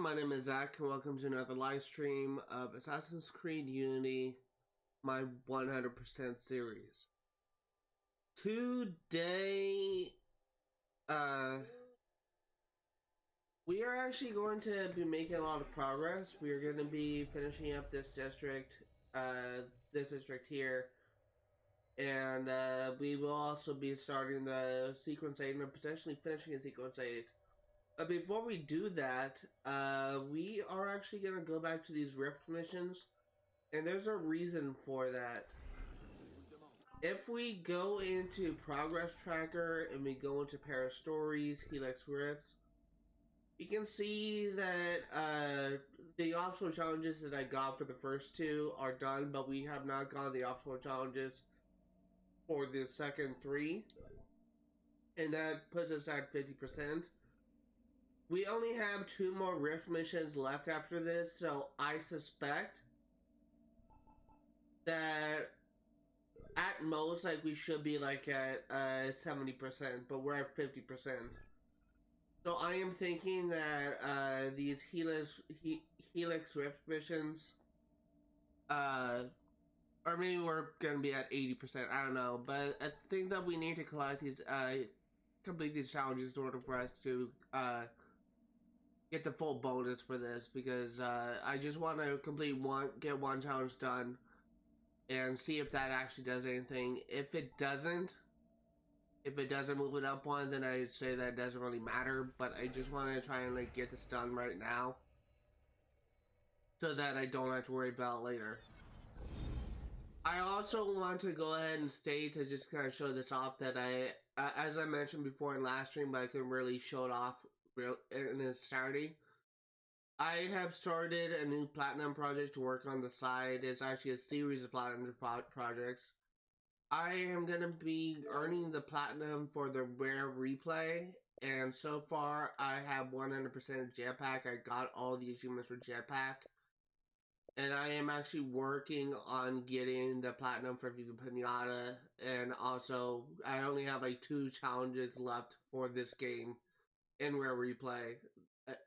my name is Zach, and welcome to another live stream of Assassin's Creed Unity, my 100% series. Today, we are actually going to be making a lot of progress. We are going to be finishing up this district here, and we will also be starting the Sequence 8 and potentially finishing Sequence 8. Before we do that, we are actually going to go back to these Rift missions, and there's a reason for that. If we go into Progress Tracker and we go into Paris Stories, Helix Rifts, you can see that the optional challenges that I got for the first two are done, but we have not gotten the optional challenges for the second three, and that puts us at 50%. We only have 2 more Rift missions left after this, so I suspect that at most, like, we should be like at 70%, but we're at 50%. So I am thinking that these Helix Rift missions, or maybe we're gonna be at 80%. I don't know, but I think that we need to collect these, complete these challenges in order for us to get the full bonus for this, because I just want to get one challenge done and see if that actually does anything. If it doesn't move it up one, then I'd say that it doesn't really matter, but I just want to try and like get this done right now so that I don't have to worry about it later. I also want to go ahead and state, to just kind of show this off, that as I mentioned before in last stream, but I couldn't really show it off in its entirety, I have started a new platinum project to work on the side. It's actually a series of platinum projects. I am going to be earning the platinum for the rare replay, and so far I have 100% jetpack. I got all the achievements for jetpack, and I am actually working on getting the platinum for Viva Pinata, and also I only have like 2 challenges left for this game in rare replay,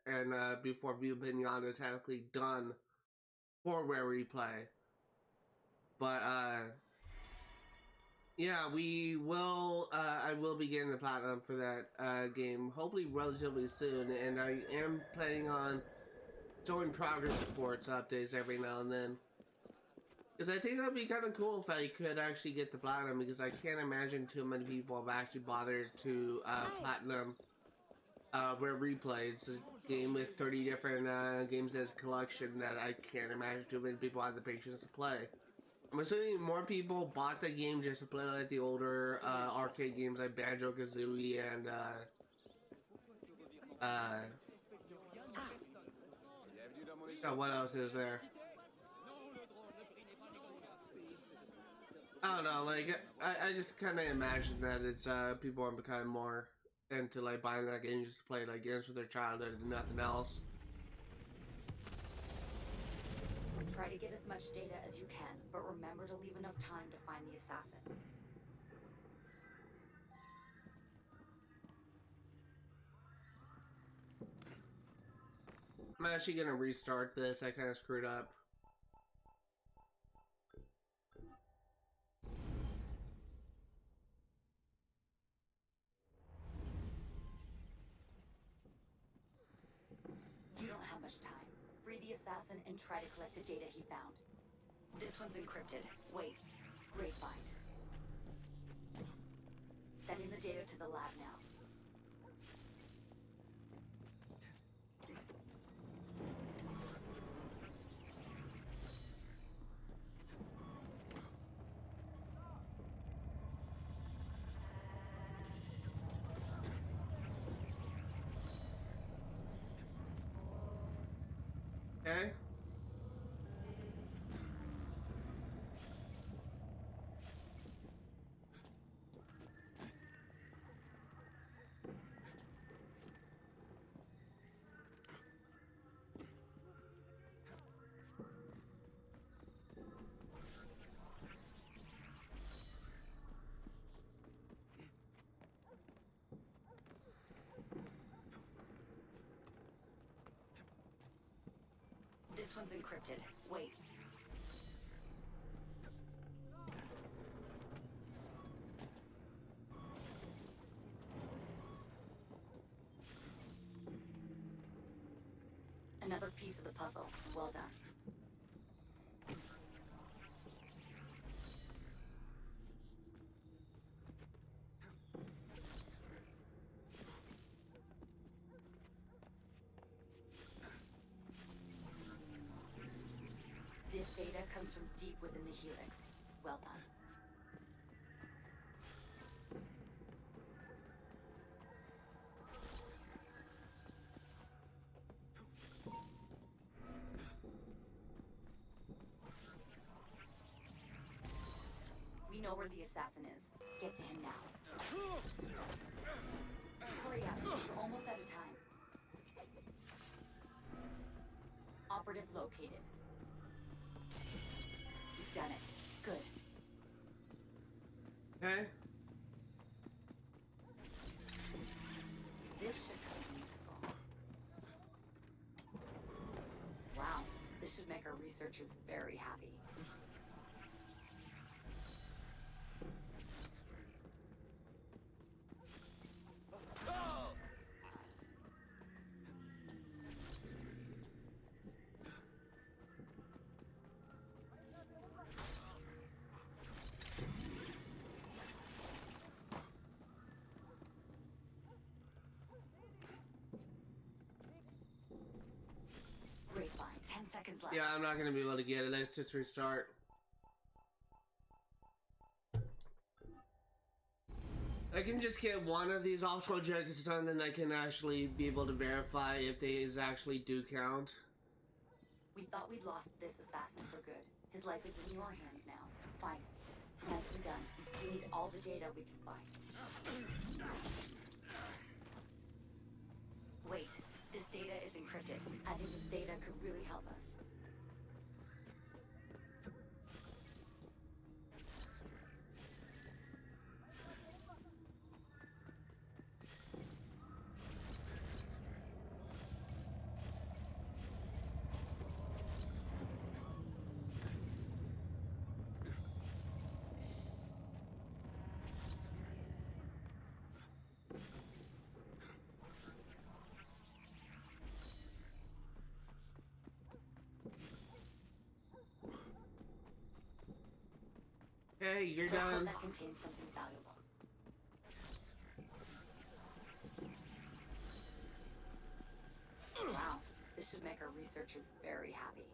and before View Pinata is technically done for rare replay. But yeah, we will I will be getting the platinum for that game hopefully relatively soon, and I am planning on showing progress reports updates every now and then, because I think that'd be kind of cool if I could actually get the platinum, because I can't imagine too many people have actually bothered to platinum Rare Replay. It's a game with 30 different games as a collection that I can't imagine too many people have the patience to play. I'm assuming more people bought the game just to play like the older arcade games like Banjo-Kazooie and what else is there? I don't know, like, I just kind of imagine that it's people are becoming more into like buying that game just to play like games for their childhood and nothing else. Try to get as much data as you can, but remember to leave enough time to find the assassin. I'm actually gonna restart this. I kind of screwed up. You don't have much time. Free the assassin and try to collect the data he found. This one's encrypted. Wait. Great find. Sending the data to the lab now. Okay. one's encrypted. Wait. Another piece of the puzzle. Well done. This data comes from deep within the helix. Well done. We know where the assassin is. Get to him now. Hurry up. We're almost out of time. Operative located. You've done it. Good. Okay. This should come useful. Wow. This should make our researchers very happy. Great find. 10 seconds left. Yeah, I'm not gonna be able to get it. Let's just restart. I can just get one of these optional judges done, then I can actually be able to verify if these actually do count. We thought we'd lost this assassin for good. His life is in your hands now. Find him. Nicely done. We need all the data we can find. Wait, this data is encrypted. I think this data could really help us. Okay, you're Let's hope done. that contains something valuable. Wow, this should make our researchers very happy.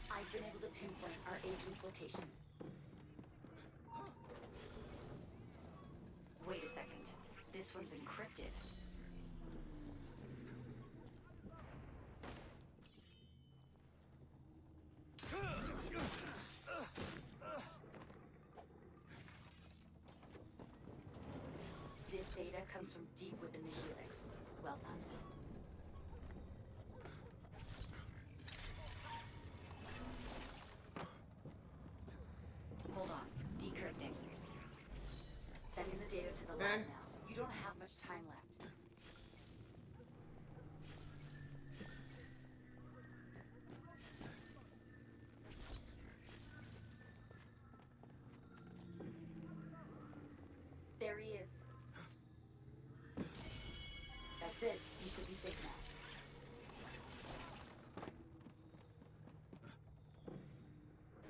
I've been able to pinpoint our agent's location. Wait a second. This one's encrypted. This data comes from deep within the helix. Well done. Hold on. Decrypting. Sending the data to the lab now. You don't have much time left. There he is. That's it. You should be safe now.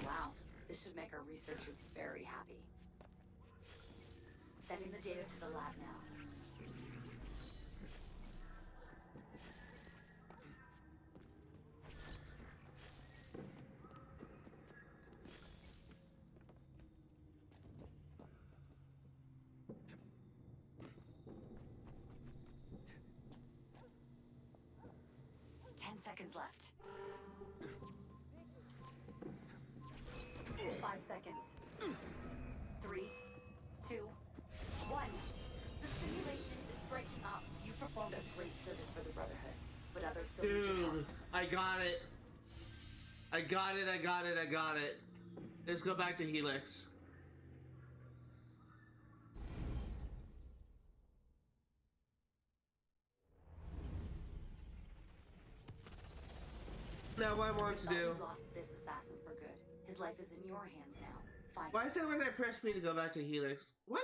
Wow. This should make our researchers very happy. Sending the data to the lab now. Seconds left. 5 seconds. 3, 2, 1. The simulation is breaking up. You performed a great service for the Brotherhood. still need your help. Dude, I got it. I got it. Let's go back to Helix. Now what I want to do. We lost this assassin for good. His life is in your hands now. Find Why him. is it when I press B to go back to Helix? What?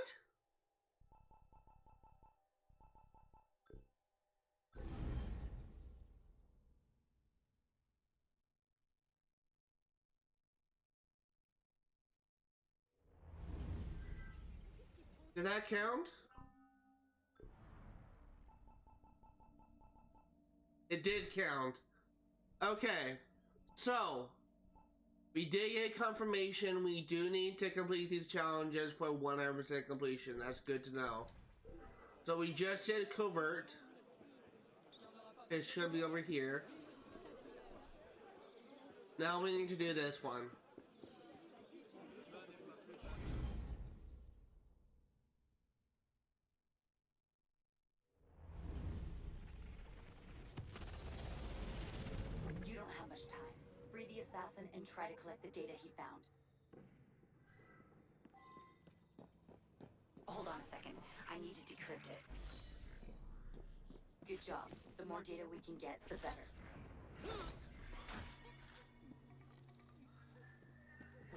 Did that count? It did count. Okay, so we did get confirmation we do need to complete these challenges for 100% completion. That's good to know. So we just did Covert. It should be over here. Now we need to do this one. You don't have much time. Free the assassin and try to collect the data he found. Hold on a second. I need to decrypt it. Good job. The more data we can get, the better.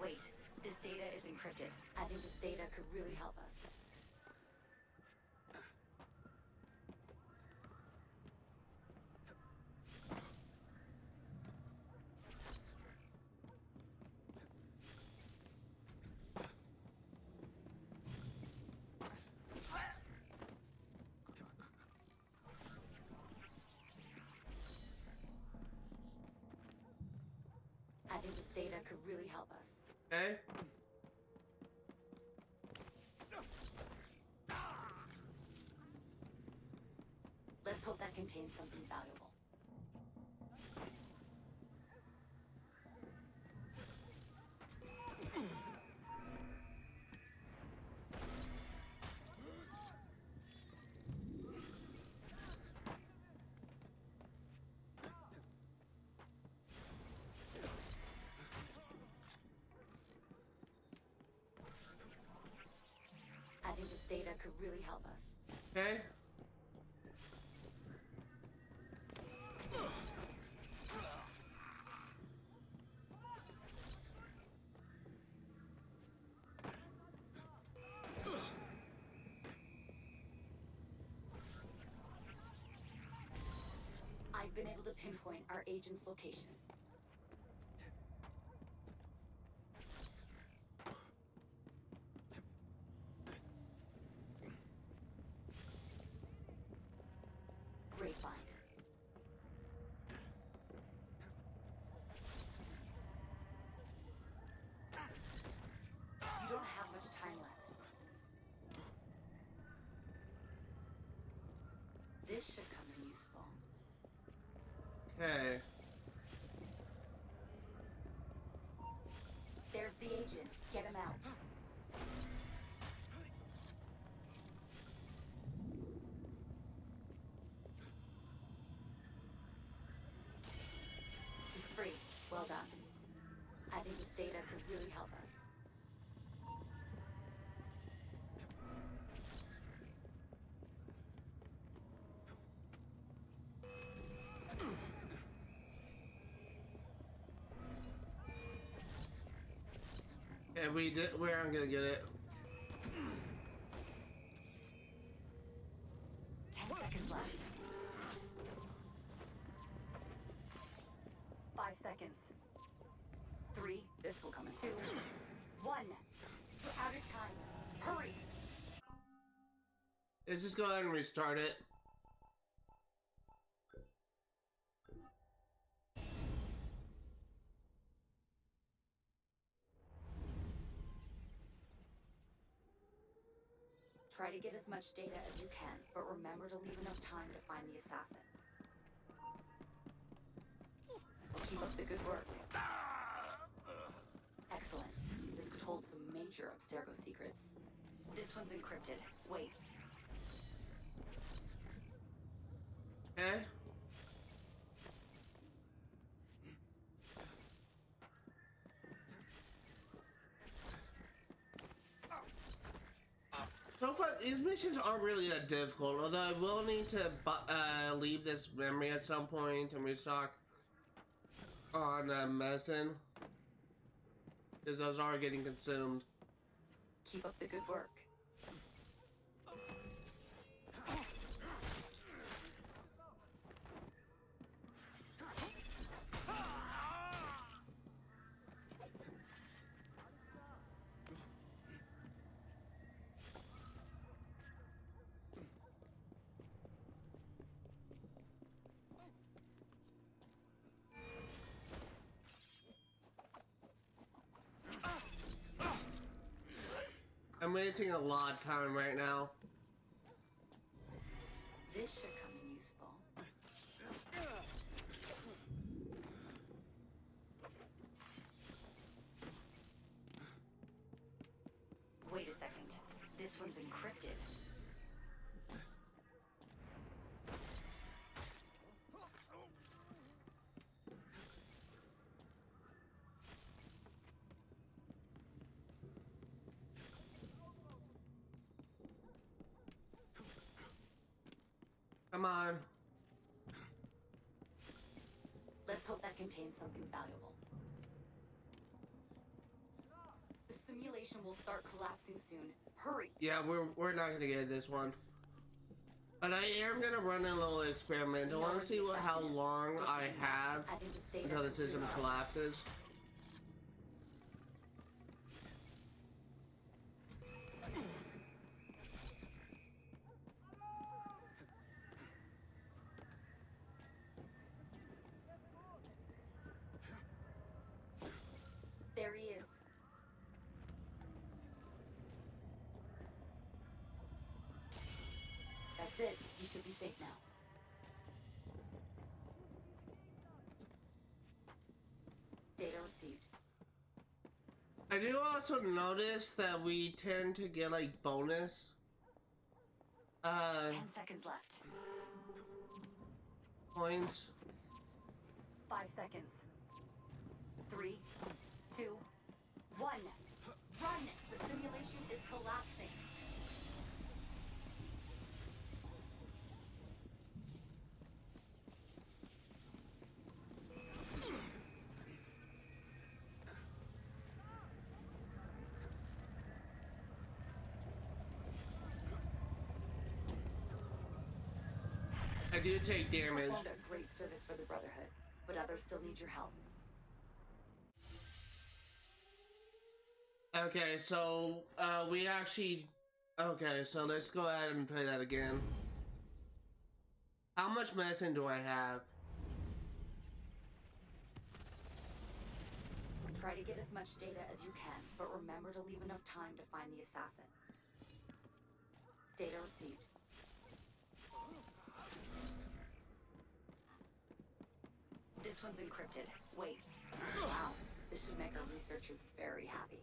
Wait, this data is encrypted. I think this data could really help us. I think this data could really help us. Okay? Let's hope that contains something valuable. I think this data could really help us. Okay? I've been able to pinpoint our agent's location. Great find. You don't have much time left. This should come in useful. Okay. There's the agent. Get him out. He's free. Well done. I think this data could really help us. Yeah, we aren't gonna get it. 10 seconds left. 5 seconds. 3. This will come in 2. 1. We're out of time. Hurry. Let's just go ahead and restart it. Try to get as much data as you can, but remember to leave enough time to find the assassin. Keep up the good work. Excellent. This could hold some major Abstergo secrets. This one's encrypted. Wait. Okay? these missions aren't really that difficult, although I will need to leave this memory at some point and restock on medicine, because those are getting consumed. Keep up the good work. I'm wasting a lot of time right now. This should come in useful. Wait a second. This one's encrypted. Come on. Let's hope that contains something valuable. The simulation will start collapsing soon. Hurry! Yeah, we're not gonna get this one. But I am gonna run a little experiment. I want to see how long I have until the system collapses. There he is. That's it. You should be safe now. Data received. I do also notice that we tend to get like bonus 10 seconds left. points. 5 seconds. 3, 2, 1. Run! The simulation is collapsing. I do take damage. Performed a great service for the Brotherhood, but others still need your help. Okay, so we actually. Okay, so let's go ahead and play that again. How much medicine do I have? Try to get as much data as you can, but remember to leave enough time to find the assassin. Data received. This one's encrypted. Wait. Wow. This should make our researchers very happy.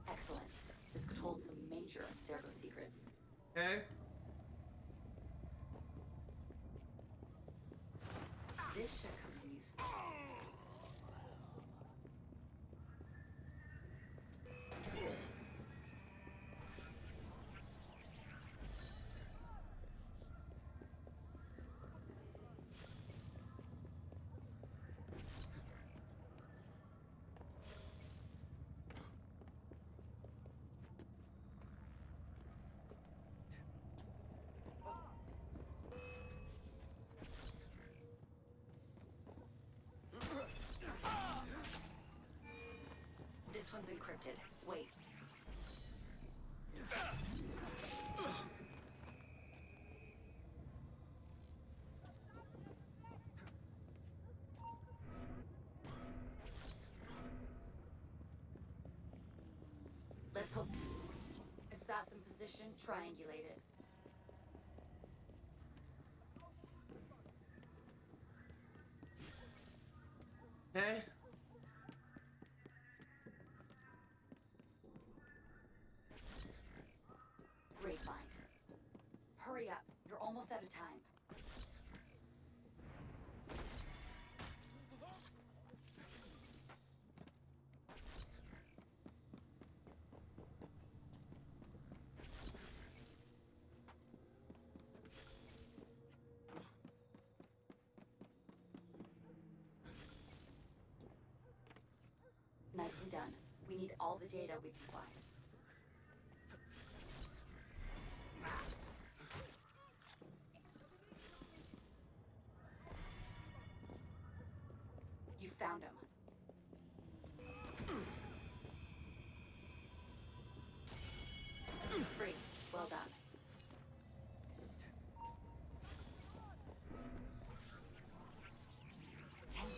Excellent. This could hold some major Abstergo secrets. Okay. This should come in useful. This one's encrypted. Wait. Let's hope. Assassin position triangulated. almost out of time. Nicely done. We need all the data we can find. You found him. Free. Well done.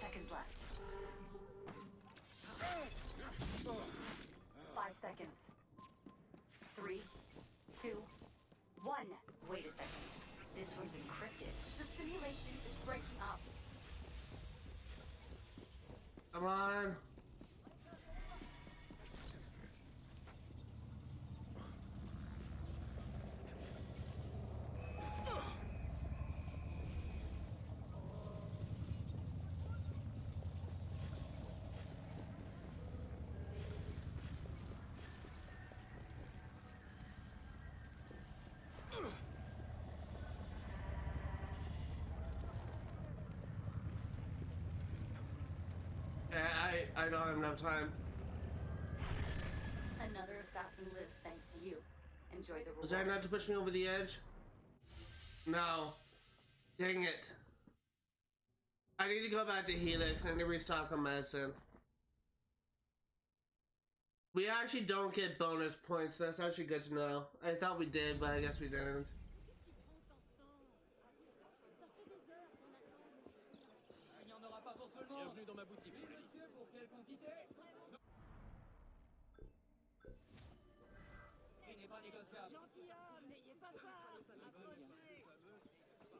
Seconds left. 5 seconds. 3, 2, 1. Wait a second. This one's encrypted. The simulation is breaking up. Come on. I don't have enough time. Another assassin lives thanks to you. Enjoy the reward. Was that not to push me over the edge? No. Dang it. I need to go back to Helix and I need to restock on medicine. We actually don't get bonus points. That's actually good to know. I thought we did, but I guess we didn't. Bienvenue dans ma boutique. Monsieur, pour quelle quantité? Il n'est pas négociable. Gentilhomme, n'ayez pas peur. Approchez.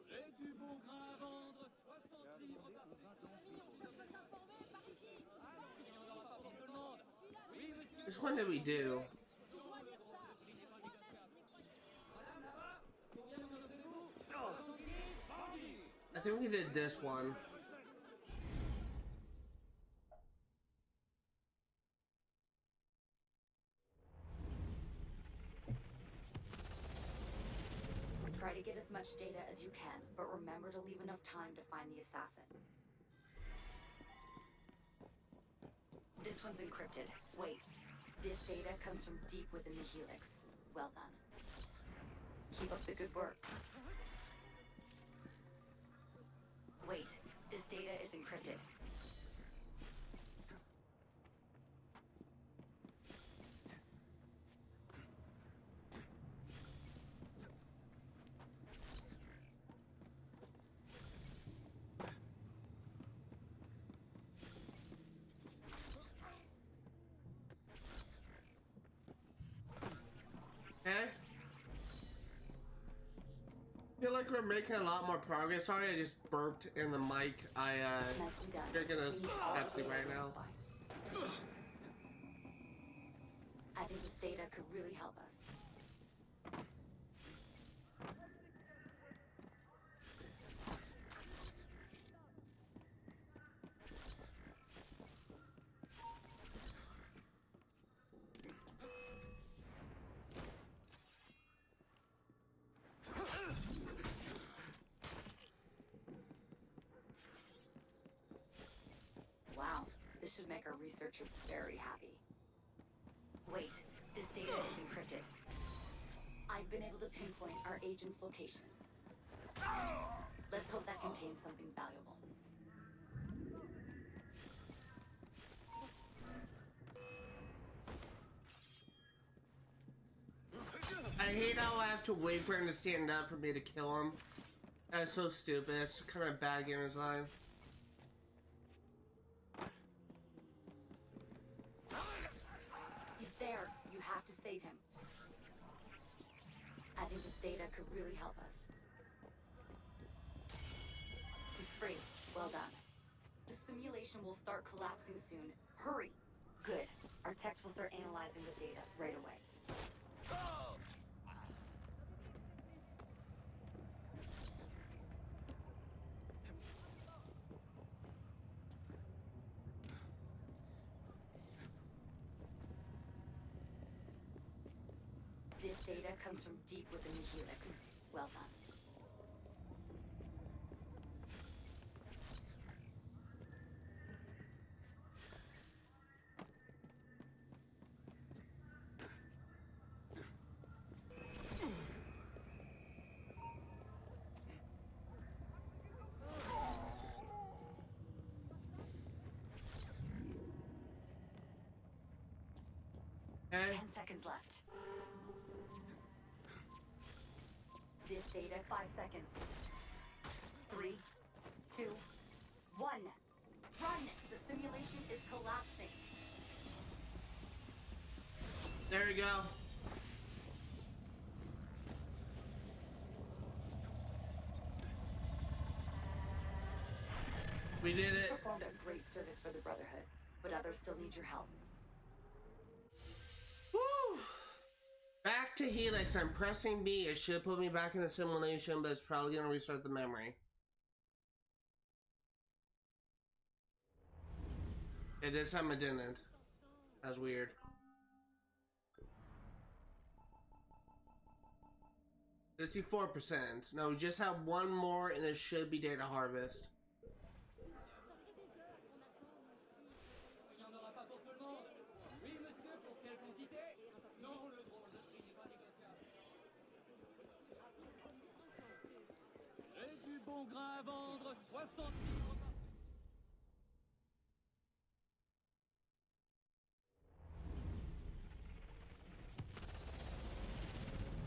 J'ai du bon grain à vendre. 60 livres par on peut s'informer par ici. Il n'y en aura pas pour tout le monde. Oui, monsieur. Which one did we do? Je dois lire ça. Madame là-bas, combien me donnez-vous? I think we did this one. Try to get as much data as you can, but remember to leave enough time to find the assassin. This one's encrypted. Wait. This data comes from deep within the helix. Well done. Keep up the good work. Wait. This data is encrypted. Okay. I feel like we're making a lot more progress. Sorry, I just burped in the mic. Nicely done. Drinking a We need all the Pepsi data right we now. can find. I think this data could really help us. Wow, this should make our researchers very happy. Wait, this data is encrypted. I've been able to pinpoint our agent's location. Let's hope that contains something valuable. I hate how I have to wait for him to stand up for me to kill him. That's so stupid. That's kind of bad game design. He's there. You have to save him. I think this data could really help us. He's free. Well done. The simulation will start collapsing soon. Hurry! Good. Our techs will start analyzing the data right away. comes from deep within the helix. Well done. Okay. 10 seconds left. This data, 5 seconds. 3, 2, 1. Run! The simulation is collapsing. There we go. We did it. Performed a great service for the Brotherhood, but others still need your help. Woo! Back to Helix. I'm pressing B. It should put me back in the simulation, but it's probably going to restart the memory. Yeah, this time it didn't. That's weird. $64%. No, we just have one more and it should be data harvest. Il n'y en aura pas pour tout le monde. Oui, monsieur, pour quelle quantité? Non, le drôle de prix n'est pas négociable. J'ai du bon grain à vendre, 60 livres par...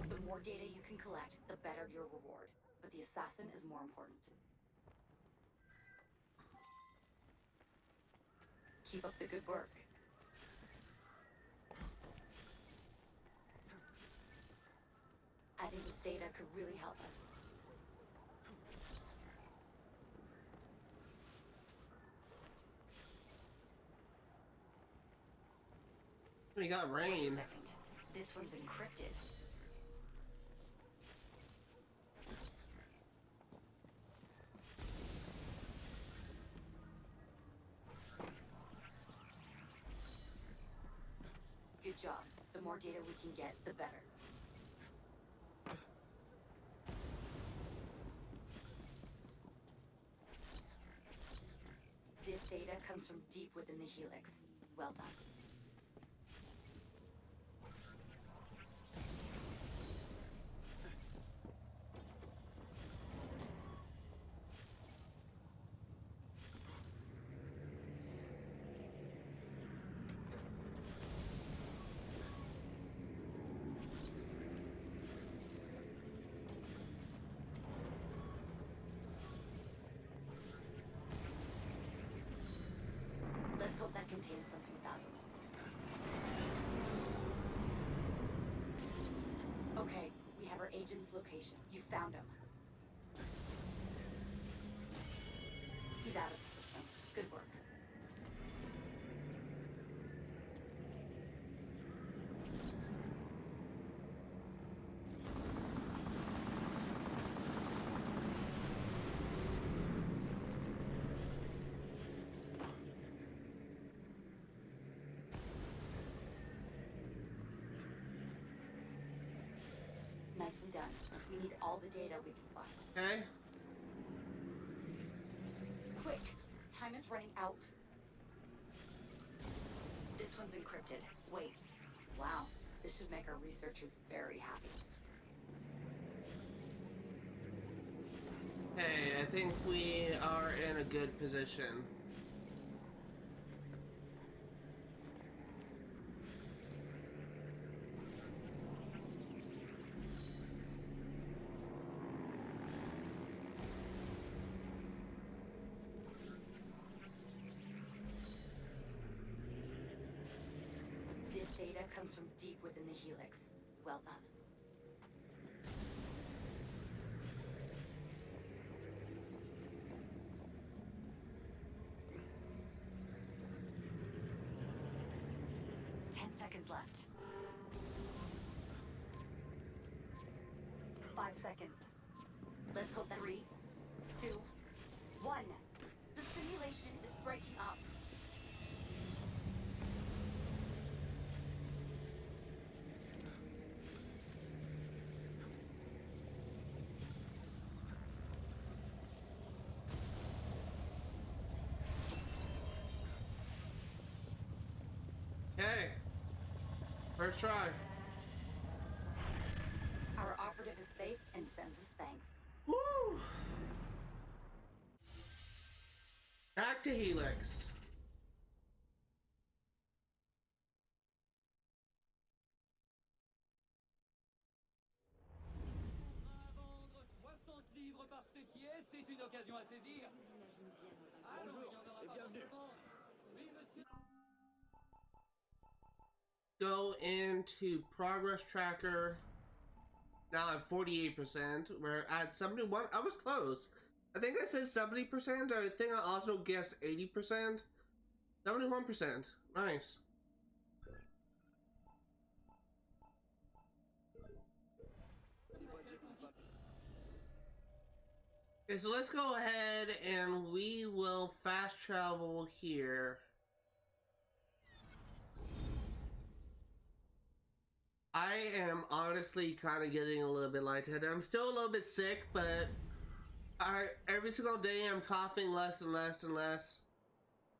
The more data you can collect, the better your reward. But the assassin is more important. Keep up the good work. I think this data could really help us. We got Wait a rain. second. This one's encrypted. Good job. The more data we can get, the better. This data comes from deep within the helix. Well done. Let's hope that contains something valuable. Okay, we have our agent's location. You found him. He's out of the system. Good work. Nicely done. We need all the data we can find. Okay. Quick! Time is running out. This one's encrypted. Wait. Wow. This should make our researchers very happy. Hey, I think we are in a good position. This data comes from deep within the helix. Well done. Seconds left. 5 seconds. Let's hope that 3, 2, 1. The simulation is breaking up. First try. Our operative is safe and sends us thanks. Woo! Back to Helix. À vendre 60 livres par septième, c'est une occasion à saisir. Bonjour et bienvenue. Oui, monsieur. Go into progress tracker. Now I'm 48%. We're at 71. I was close. I think I said 70%, or I think I also guessed 80%. 71%. Nice. Okay, so let's go ahead and we will fast travel here. I am honestly kind of getting a little bit lightheaded. I'm still a little bit sick, but every single day I'm coughing less and less and less.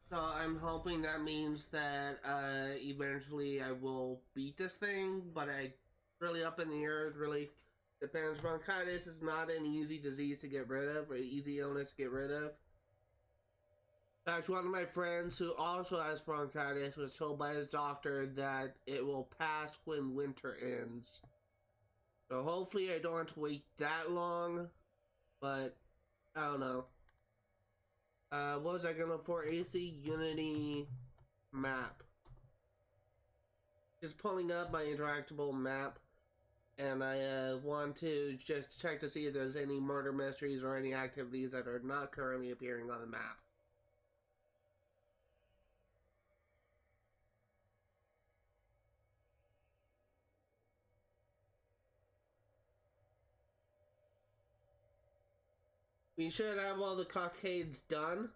So I'm hoping that means that eventually I will beat this thing, but I really up in the air. It really depends. Bronchitis is not an easy disease to get rid of, or an easy illness to get rid of. In fact, one of my friends who also has bronchitis was told by his doctor that it will pass when winter ends. So hopefully I don't have to wait that long, but I don't know. What was I gonna look for? AC Unity map. Just pulling up my interactable map, and I want to just check to see if there's any murder mysteries or any activities that are not currently appearing on the map. We should have all the Cockades done.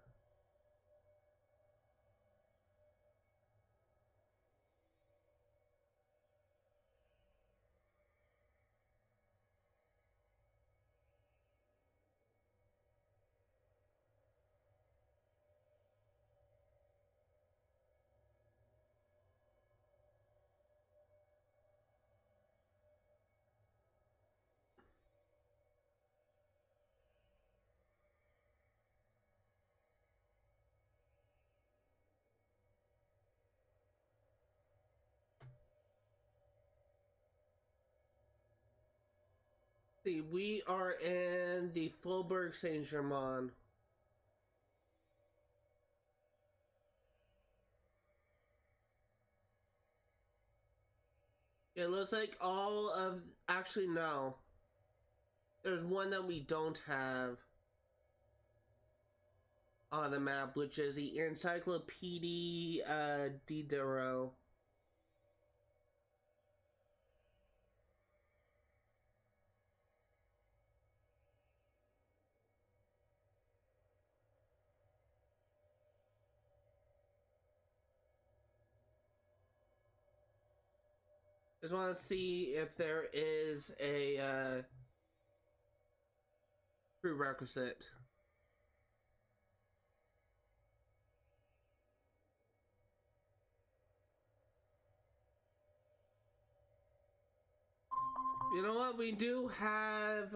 See, we are in the Faubourg Saint-Germain. It looks like all of... Actually, no. There's one that we don't have on the map, which is the Encyclopedie Diderot. Just want to see if there is a prerequisite. You know what? We do have,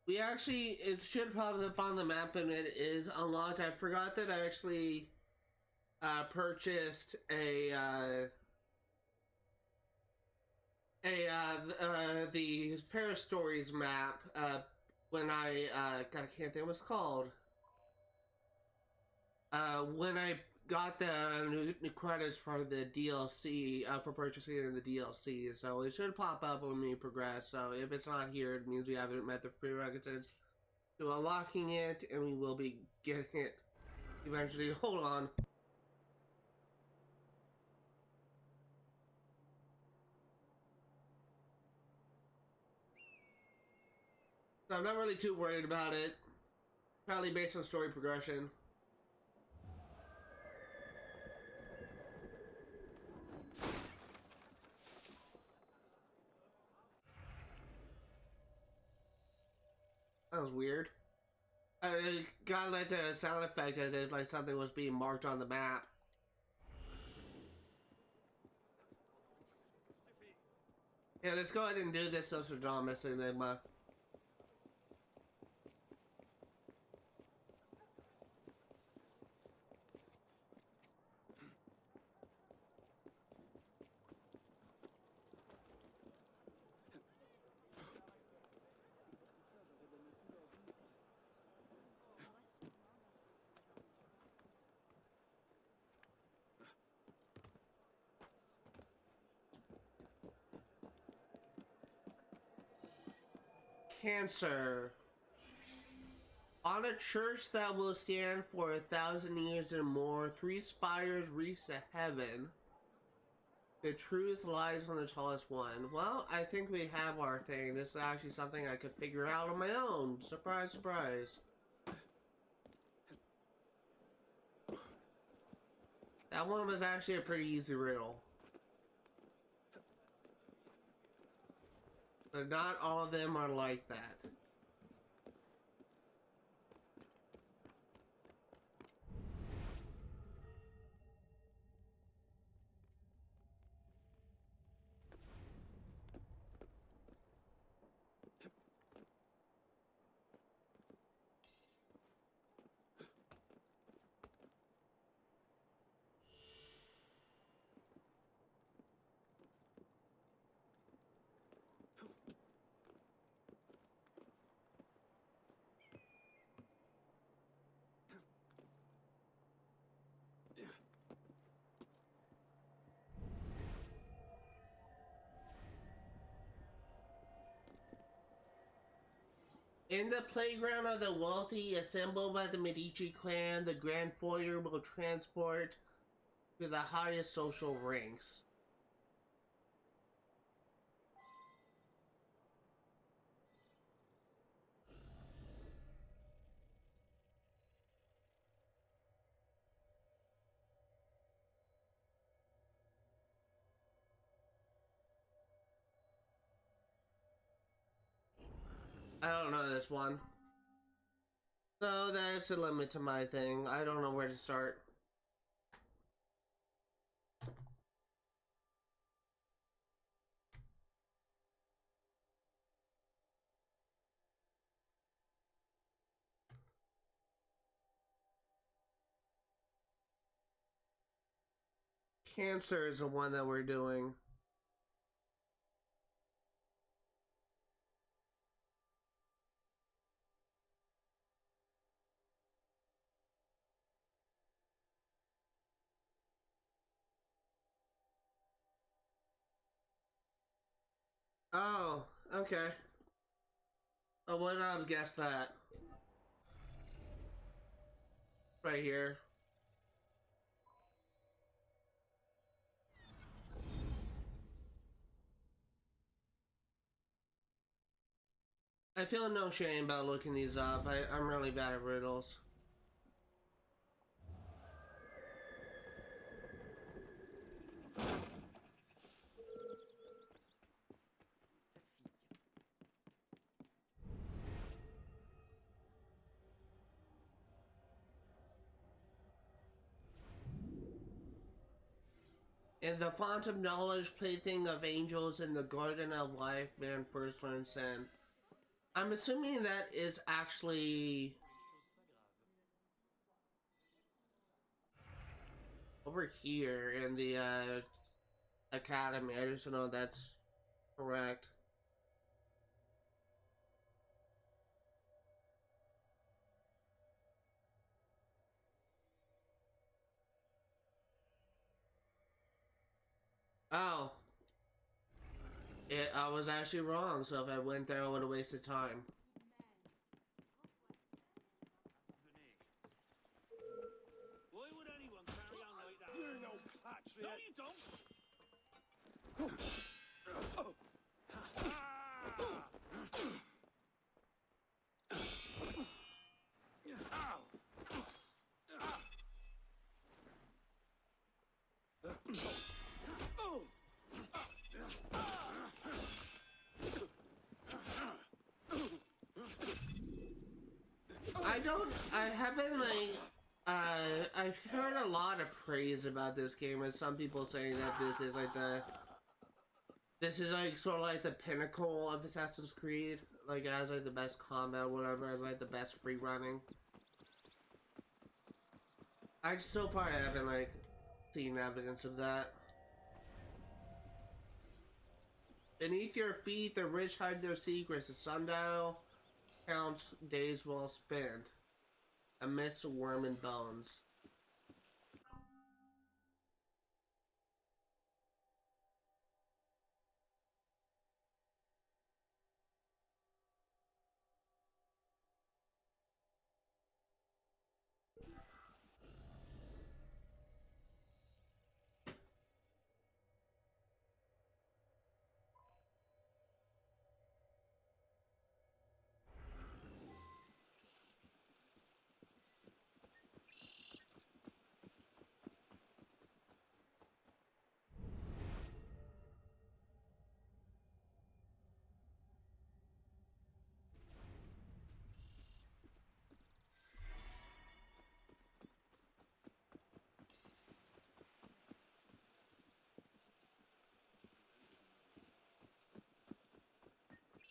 we actually, it should pop up on the map and it is unlocked. I forgot that I actually purchased the Paris Stories map when I God, I can't think what it's called. When I got the new credits for the DLC for purchasing the DLC, so it should pop up when we progress. So if it's not here, it means we haven't met the prerequisites to unlocking it, and we will be getting it eventually. Hold on. So I'm not really too worried about it. Probably based on story progression. That was weird. I got like the sound effect as if like something was being marked on the map. Yeah, let's go ahead and do this Nostradamus Enigma. Cancer. On a church that will stand for 1,000 years and more, 3 spires reach to heaven. The truth lies on the tallest one. Well, I think we have our thing. This is actually something I could figure out on my own. Surprise, surprise. That one was actually a pretty easy riddle. But not all of them are like that. In the playground of the wealthy, assembled by the Medici clan, the grand foyer will transport to the highest social ranks. I don't know this one. So that's a limit to my thing. I don't know where to start. Cancer is the one that we're doing. Oh, okay. I would have guessed that. Right here. I feel no shame about looking these up. I'm really bad at riddles. In the font of knowledge, plaything of angels, in the garden of life, man first learned sin. I'm assuming that is actually over here in the academy. I just don't know if that's correct. Oh. I was actually wrong, so if I went there I would have wasted time. Why would anyone carry on like that? You're no patriot. No, you don't. I haven't like, I've heard a lot of praise about this game, and some people saying that this is like This is like sort of like the pinnacle of Assassin's Creed. Like it has like the best combat, whatever, it has like the best free running. So far I haven't like seen evidence of that. Beneath your feet, the rich hide their secrets. The sundial counts days well spent amidst worm and bones.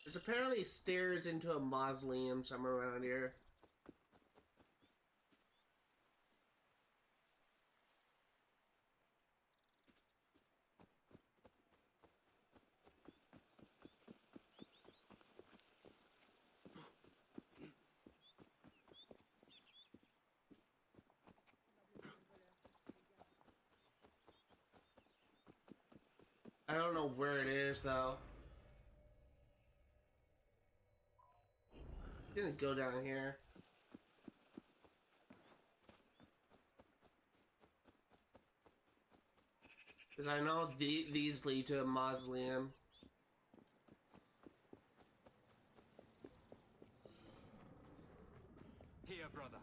There's apparently stairs into a mausoleum somewhere around here. I don't know where it is though. Didn't go down here. Because I know these lead to a mausoleum. Here, brother.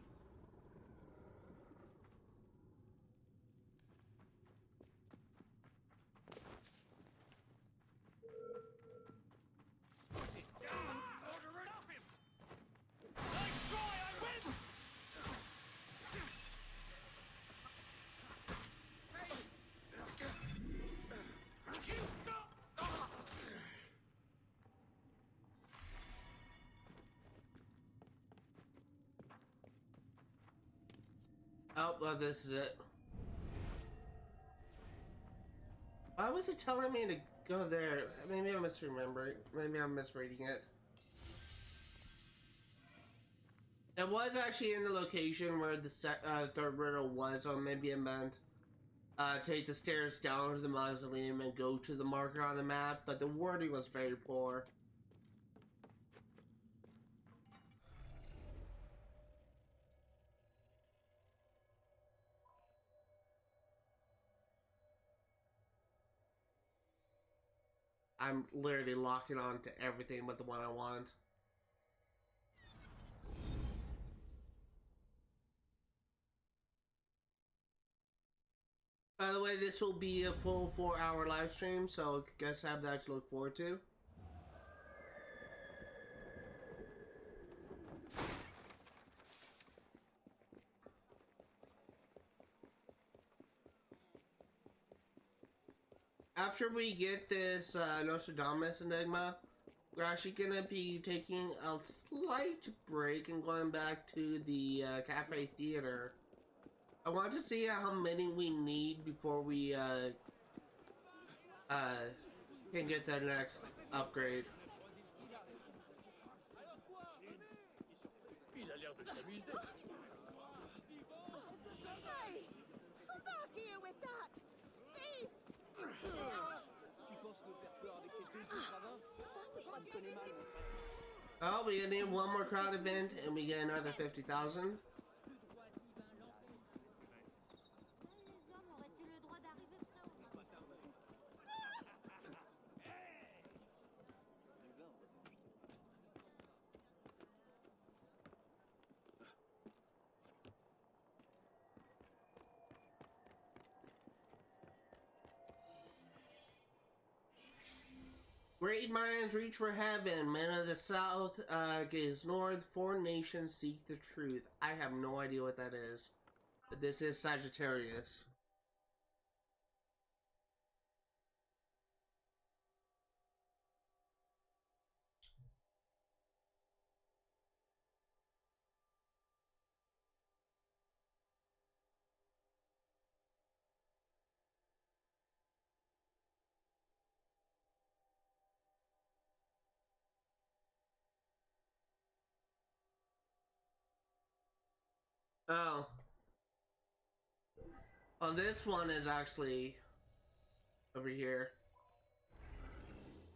Oh, well, this is it. Why was it telling me to go there? Maybe I'm misremembering. Maybe I'm misreading it. It was actually in the location where the third riddle was, or maybe it meant take the stairs down to the mausoleum and go to the marker on the map, but the wording was very poor. I'm literally locking on to everything but the one I want. By the way, this will be a full 4-hour live stream, so I guess I have that to look forward to. After we get this Nostradamus Enigma, we're actually gonna be taking a slight break and going back to the cafe theater. I want to see how many we need before we can get the next upgrade. Hey! Come back here with that! Thief! Oh, we need one more crowd event and we get another 50,000. Great minds reach for heaven. Men of the south gaze north. Four nations seek the truth. I have no idea what that is. But this is Sagittarius. Oh. Well, this one is actually over here.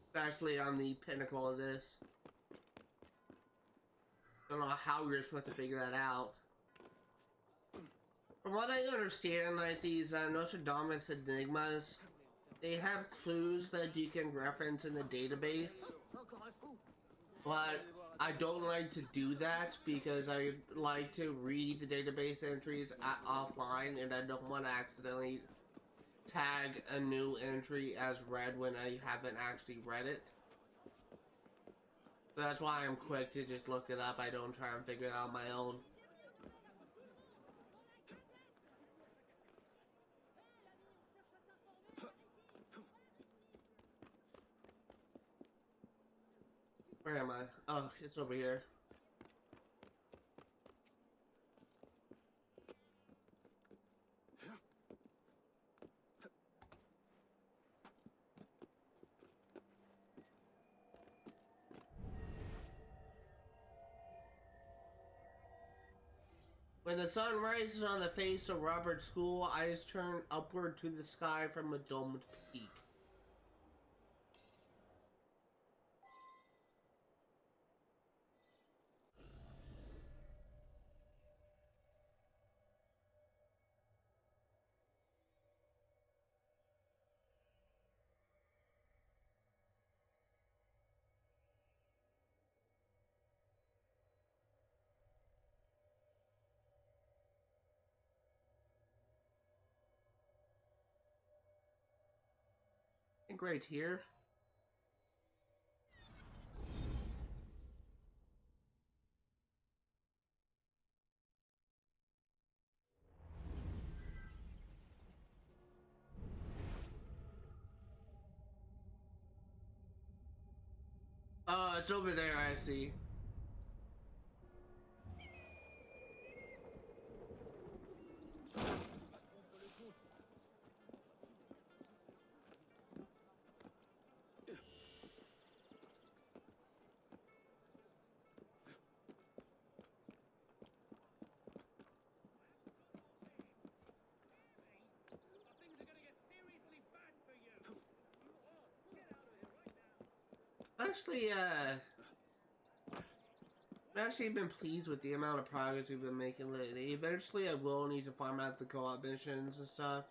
It's actually on the pinnacle of this. Don't know how you're supposed to figure that out. From what I understand, like these Nostradamus Enigmas, they have clues that you can reference in the database. But I don't like to do that because I like to read the database entries offline, and I don't want to accidentally tag a new entry as read when I haven't actually read it. So that's why I'm quick to just look it up. I don't try and figure it out on my own. Where am I? Oh, it's over here. When the sun rises on the face of Robert's school, eyes turn upward to the sky from a domed peak. I think right here. Oh, it's over there, I see. Actually, I've actually been pleased with the amount of progress we've been making lately. Eventually, I will need to farm out the co-op missions and stuff.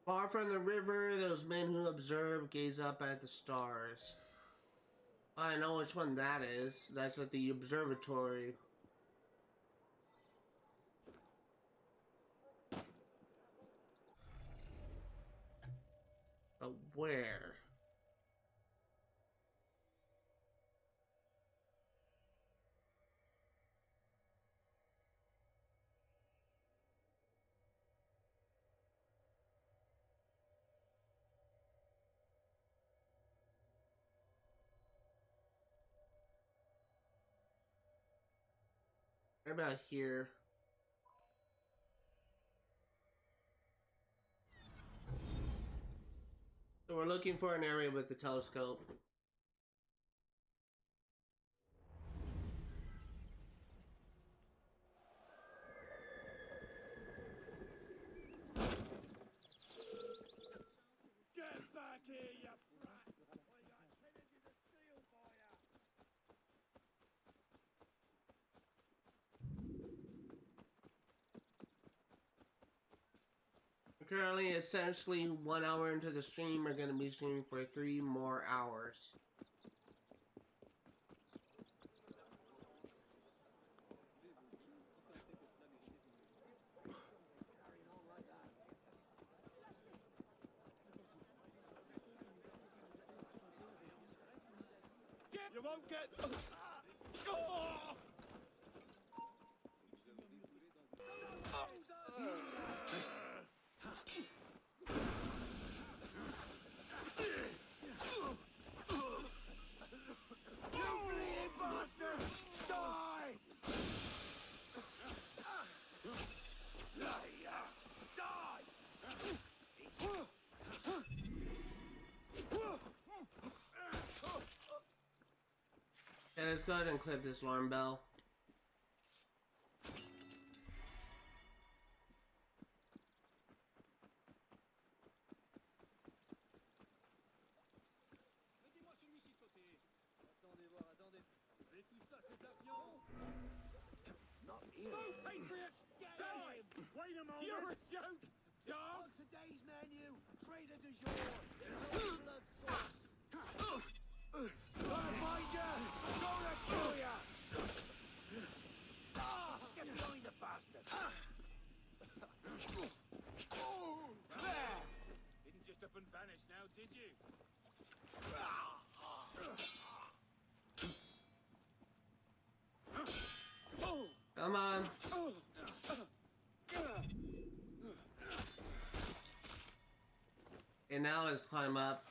Far from the river, those men who observe gaze up at the stars. I know which one that is. That's at the observatory. But where? Right about here. So we're looking for an area with the telescope. Get back here, you brat! We got energy to steal for ya! We're currently essentially 1 hour into the stream. We're going to be streaming for 3 more hours. You won't get... Yeah, let's go ahead and clip this alarm bell. Didn't just up and vanish now, did you? Come on. And now let's climb up.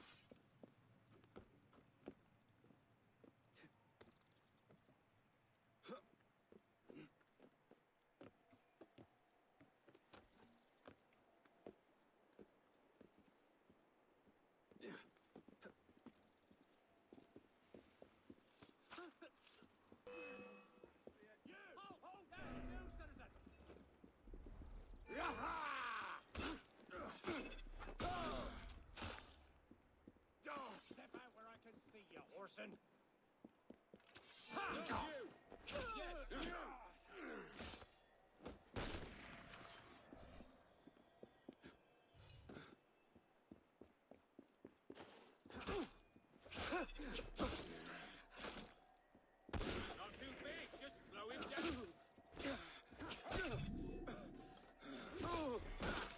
Step out where I can see you, Orson. Yes. Not too big, just slow him down.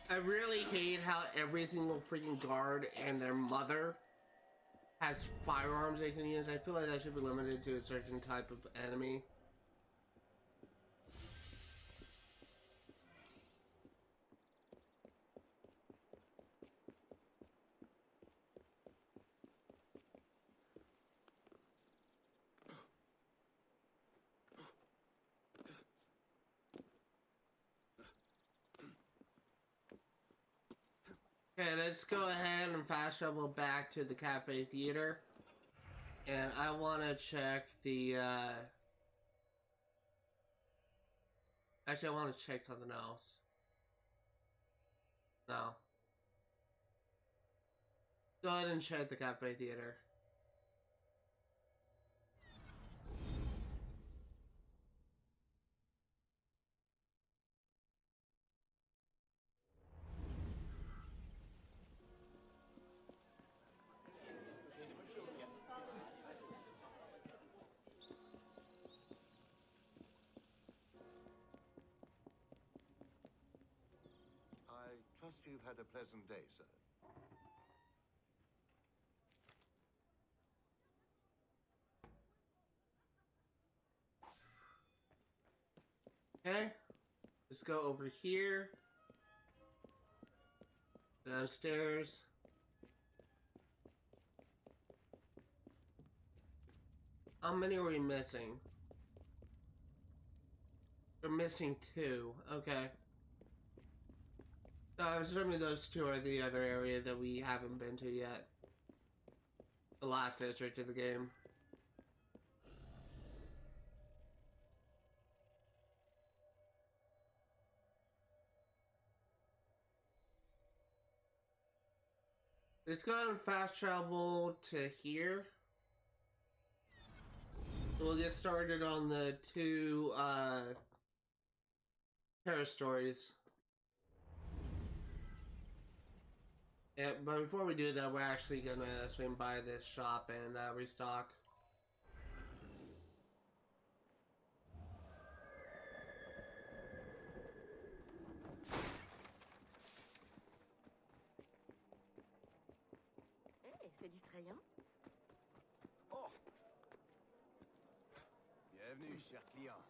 I really hate how every single freaking guard and their mother has firearms they can use. I feel like that should be limited to a certain type of enemy. Okay, let's go ahead and fast travel back to the Cafe Theater. And I want to check the, Actually, I want to check something else. No. Go ahead and check the Cafe Theater. I trust you've had a pleasant day, sir. Okay. Let's go over here. Downstairs. How many are we missing? We're missing 2. Okay. So I'm assuming those 2 are the other area that we haven't been to yet. The last district of the game. Let's go ahead and fast travel to here. We'll get started on the 2 Paris stories. Yeah, but before we do that, we're actually gonna swing by this shop and restock. Hey, c'est distrayant. Oh, Bienvenue, cher client.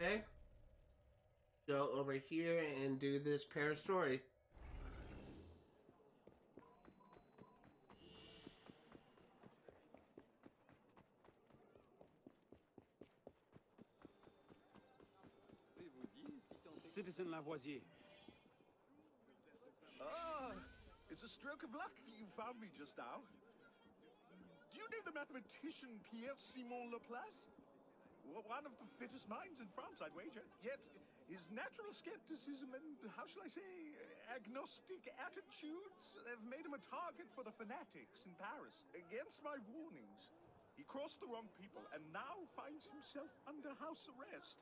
Okay. Go over here and do this Paris story. Citizen Lavoisier. ah, it's a stroke of luck you found me just now. Do you know the mathematician Pierre-Simon Laplace? One of the fittest minds in France, I'd wager. Yet, his natural skepticism and, how shall I say, agnostic attitudes have made him a target for the fanatics in Paris. Against my warnings, He crossed the wrong people and now finds himself under house arrest.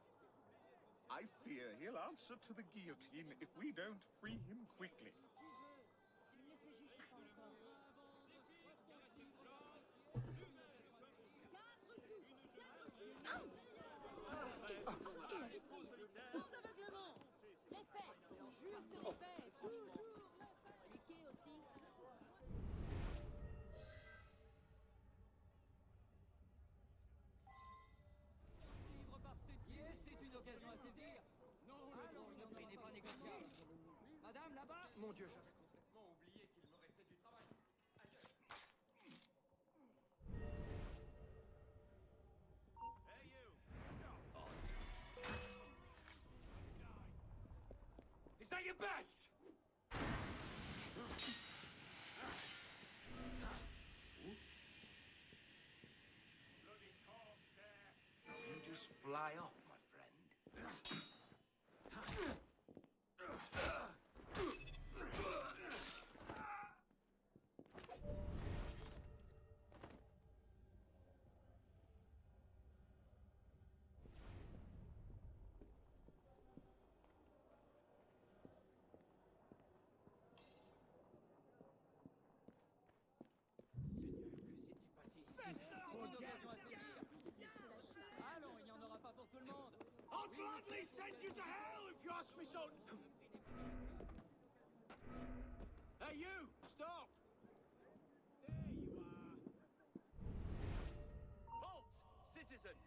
I fear he'll answer to the guillotine if we don't free him quickly. Vivre par ce biais, c'est une occasion à saisir. Non, le temps inopéré n'est pas négociable. Madame, là-bas. Mon Dieu, j'avais complètement oublié qu'il me restait du travail. Hey you! Stop! Is that your best? Bloody corpse there! You just fly off, my friend. Allons, il n'y en aura pas pour tout le monde. I'll gladly send you to hell if you ask me so. Hey, you! Stop! There you are. Halt, citizen!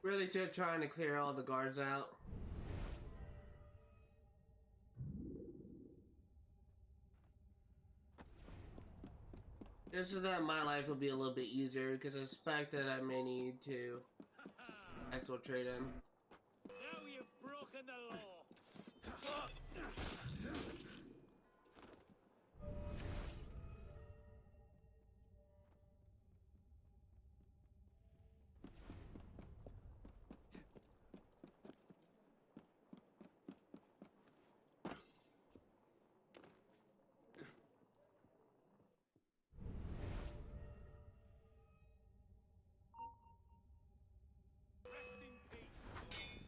Really just trying to clear all the guards out. Just so that my life will be a little bit easier, because I suspect that I may need to exfiltrate him. Now you've broken the law. Rest in peace.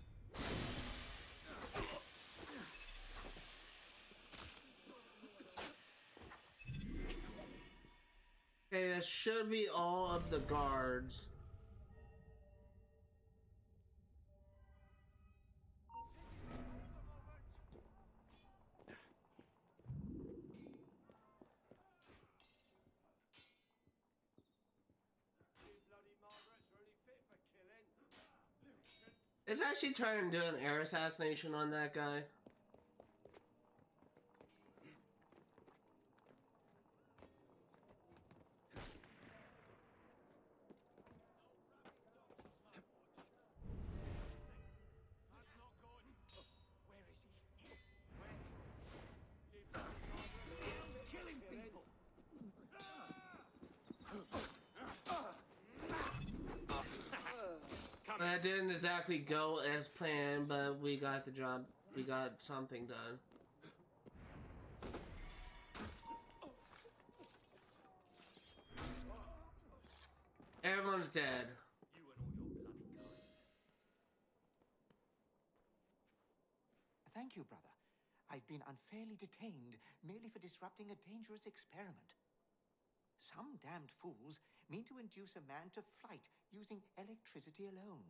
Okay, that should be all of the guards. Bloody Margaret's really fit for killing. It's actually trying to do an air assassination on that guy. That's not good. Where is he? Where? You bloody Margaret. He's killing people. That didn't exactly go as planned, but we got the job. We got something done. Everyone's dead. You and all your bloody kind. Thank you, brother. I've been unfairly detained merely for disrupting a dangerous experiment. Some damned fools mean to induce a man to flight using electricity alone.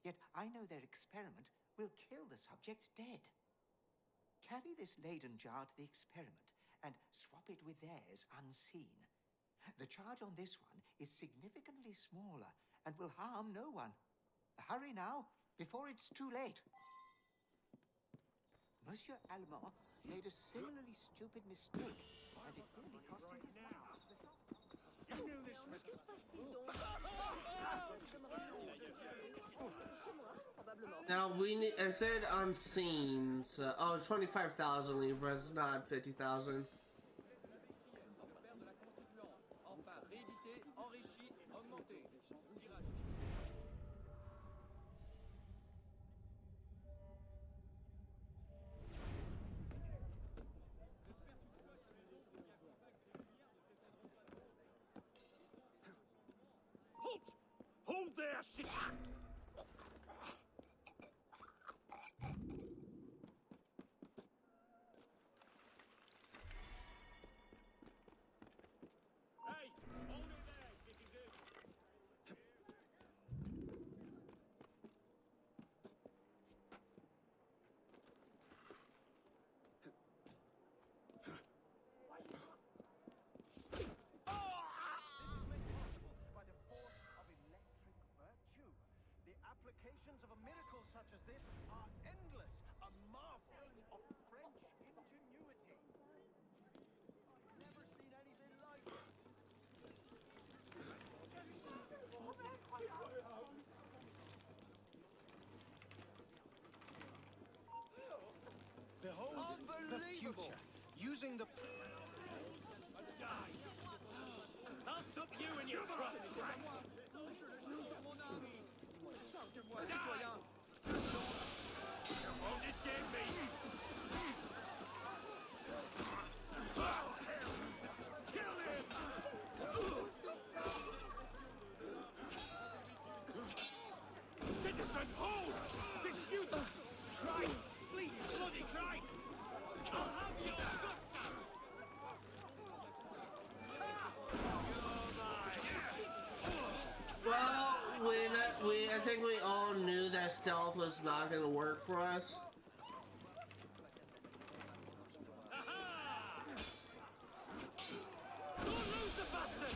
Yet I know their experiment will kill the subject dead. Carry this Leyden jar to the experiment and swap it with theirs unseen. The charge on this one is significantly smaller and will harm no one. Hurry now, before it's too late. Monsieur Allemand made a similarly stupid mistake, and it nearly cost him his life. You knew this was... Que se passe-t-il donc Probablement. Now we need. I said unseen. So 25,000 livres, not 50,000. using the... I'll stop you in your tracks. Won't escape me. Kill him! Citizens, hold! Dispute! Christ! Please, bloody Christ! I'll have your guts out! Well, I think we all knew that stealth was not going to work for us. Don't lose the bastard!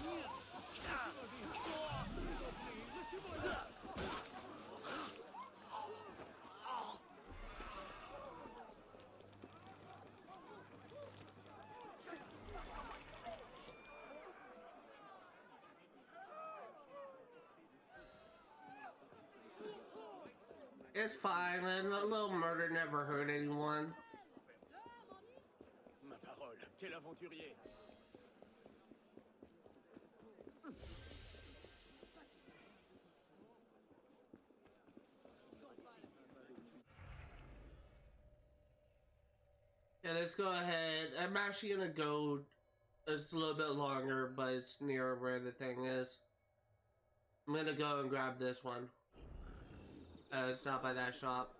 It's fine, a little murder never hurt anyone. Ma parole, quel aventurier! Yeah, let's go ahead. I'm actually gonna go. It's a little bit longer, but it's near where the thing is. I'm gonna go and grab this one. Stop by that shop.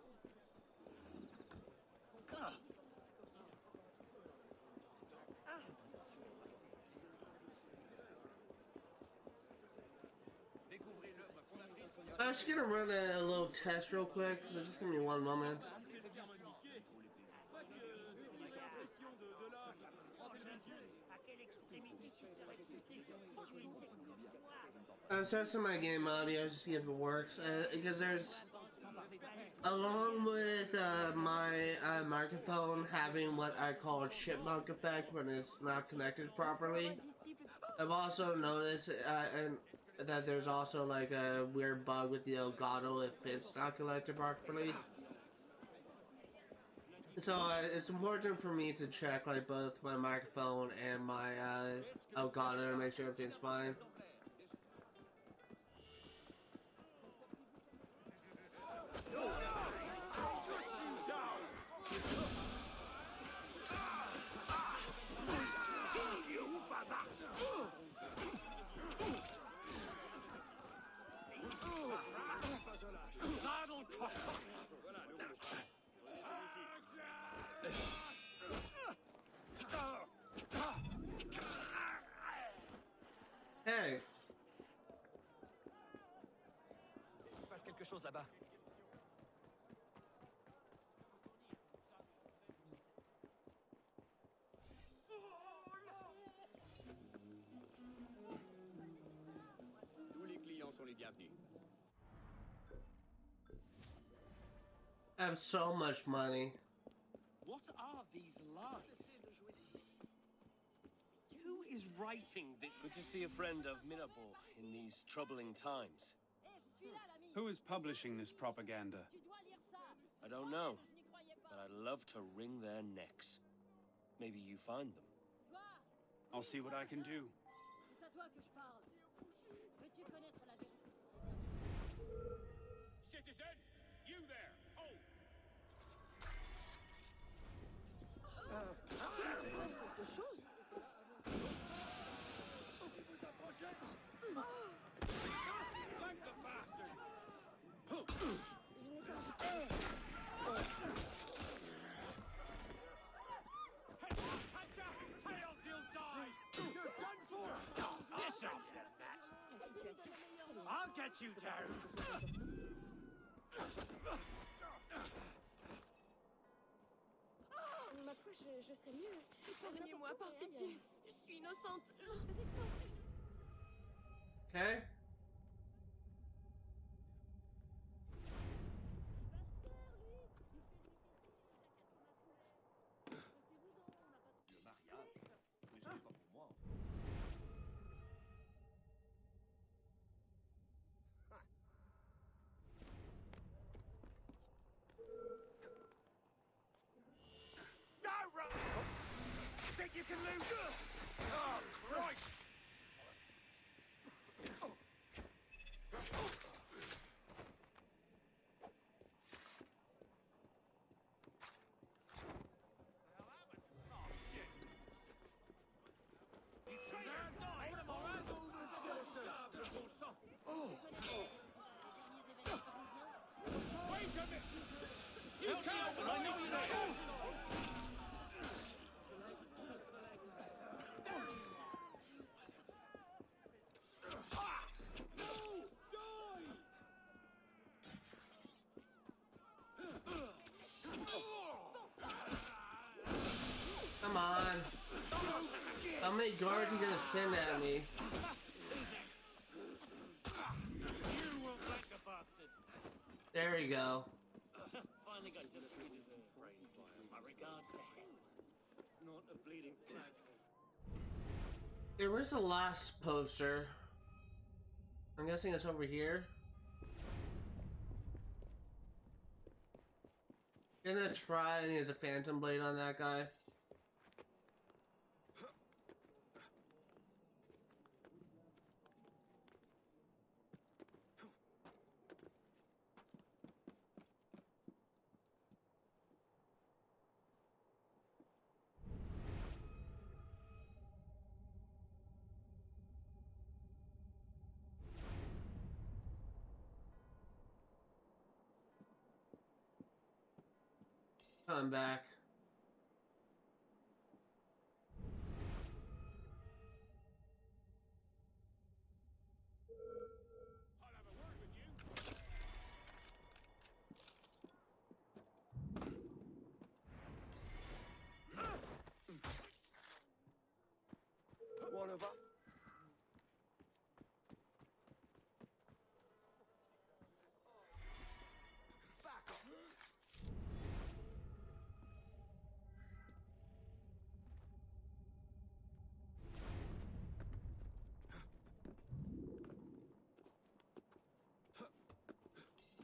I'm just gonna run a little test real quick, so just give me one moment. I'm testing my game audio to see if it works, because there's, along with my microphone having what I call a chipmunk effect when it's not connected properly, I've also noticed that there's also like a weird bug with the Elgato if it's not connected properly. So it's important for me to check like both my microphone and my Elgato to make sure everything's fine. Hey. Il se passe quelque chose là-bas. Tous les clients sont les bienvenus. I have so much money. What are these lies? Who is writing this? Good to see a friend of Mirabeau in these troubling times. Who is publishing this propaganda? I don't know, but I'd love to wring their necks. Maybe you find them. I'll see what I can do. Citizen, you there! Hold! Thank the bastard! Hatch up! Tails, you'll die! You're done for! Piss off, that! I'll get you down! m'approche, je serais mieux. Pardonnez-moi, par pitié. Je suis innocente. Je faisais quoi? Okay. you can lose? Oh, Christ! Come on. How many guards are you gonna send at me? There you go. Finally got to the redeserved praise. My regards to him. Not a bleeding flag. There was a last poster. I'm guessing it's over here. Gonna try and use a phantom blade on that guy. Come back. I'll have a word with you. One of us.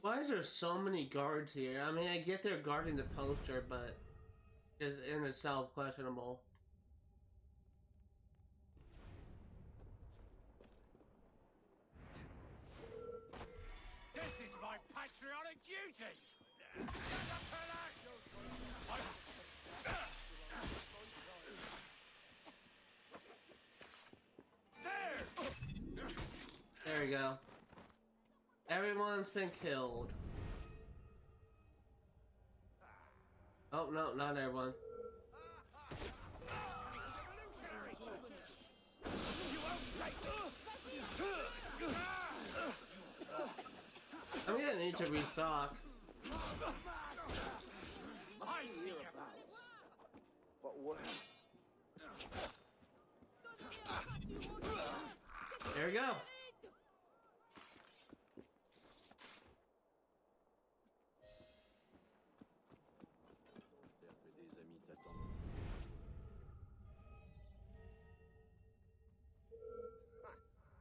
Why is there so many guards here? I mean, I get they're guarding the poster, but just in itself questionable. This is my patriotic duty. There we go. Everyone's been killed. Oh, no, not everyone. I'm gonna need to restock. What word? There we go.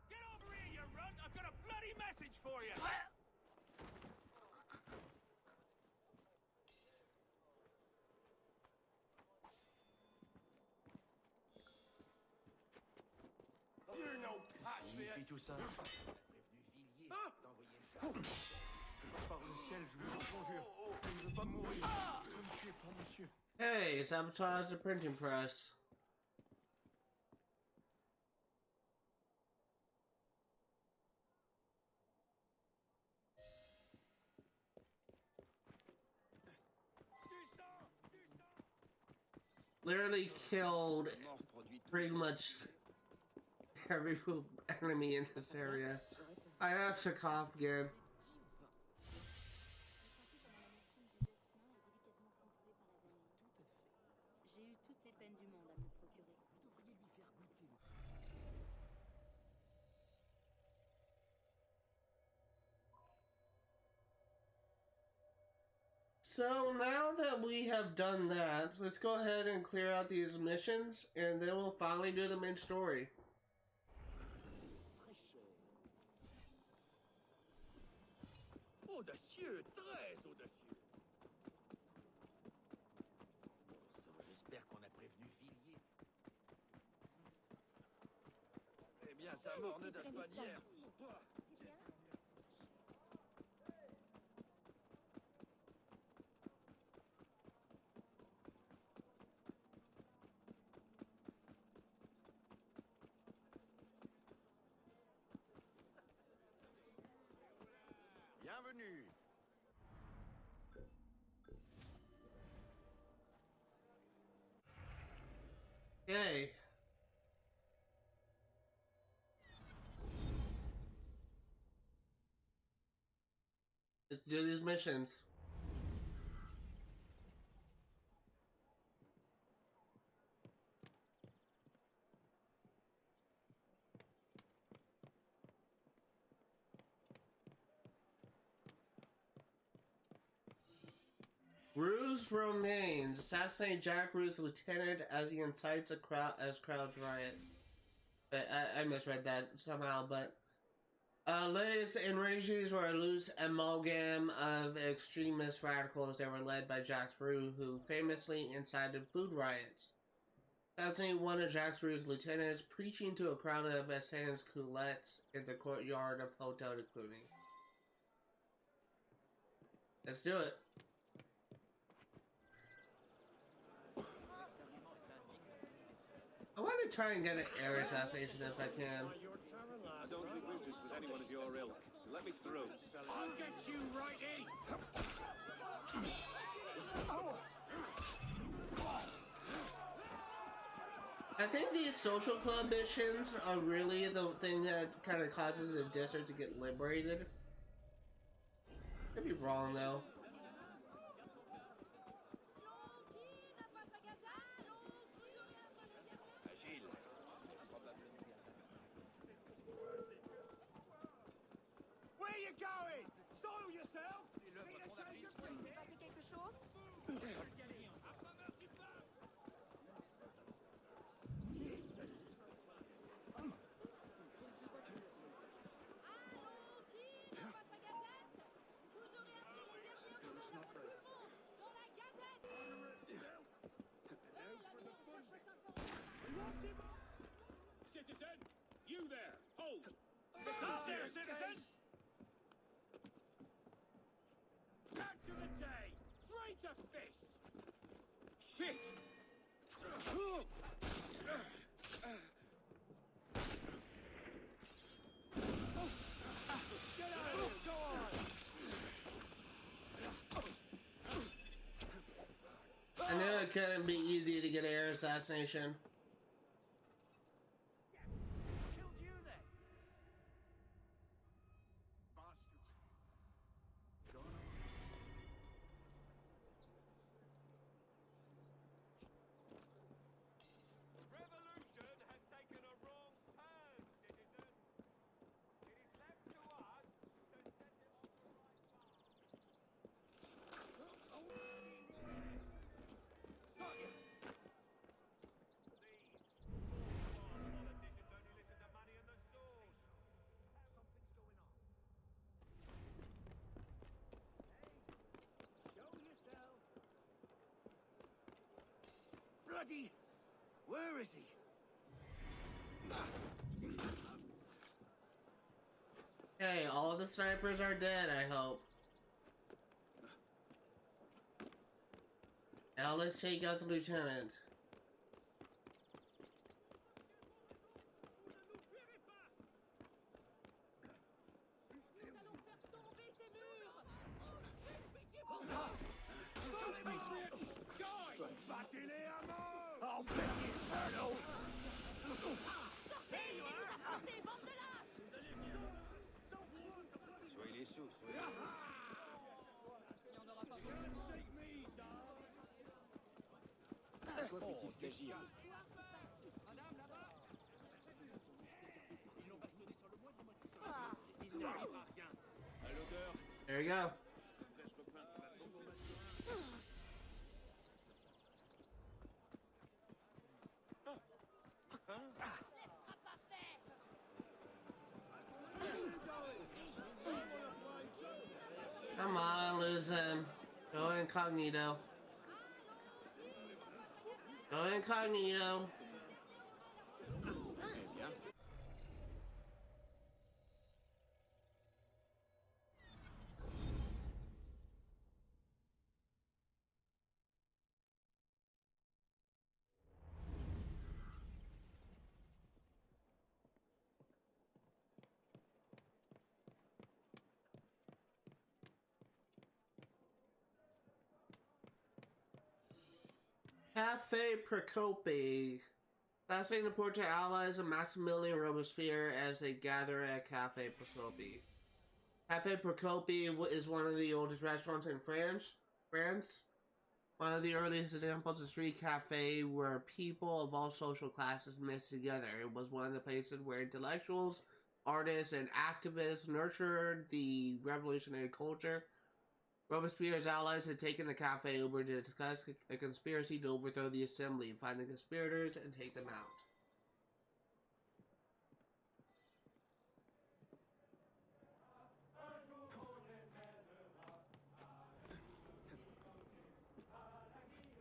Get over here, you runt! I've got a bloody message for you! You're no patriot. Tout ça. Par le ciel, je vous en conjure. Je ne veux pas mourir. Ne me tuez pas, monsieur. Hey, sabotage the printing press. Literally killed pretty much every enemy in this area. I have to cough again. J'ai eu toutes les peines du monde à me procurer. Vous devriez lui faire goûter. So now that we have done that, let's go ahead and clear out these missions, and then we'll finally do the main story. Audacieux, très audacieux. Bon sang, j'espère qu'on a prévenu Villiers. mort ne date pas d'hier. Bienvenue. Yay. Let's do these missions. Roux remains. Assassinate Jack Roux' lieutenant as he incites a crowds riot. I misread that somehow, but Les enrages were a loose amalgam of extremist radicals that were led by Jacques Roux, who famously incited food riots. Assassinate one of Jacques Roux' lieutenants, preaching to a crowd of sans culottes in the courtyard of Hotel de Cluny. Let's do it. I want to try and get an air assassination if I can. I don't do business with anyone of your ilk. Let me through. I'll get you right in. I think these social club missions are really the thing that kind of causes the district to get liberated. Could be wrong though. Where you going? Soil yourself. Citizen, you there, hold! Stop there, citizen! Back to the day! Traitor fist! Shit! Get out of here! Go on! I knew it couldn't be easy to get air assassination. Killed you then? Bastards. Gone. Revolution has taken a wrong turn, citizen. It is left to us to set it on the right Got you. Politicians only listen to money and the sword. Something's going on. Hey, show yourself. Bloody! Where is he? Hey, all the snipers are dead, I hope. Now let's take out the lieutenant. Battez-les à mort! I'll bet you, Colonel! Soyez les sous, soyez De quoi peut-il s'agir? There you go. Come on, lose him. Go incognito. Go incognito. Cafe Precope. Assassinating the portrait allies of Maximilian Robespierre as they gather at Cafe Precope. Cafe Precope is one of the oldest restaurants in France. One of the earliest examples of street cafe where people of all social classes mixed together. It was one of the places where intellectuals, artists, and activists nurtured the revolutionary culture. Robespierre's allies had taken the cafe over to discuss a conspiracy to overthrow the assembly, find the conspirators, and take them out.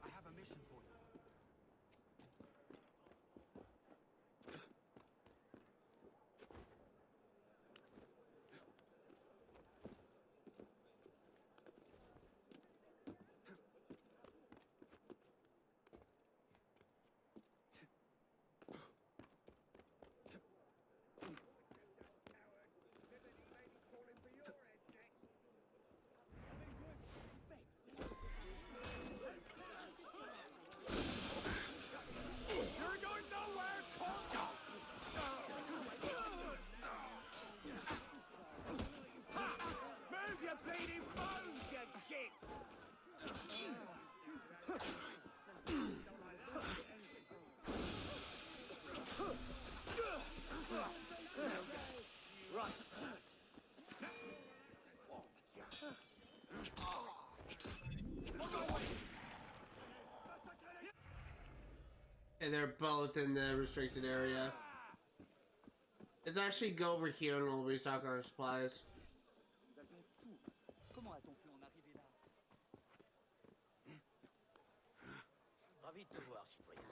I have a mission for you. And they're both in the restricted area. Let's actually go over here and we'll restock our supplies. Comment a-t-on pu en arriver là? Ravi de te voir, citoyen.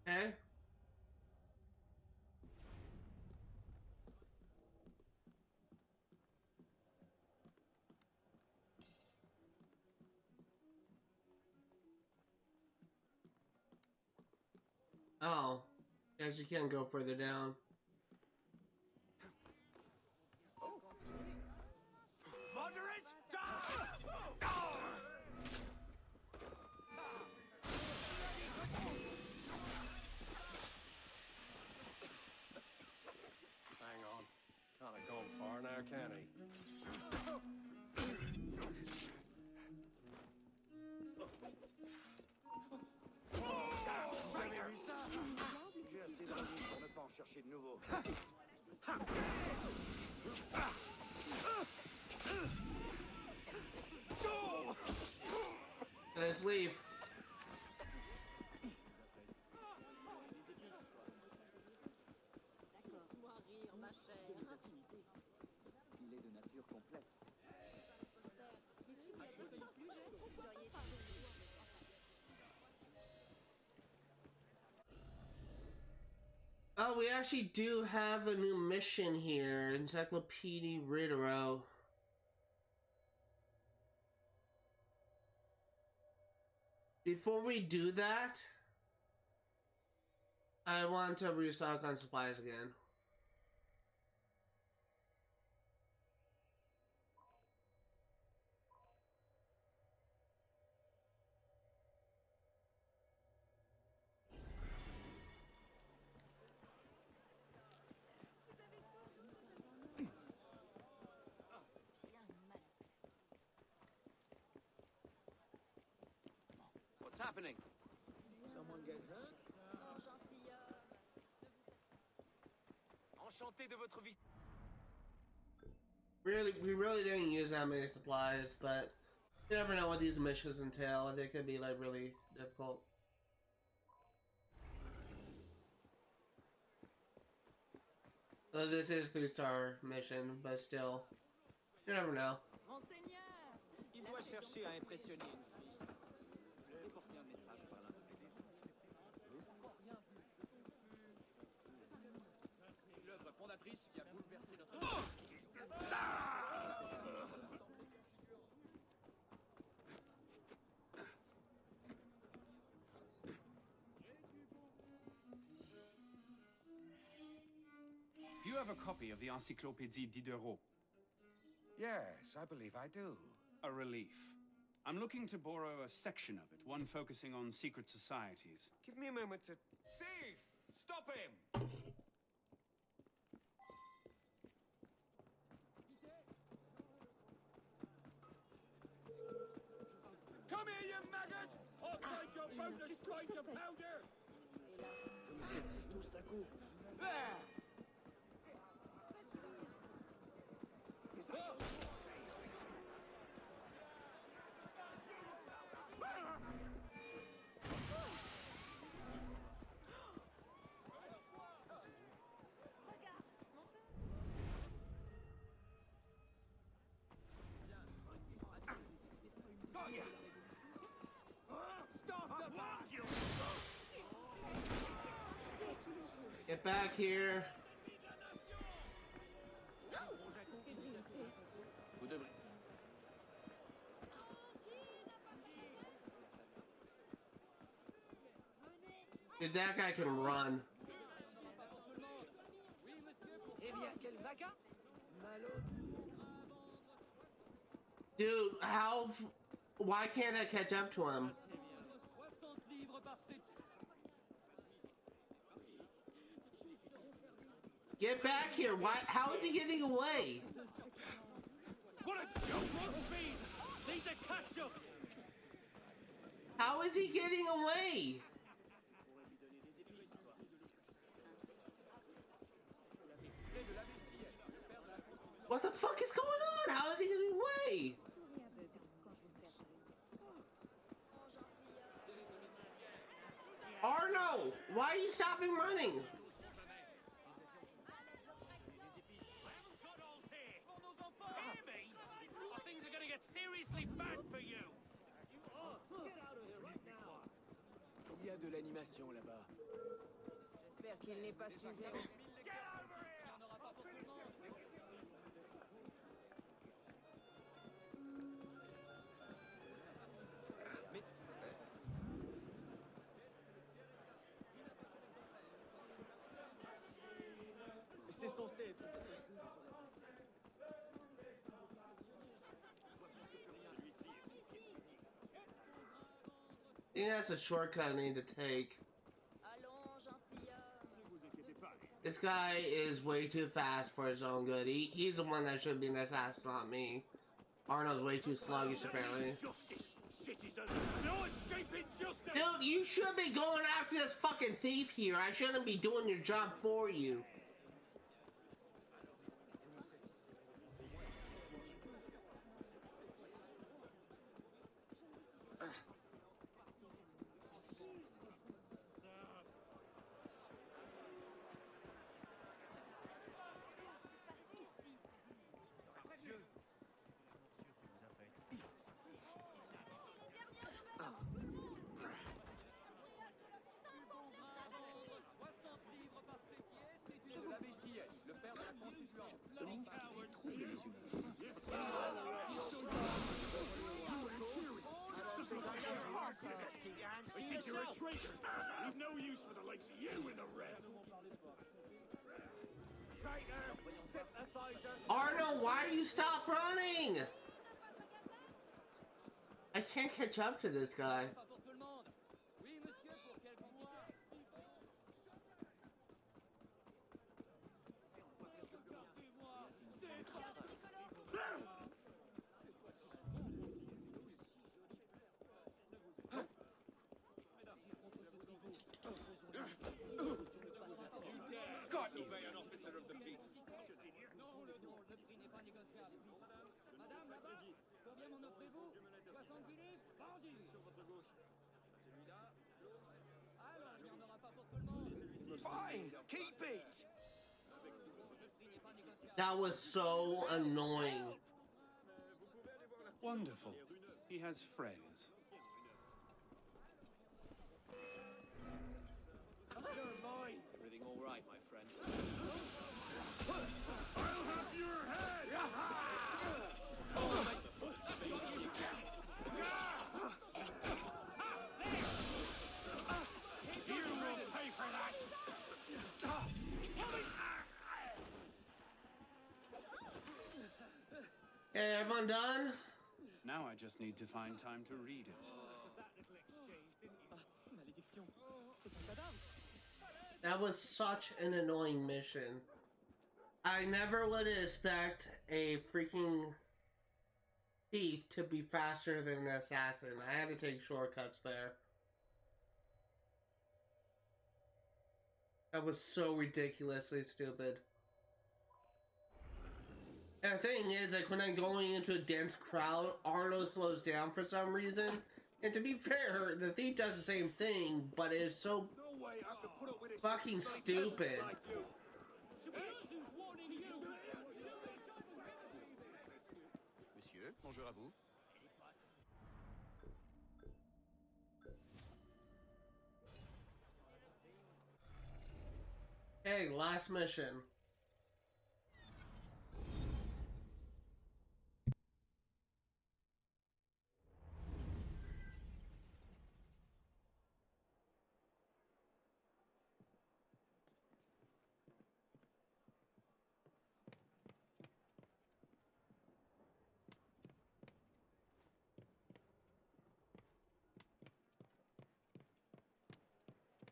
Okay. Oh, guess you can't go further down. Moderate! Hang on. Can't have gone far now, can he? J'ai assez d'envie pour ne pas en chercher de nouveau. Let's leave. Laisse-moi rire, ma chère. Il est de nature complexe. Oh, we actually do have a new mission here. Encyclopedie Diderot. Before we do that, I want to restock on supplies again. happening? Someone get hurt? Enchanté de votre visite. Really, we really didn't use that many supplies, but you never know what these missions entail. They could be like really difficult. So this is 3-star mission, but still, you never know. Il doit chercher à impressionner une fille. Et porter un message par l'intermédiaire. L'œuvre fondatrice qui a bouleversé notre... Do you have a copy of the Encyclopédie Diderot? Yes, I believe I do. A relief. I'm looking to borrow a section of it, one focusing on secret societies. Give me a moment to... Thief! Stop him! Come here, you maggot! I'll find your bonus points of powder! Tous d'un coup. There! Get back here. Dude, that guy can run. Dude, why can't I catch up to him? Get back here! Why? How is he getting away? What a joke on speed! Need to catch up! How is he getting away? What the fuck is going on? How is he getting away? Arno, why are you stopping running? Things are gonna get seriously bad for you! Il y a de l'animation là-bas. J'espère qu'il n'est pas sujet. C'est censé être... I think that's a shortcut I need to take. This guy is way too fast for his own good. He's the one that should be in this ass, not me. Arnold's way too sluggish, apparently. Dude, you should be going after this fucking thief here. I shouldn't be doing your job for you. I think you're a traitor. We've no use for the likes of you in the red. Arno, why are you stop running? I can't catch up to this guy. Fine, keep it. That was so annoying. Wonderful. He has friends. Everything all right, my friend? I'll have your head. You will pay for that. Hey, everyone done? Now I just need to find time to read it. That was such an annoying mission. I never would expect a freaking thief to be faster than an assassin. I had to take shortcuts there. That was so ridiculously stupid. And the thing is, like, when I'm going into a dense crowd, Arlo slows down for some reason. And to be fair, the thief does the same thing, but it's so fucking stupid. Monsieur, bonjour à vous. Hey, last mission.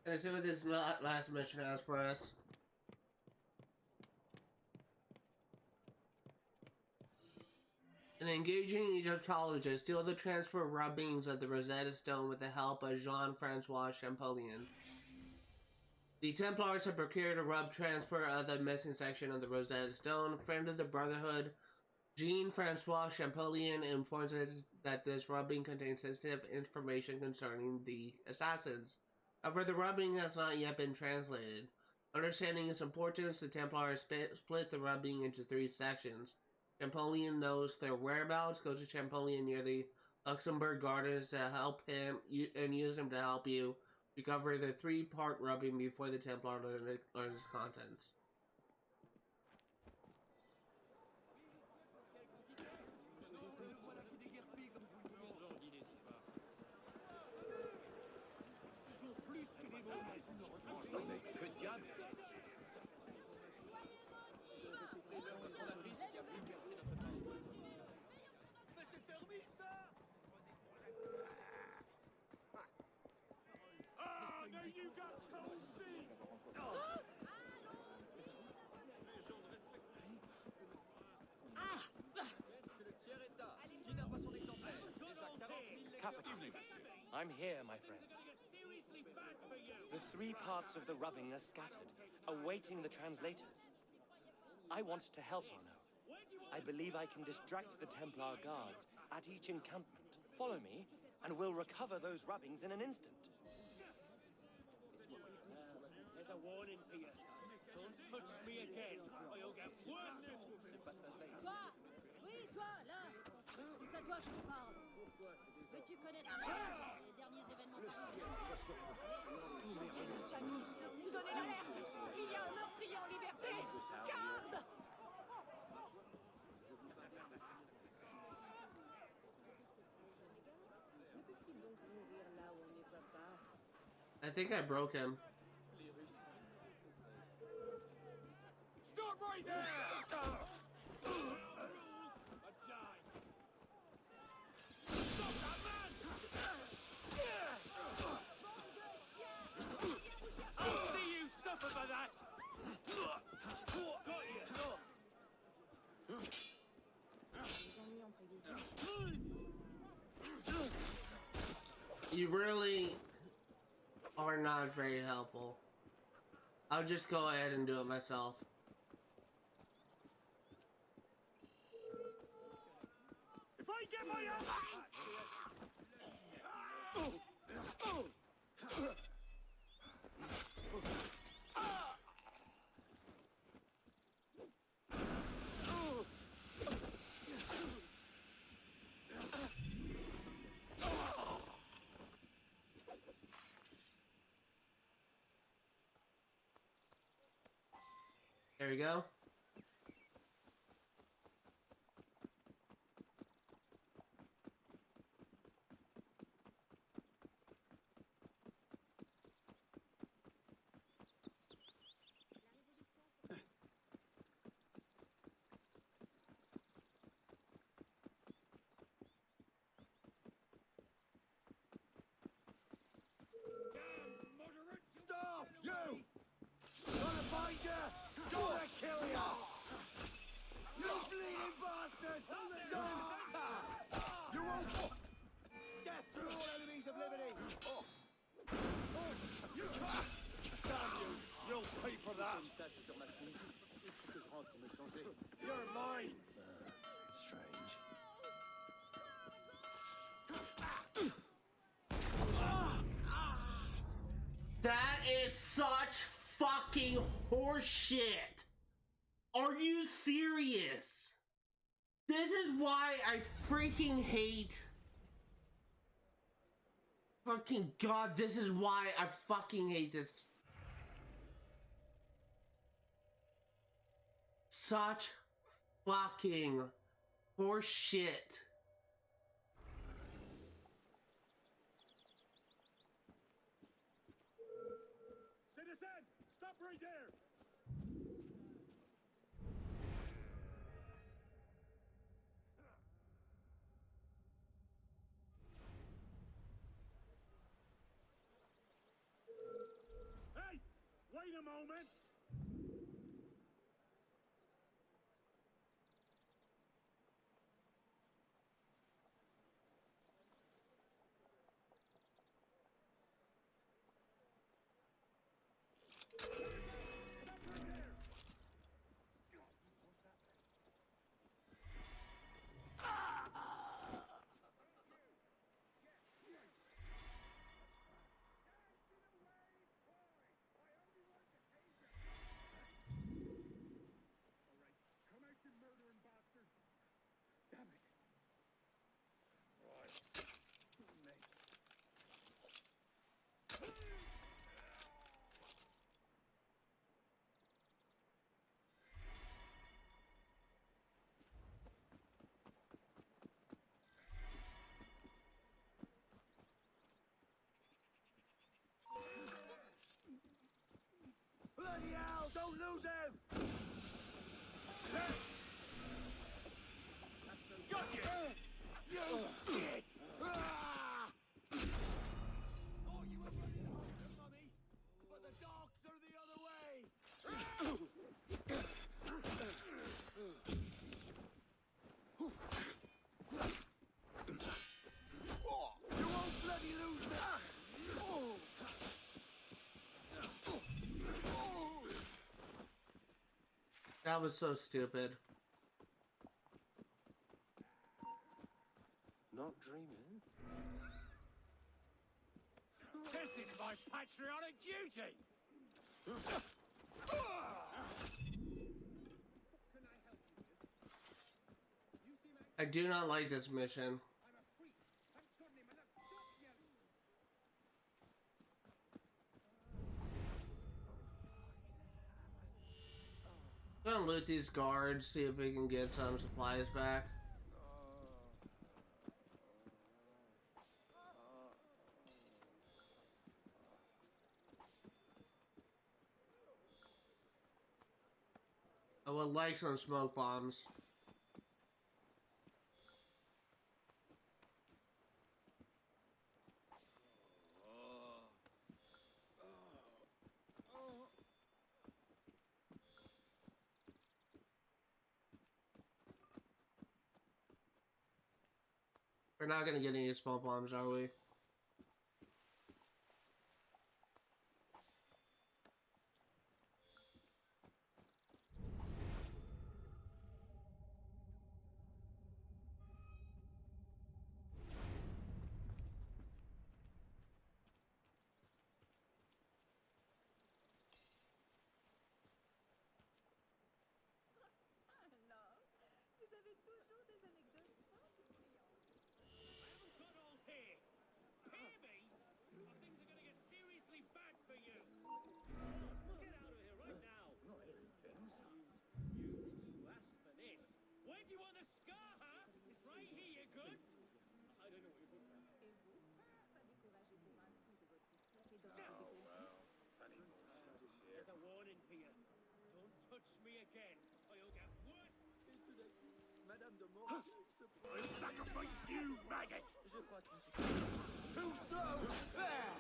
Let's see what this last mission has for us. An engaging Egyptologist, deal the transfer rubbings of the Rosetta Stone with the help of Jean-Francois Champollion. The Templars have procured a rub transfer of the missing section of the Rosetta Stone. Friend of the Brotherhood, Jean-Francois Champollion informs us that this rubbing contains sensitive information concerning the assassins. However, the rubbing has not yet been translated. Understanding its importance, the Templars split the rubbing into 3 sections. Champollion knows their whereabouts. Go to Champollion near the Luxembourg Gardens to help him and use him to help you recover the 3-part rubbing before the Templar learns its contents. I'm here, my friend. The 3 parts of the rubbing are scattered, awaiting the translators. I want to help Arno. I believe I can distract the Templar guards at each encampment. Follow me, and we'll recover those rubbings in an instant. There's a warning, Peter. Don't touch me again, or you'll get worse. Toi! Oui, toi, là! C'est à toi que je parle. Veux-tu connaître les derniers événements? Donnez l'alerte! Il y a un meurtrier en liberté! Garde! I think I broke him. Stop right there! I'll see you suffer for that! Got you! You really are not very helpful. I'll just go ahead and do it myself. If I get my ass... There we go. Stop! You! Gonna find you! Gonna kill you! You bleeding bastard! You won't... Death to all enemies of liberty! You can't! Damn you! You'll pay for that! You're mine! Strange. That is such fucking horseshit. Are you serious? This is why I freaking hate. Fucking God, this is why I fucking hate this. Such fucking horseshit. Citizen! Stop right there! Hey! Wait a moment! Bloody hell! Don't lose him! Got you! You shit! Ah! Thought you were running after mummy, but the dogs are the other way! You won't bloody lose me! That was so stupid. Not dreaming. This is my patriotic duty! I do not like this mission. I'm gonna loot these guards, see if we can get some supplies back. I would like some smoke bombs. We're not gonna get any smoke bombs, are we? Alors, vous avez toujours des anecdotes fortes, brillantes. I haven't got all tea. me again, or you'll get worse. Madame de Mortier se I'll sacrifice you, maggot! Je crois qu'il too slow! There!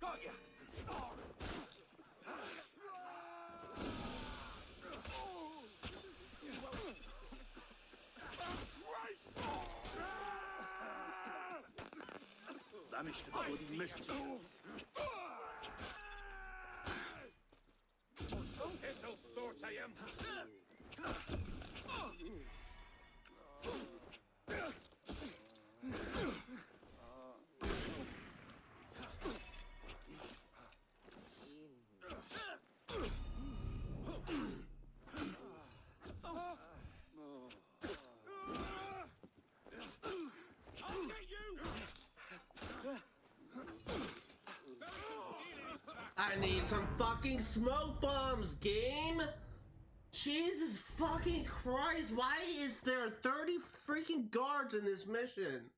Got ya! Vanished the bloody mischief. This'll sort I am. I need some fucking smoke bombs, game! Jesus fucking Christ, why is there 30 freaking guards in this mission?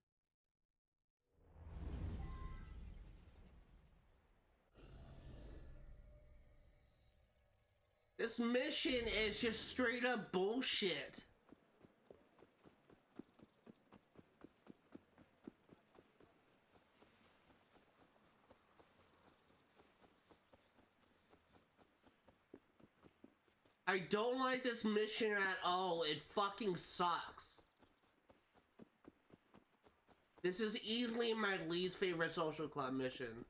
This mission is just straight up bullshit. I don't like this mission at all. It fucking sucks. This is easily my least favorite social club mission.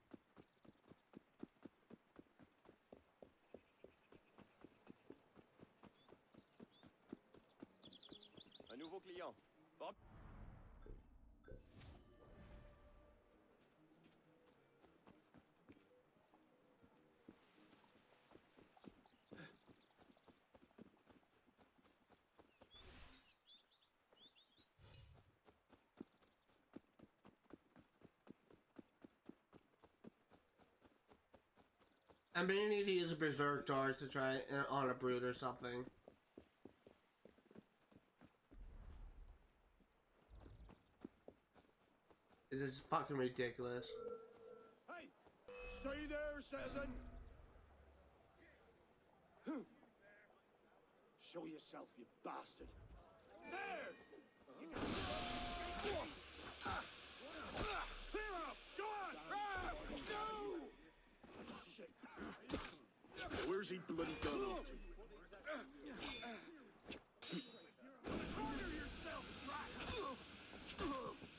Un nouveau client. Bob? I may need to use a berserk dart to try on a brood or something. This is fucking ridiculous. Hey! Stay there, Cezanne! Show yourself, you bastard! There! Clear up! Go on! No! Shit. Where's he bloody gone off to? Corner yourself, rat!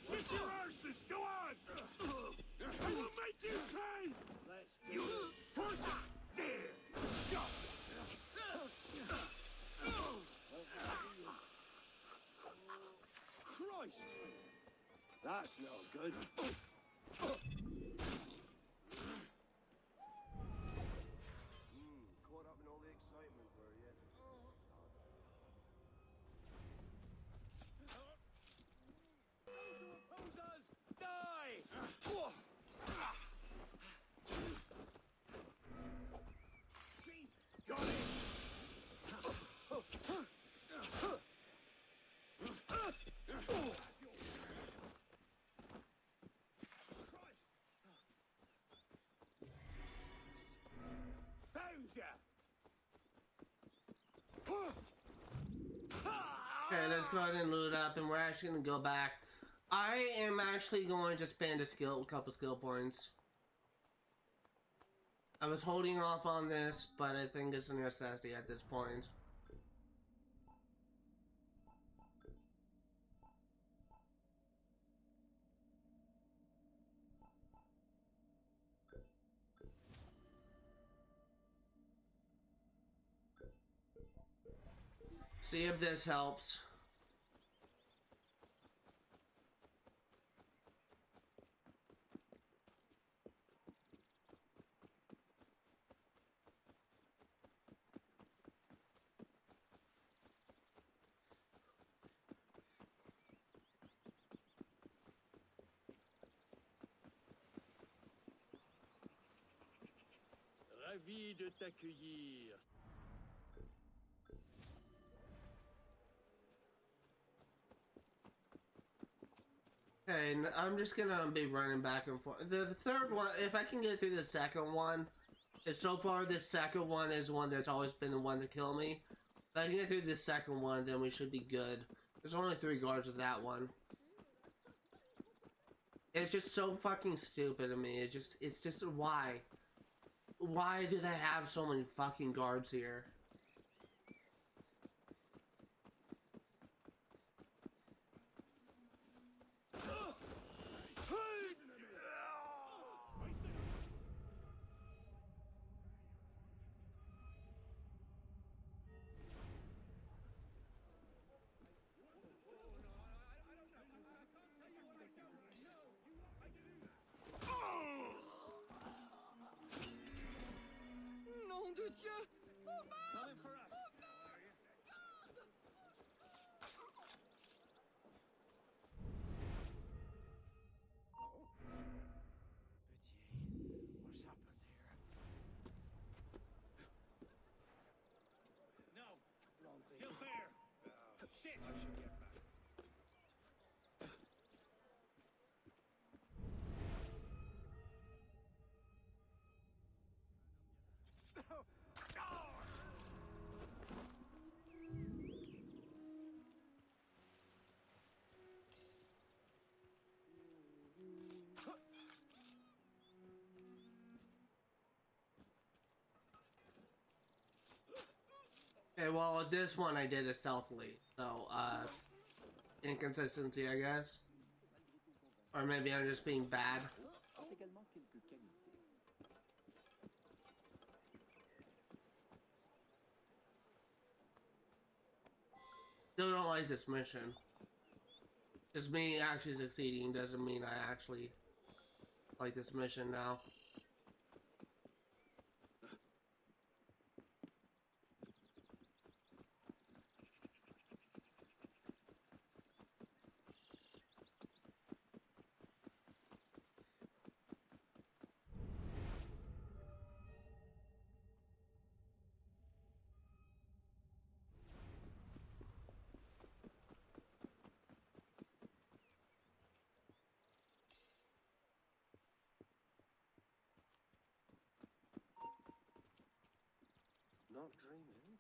Shift your arses! Go on! I will make you pay! Let's do this! Push it! There! Go! Christ! That's no good. Caught up in all the excitement, were you? Those who oppose us, die! Got it! Found ya! Okay, let's go ahead and loot up, and we're actually gonna go back. I am actually going to spend a couple skill points. I was holding off on this, but I think it's a necessity at this point. See if this helps. Ravi de t'accueillir. And I'm just gonna be running back and forth. The third one, if I can get through the second one, and so far this second one is one that's always been the one to kill me. If I can get through the second one, then we should be good. There's only 3 guards with that one. It's just so fucking stupid to me. It's just why? Why do they have so many fucking guards here? Nom de Dieu! Coming for us. What's happened here? No. Gilbert. Shit. I should get back. Okay, well, with this one I did it stealthily, so, inconsistency, I guess. Or maybe I'm just being bad. Still don't like this mission. Just me actually succeeding doesn't mean I actually like this mission now. Not dreaming.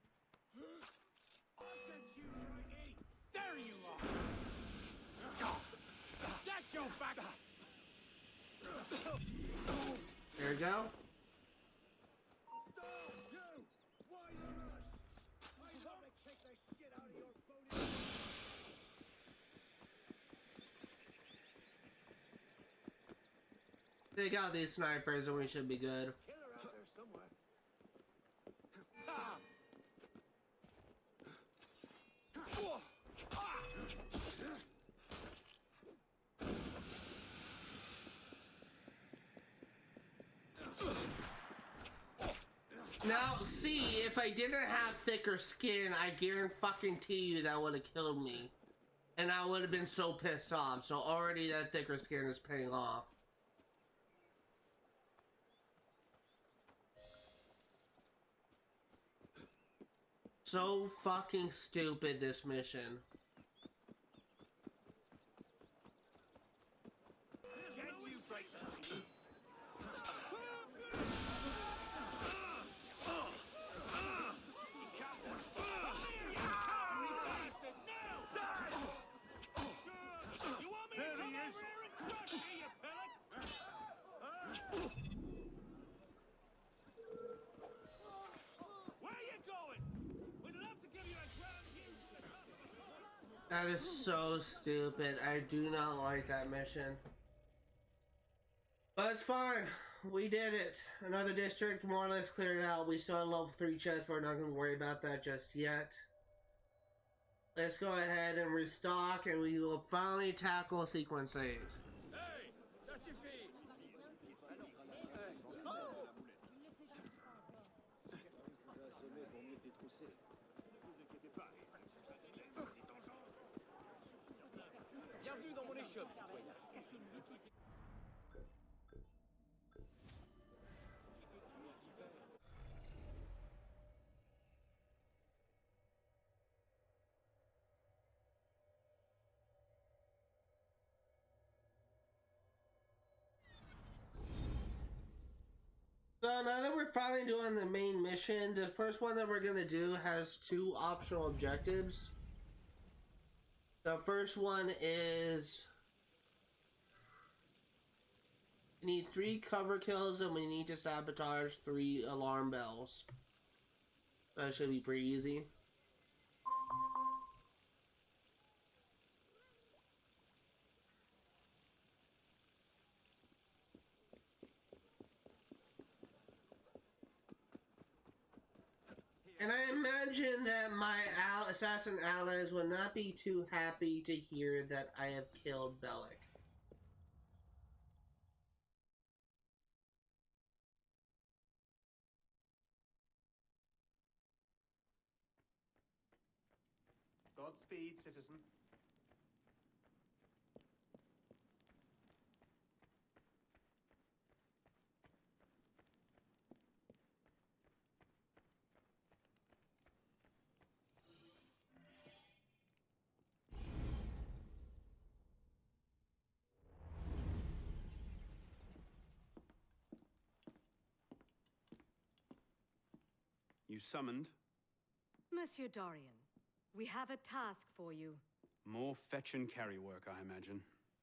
I'll get you, Righty. There you are. Get your back. There we go. Stop, you. Why the rush? I want to kick the shit out of your booty. Take out these snipers and we should be good. Killer out there somewhere. Now, see, if I didn't have thicker skin, I guarantee you that would have killed me. And I would have been so pissed off. So already that thicker skin is paying off. So fucking stupid, this mission. That is so stupid. I do not like that mission. But it's fine. We did it. Another district more or less cleared out. We still have level 3 chests, but we're not going to worry about that just yet. Let's go ahead and restock, and we will finally tackle Synchronization. Hey, ça suffit. Bienvenue dans mon échoppe, citoyen. So now that we're finally doing the main mission, the first one that we're gonna do has 2 optional objectives. The first one is we need 3 cover kills and we need to sabotage 3 alarm bells. That should be pretty easy. And I imagine that my assassin allies will not be too happy to hear that I have killed Bellic. Godspeed, citizen. You summoned? Monsieur Dorian, we have a task for you. More fetch and carry work, I imagine.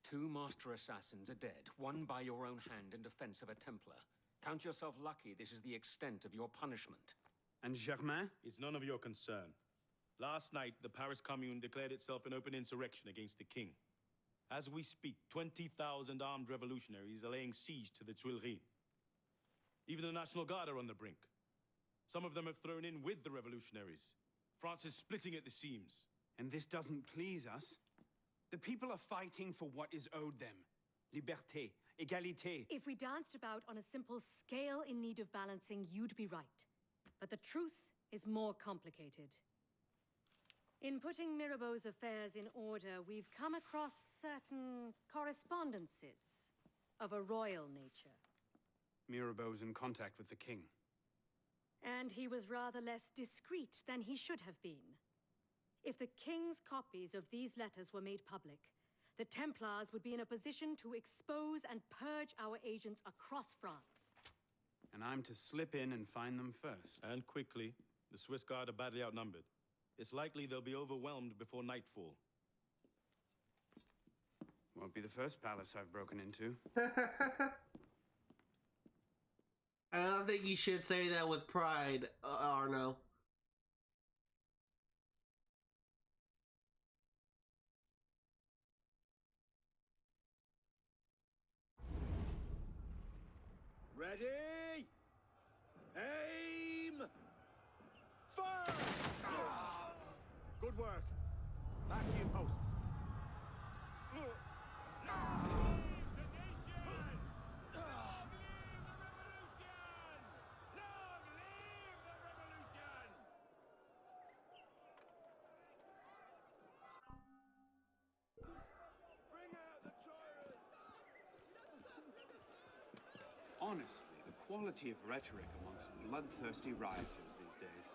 2 master assassins are dead, one by your own hand in defense of a Templar. Count yourself lucky this is the extent of your punishment. And Germain? It's none of your concern. Last night, the Paris Commune declared itself an open insurrection against the king. As we speak, 20,000 armed revolutionaries are laying siege to the Tuileries. Even the National Guard are on the brink. Some of them have thrown in with the revolutionaries. France is splitting at the seams. And this doesn't please us? The people are fighting for what is owed them. Liberté, égalité. If we danced about on a simple scale in need of balancing, you'd be right. But the truth is more complicated. In putting Mirabeau's affairs in order, we've come across certain correspondences of a royal nature. Mirabeau's in contact with the king. And he was rather less discreet than he should have been. If the king's copies of these letters were made public, the Templars would be in a position to expose and purge our agents across France. And I'm to slip in and find them first. And quickly. The Swiss Guard are badly outnumbered. It's likely they'll be overwhelmed before nightfall. Won't be the first palace I've broken into. I don't think you should say that with pride, Arno. Ready? Aim! Fire! Good work. Back to your posts. Honestly, the quality of rhetoric amongst bloodthirsty rioters these days.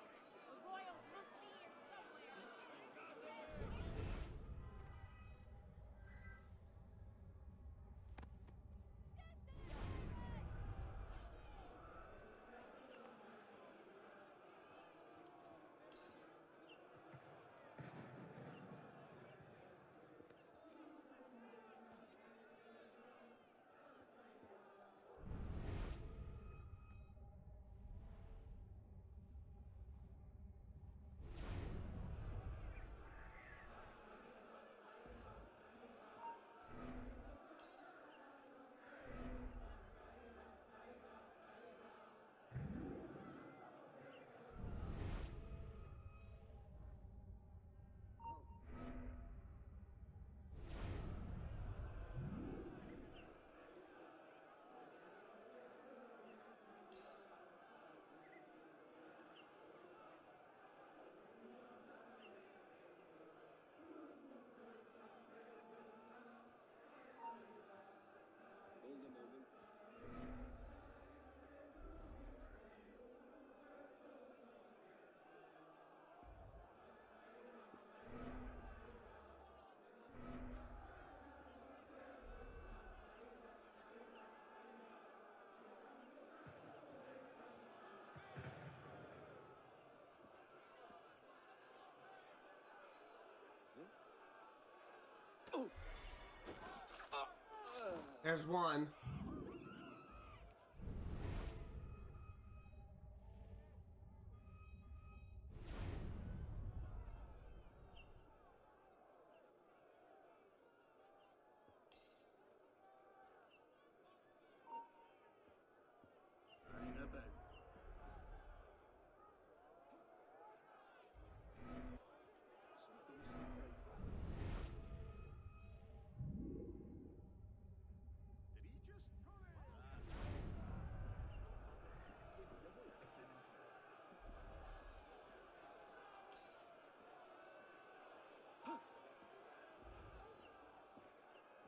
There's one.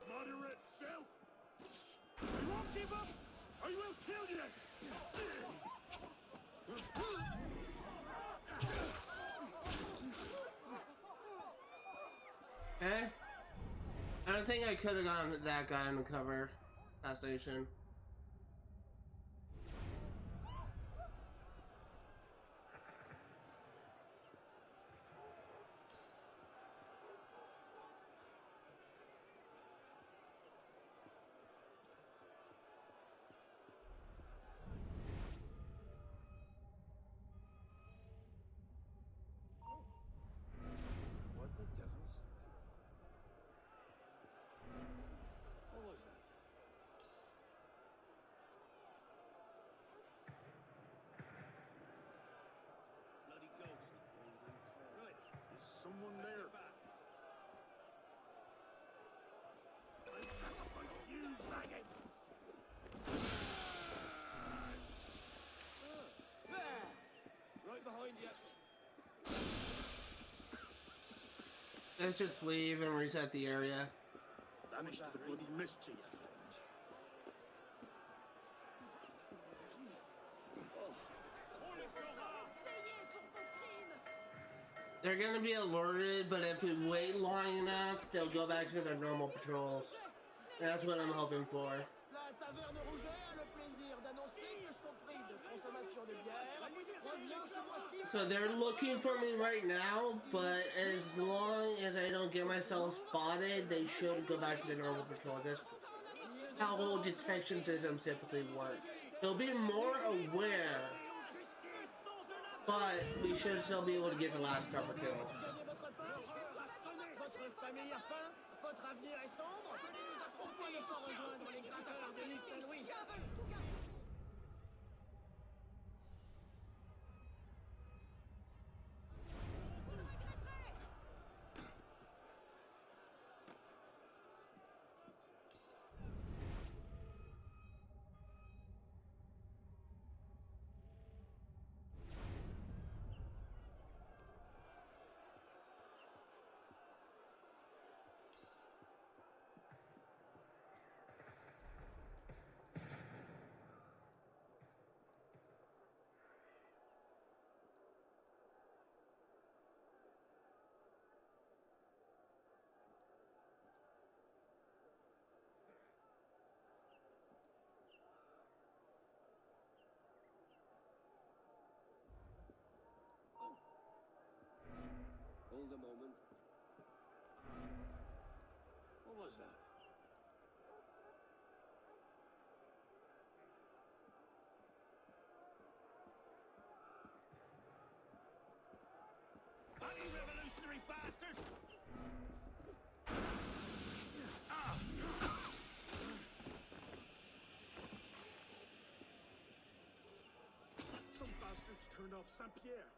Moderate self! You won't give up! I will kill you! Eh? I don't think I could have gotten that guy on the cover. Assassination. What the devils? What was that? Bloody ghost. Right. Is someone there? I sacrifice you, maggot! There! Right behind you. Let's just leave and reset the area. Banished to the bloody mist to you. They're gonna be alerted, but if we wait long enough, they'll go back to their normal patrols. That's what I'm hoping for. La taverne Rouget a le plaisir d'annoncer que son prix de consommation de bière revient ce mois-ci. So they're looking for me right now, but as long as I don't get myself spotted, they should go back to the normal patrol. That's how whole detection systems typically work. They'll be more aware, but we should still be able to get the last cover kill. Votre famille a faim? Votre avenir est sombre? Pourquoi ne pas rejoindre les gratteurs de l'île Saint-Louis? Hold a moment. What was that? Anti-revolutionary bastard! Some bastards turned off Saint-Pierre.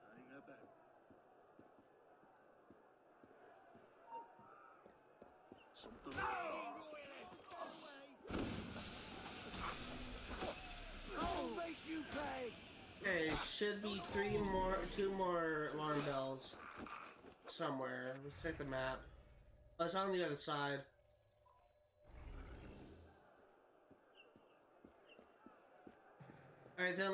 Hang about. Something. I'll make you pay! Okay, should be two more alarm bells somewhere. Let's check the map. Oh, it's on the other side. Alright, then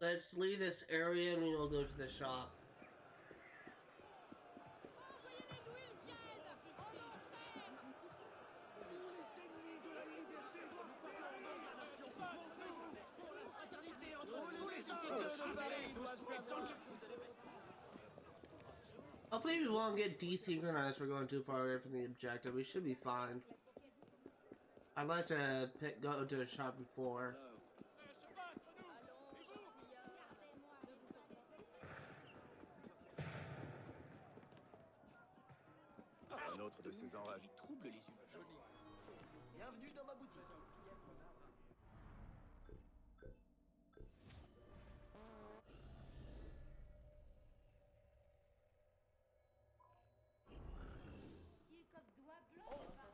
let's leave this area and we will go to the shop. Hopefully we won't get desynchronized for going too far away from the objective. We should be fine. I'd like to go to a shop before. Un autre de ces enrages trouble les humains. Bienvenue dans ma boutique.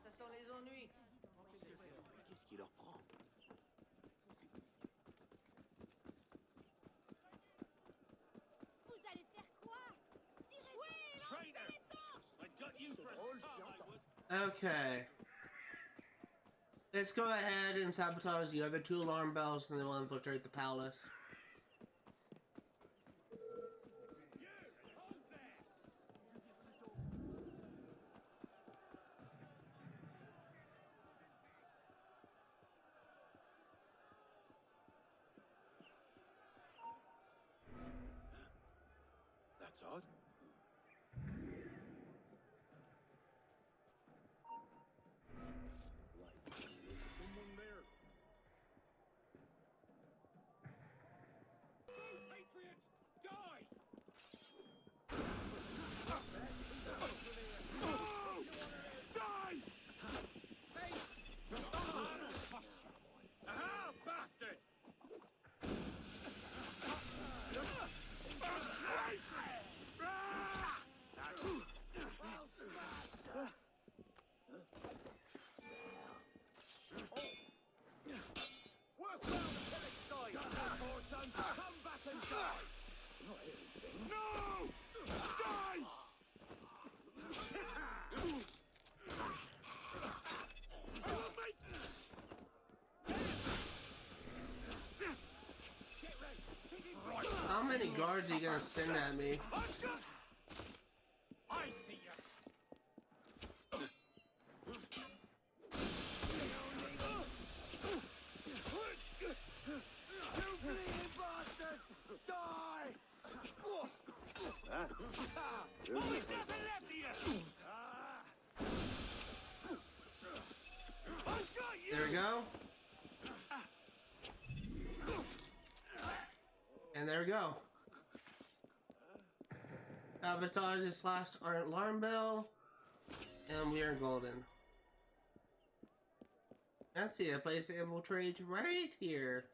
Ça sent les ennuis. Qu'est-ce qui leur prend? Vous allez faire quoi? Tirez Okay. Let's go ahead and sabotage the other 2 alarm bells and then we'll infiltrate the palace. That's odd. Someone there. Patriots, die! Die! Aha, bastard! Work round the panic side! Or son, come back and die! No! Die! I will make... Get ready! How many guards are you gonna send at me? I see you! You bleeding bastard! Die! Only nothing left of you! I've got you! There we go. And there we go. Sabotage this last alarm bell. And we are golden. I see a place to infiltrate right here.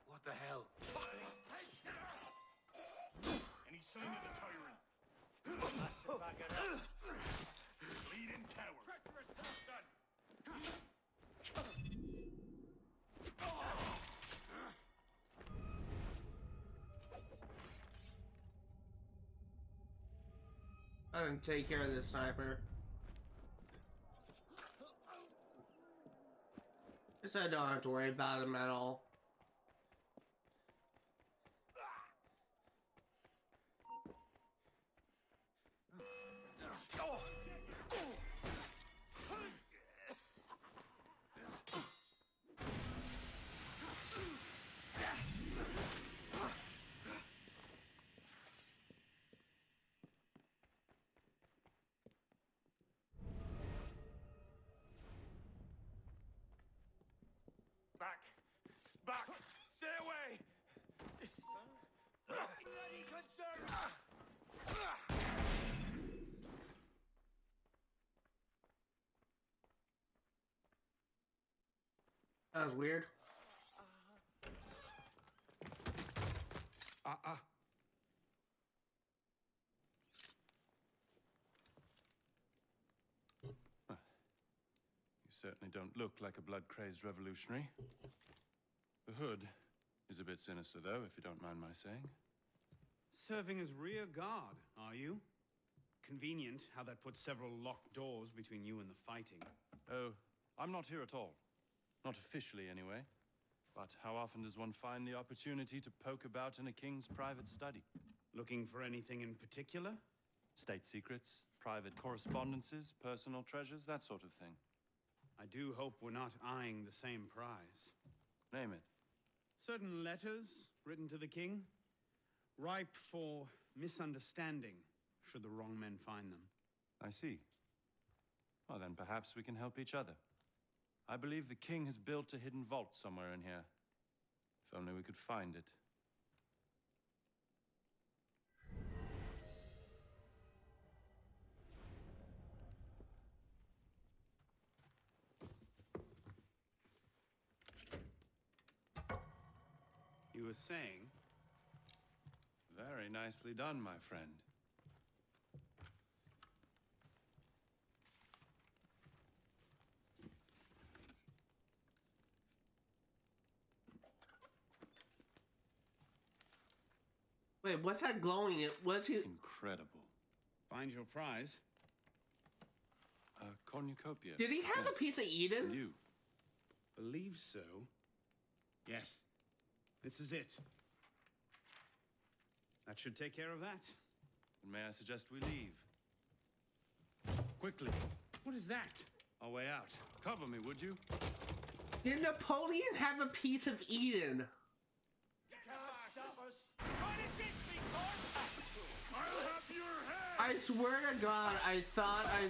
What the hell? Any sign of the tyrant? Bleeding coward. Treacherous half-done! I didn't take care of this sniper. Guess I don't have to worry about him at all. Back! Stay away! Bloody concern! That was weird. You certainly don't look like a blood-crazed revolutionary. The hood is a bit sinister, though, if you don't mind my saying. Serving as rear guard, are you? Convenient how that puts several locked doors between you and the fighting. Oh, I'm not here at all. Not officially, anyway. But how often does one find the opportunity to poke about in a king's private study? Looking for anything in particular? State secrets, private correspondences, personal treasures, that sort of thing. I do hope we're not eyeing the same prize. Name it. Certain letters, written to the king, ripe for misunderstanding, should the wrong men find them. I see. Well, then perhaps we can help each other. I believe the king has built a hidden vault somewhere in here. If only we could find it. You were saying? Very nicely done, my friend. Wait, what's that glowing? What's he? Incredible. Find your prize. Cornucopia. Did he have a piece of Eden? You. Believe so. Yes. This is it. That should take care of that. And may I suggest we leave? Quickly. What is that? Our way out. Cover me, would you? Did Napoleon have a piece of Eden? I swear to God, I thought I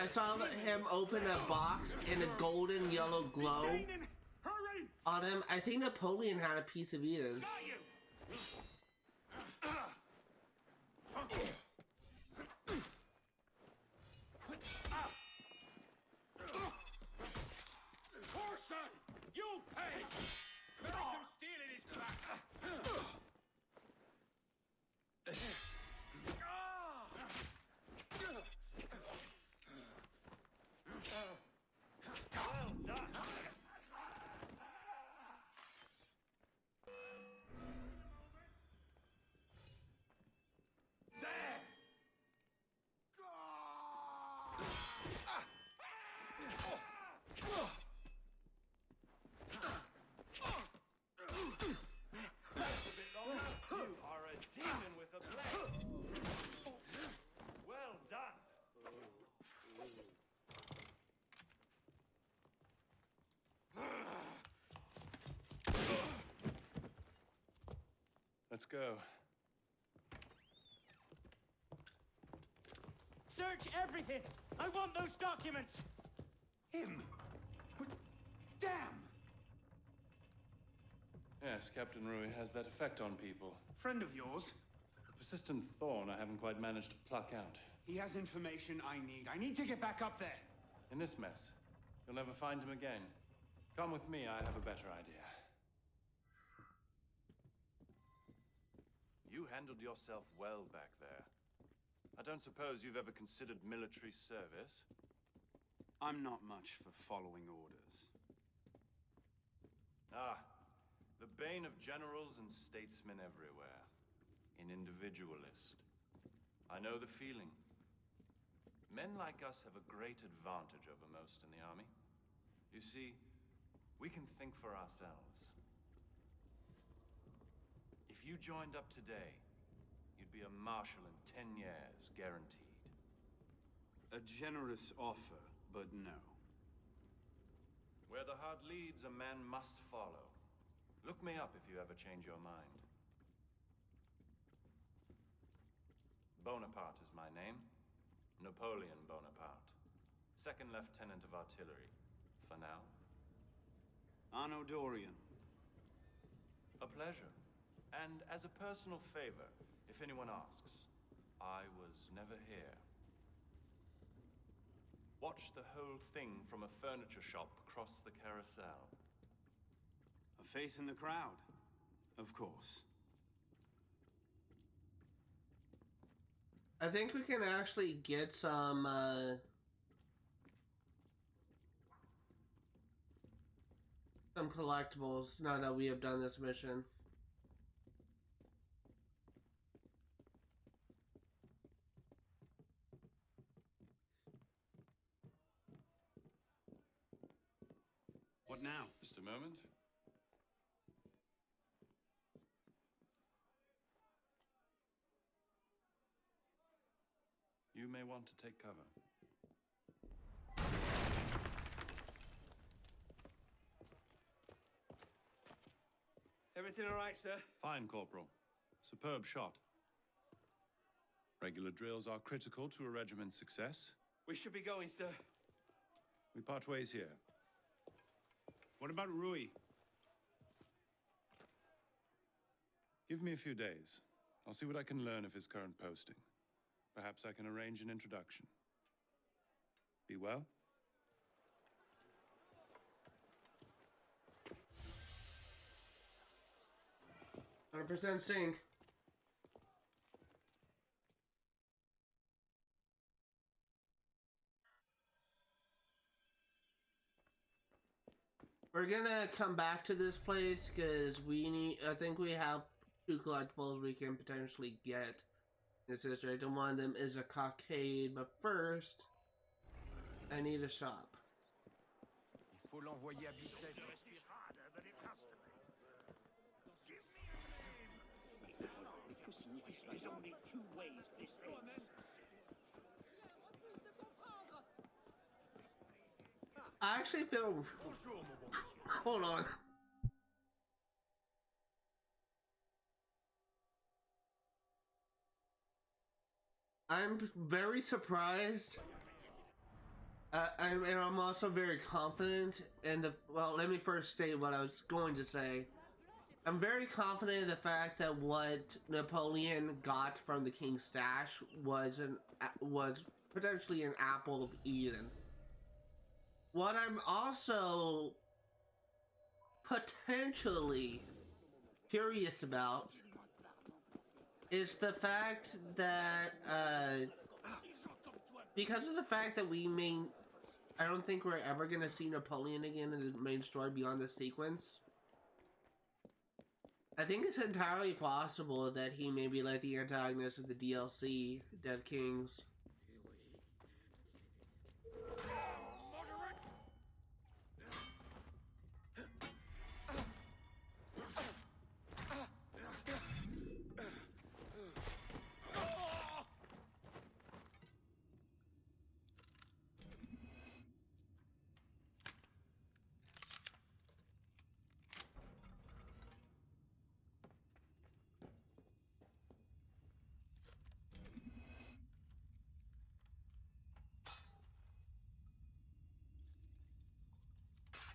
saw him open a box in a golden yellow glow on him. I think Napoleon had a piece of Eden. Son, you'll pay! Maybe some steel in his back. Well done. There! Let's go. Search everything! I want those documents! Him? Damn! Yes, Captain Roux has that effect on people. Friend of yours? A persistent thorn I haven't quite managed to pluck out. He has information I need. I need to get back up there. In this mess, you'll never find him again. Come with me, I have a better idea. You handled yourself well back there. I don't suppose you've ever considered military service? I'm not much for following orders. Ah, the bane of generals and statesmen everywhere. An individualist. I know the feeling. Men like us have a great advantage over most in the army. You see, we can think for ourselves. If you joined up today, you'd be a marshal in 10 years, guaranteed. A generous offer, but no. Where the heart leads, a man must follow. Look me up if you ever change your mind. Bonaparte is my name. Napoleon Bonaparte. Second Lieutenant of Artillery. For now. Anno Dorian. A pleasure. And as a personal favor, if anyone asks, I was never here. Watch the whole thing from a furniture shop across the carousel. A face in the crowd, of course. I think we can actually get some collectibles now that we have done this mission. What now? Just a moment. You may want to take cover. Everything all right, sir? Fine, Corporal. Superb shot. Regular drills are critical to a regiment's success. We should be going, sir. We part ways here. What about Roux? Give me a few days. I'll see what I can learn of his current posting. Perhaps I can arrange an introduction. Be well. 100% sync. We're gonna come back to this place because I think we have 2 collectibles we can potentially get in this district, and one of them is a cockade, but first, I need a shop. Il faut l'envoyer à Bicêtre. There's only 2 ways this ends. I actually feel... Hold on. I'm very surprised. And I'm also very confident in the... Well, let me first state what I was going to say. I'm very confident in the fact that what Napoleon got from the King's stash was potentially an apple of Eden. What I'm also potentially curious about is the fact that, because of the fact that I don't think we're ever going to see Napoleon again in the main story beyond the sequence. I think it's entirely possible that he may be like the antagonist of the DLC, Dead Kings.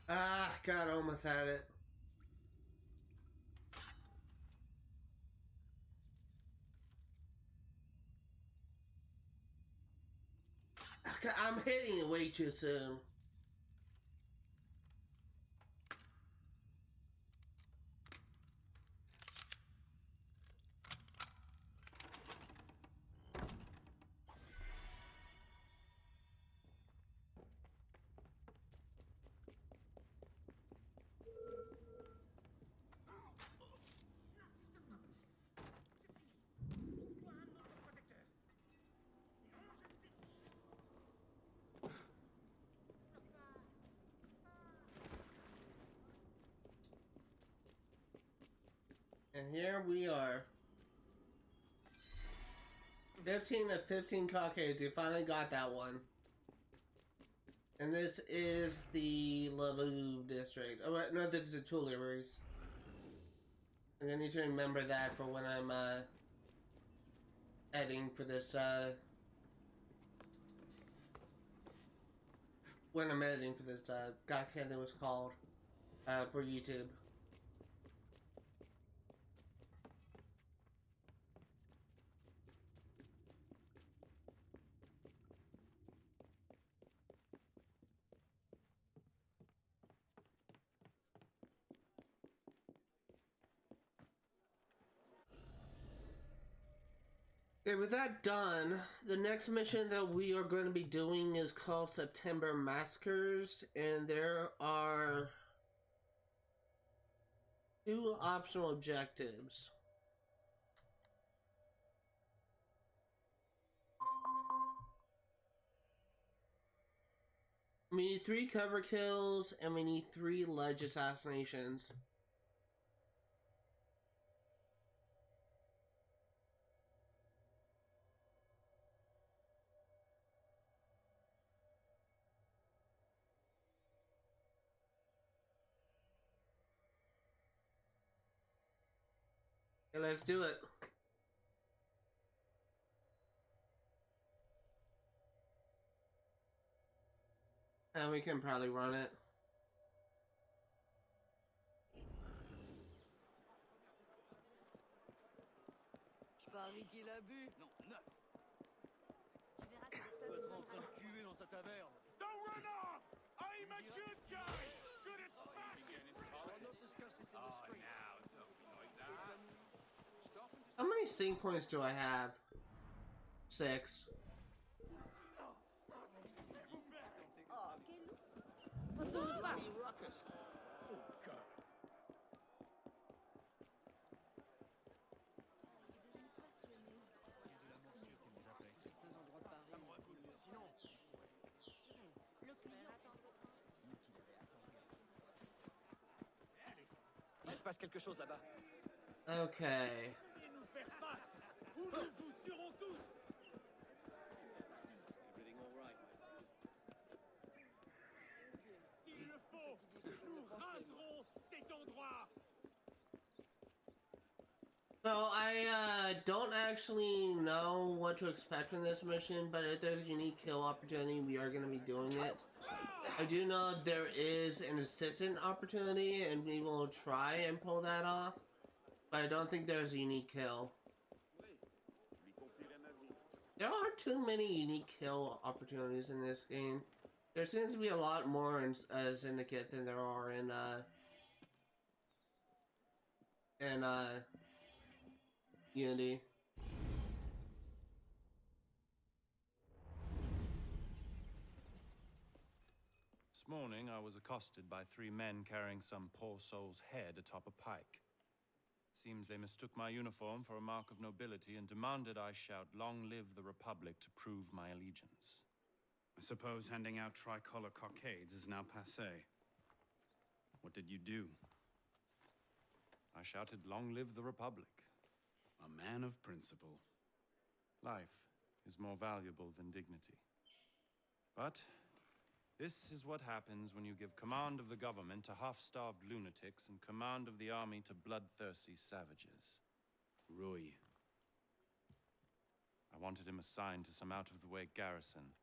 Ah, God, I almost had it. I'm hitting it way too soon. And here we are. 15 of 15 Cockades. You finally got that one. And this is the Louvre district. Oh, no, this is the Tuileries. I'm gonna need to remember that for when I'm editing for this, when I'm editing for this, God, can't think it was called, for YouTube. Okay, with that done, the next mission that we are going to be doing is called September Massacres, and there are 2 optional objectives. We need 3 cover kills, and we need 3 ledge assassinations. Okay, let's do it. And we can probably run it. Je parie qu'il a bu. Non, 9. Tu verras que Peut être en train de cuver dans sa taverne. Don't run off! I'm a good guy! Good at smashing! I'll not discuss this in the street. How many sync points do I have? 6. Oh, quel loup. Retourne pas. Ruckus. Oh, God. Il se passe quelque chose là-bas. Okay. Venez nous faire face ou nous vous tuerons tous! Everything all right? S'il le faut, nous raserons cet endroit! So I don't actually know what to expect from this mission, but if there's a unique kill opportunity, we are going to be doing it. I do know there is an assistant opportunity, and we will try and pull that off, but I don't think there's a unique kill. There aren't too many unique kill opportunities in this game. There seems to be a lot more in Syndicate than there are in Unity. This morning I was accosted by 3 men carrying some poor soul's head atop a pike. Seems they mistook my uniform for a mark of nobility and demanded I shout, "Long live the Republic," to prove my allegiance. I suppose handing out tricolor cockades is now passé. What did you do? I shouted, "Long live the Republic." A man of principle. Life is more valuable than dignity. But this is what happens when you give command of the government to half-starved lunatics and command of the army to bloodthirsty savages. Roux. I wanted him assigned to some out-of-the-way garrison,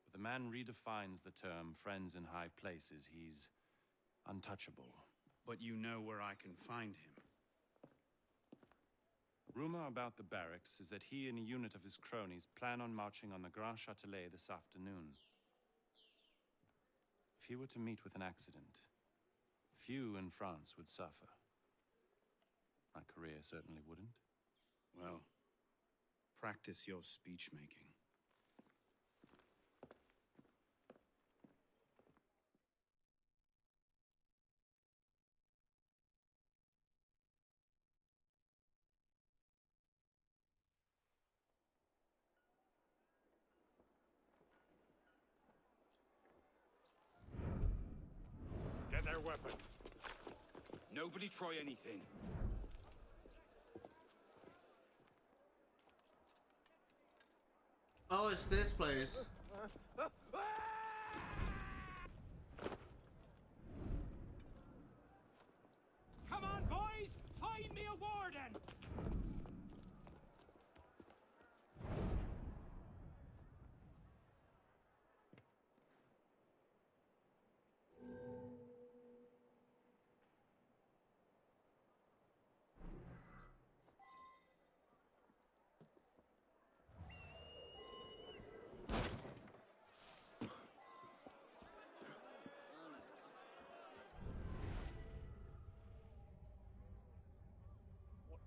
but the man redefines the term friends in high places. He's untouchable. But you know where I can find him. Rumor about the barracks is that he and a unit of his cronies plan on marching on the Grand Châtelet this afternoon. If he were to meet with an accident, few in France would suffer. My career certainly wouldn't. Well, practice your speech-making. Get their weapons. Nobody try anything. Oh, it's this place. Come on, boys! Find me a warden!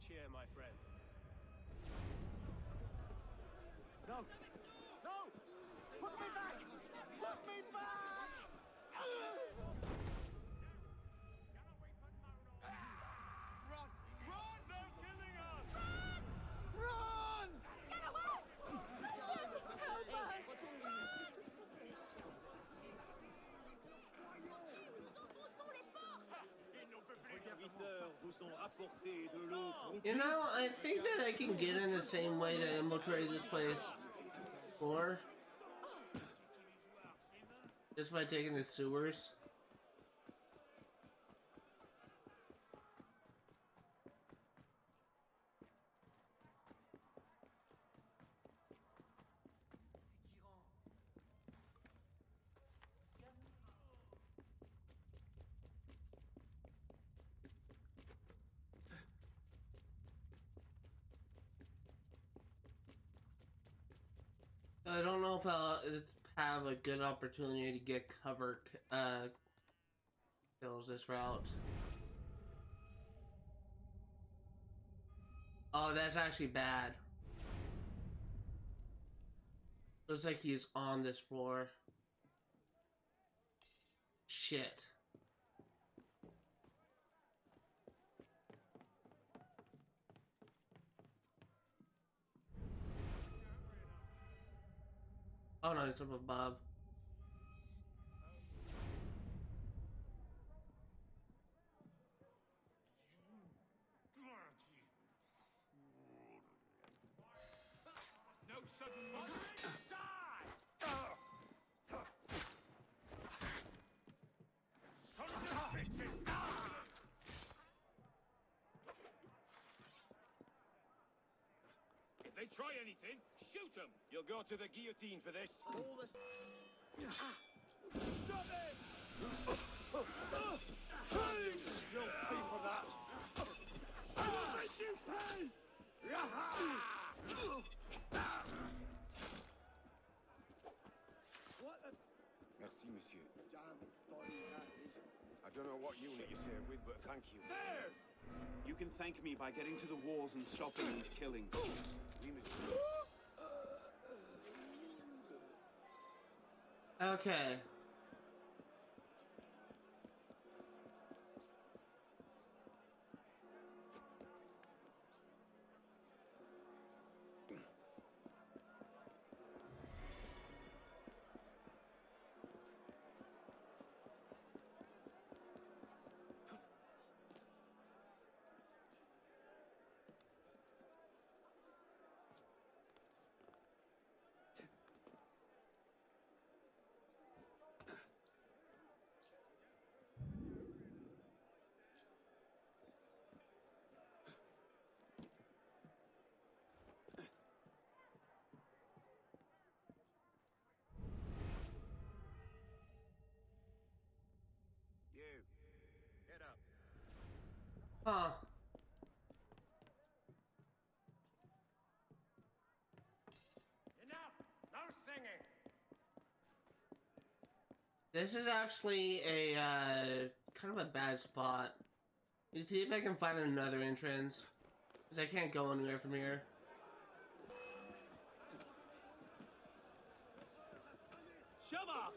Cheer, my friend. No! No! Put me back! Put me back! Run! Run! They're killing us! Run! Get away! Help us! You know, I think that I can get in the same way to infiltrate this place. Or just by taking the sewers. I don't know if I'll have a good opportunity to get cover kills this route. Oh, that's actually bad. Looks like he's on this floor. Shit. Oh no, it's up above. No sudden motion. Die! Son of a bitches! If they try anything, shoot them! You'll go to the guillotine for this. All this. Stop it! You'll pay for that. I will make you pay! What the? Merci, monsieur. Damn body that is. I don't know what unit you serve with, but thank you. There! You can thank me by getting to the walls and stopping these killings. Oui, monsieur. Okay. Get up. Huh. Enough! No singing! This is actually a kind of a bad spot. You see if I can find another entrance, because I can't go anywhere from here. Shove off!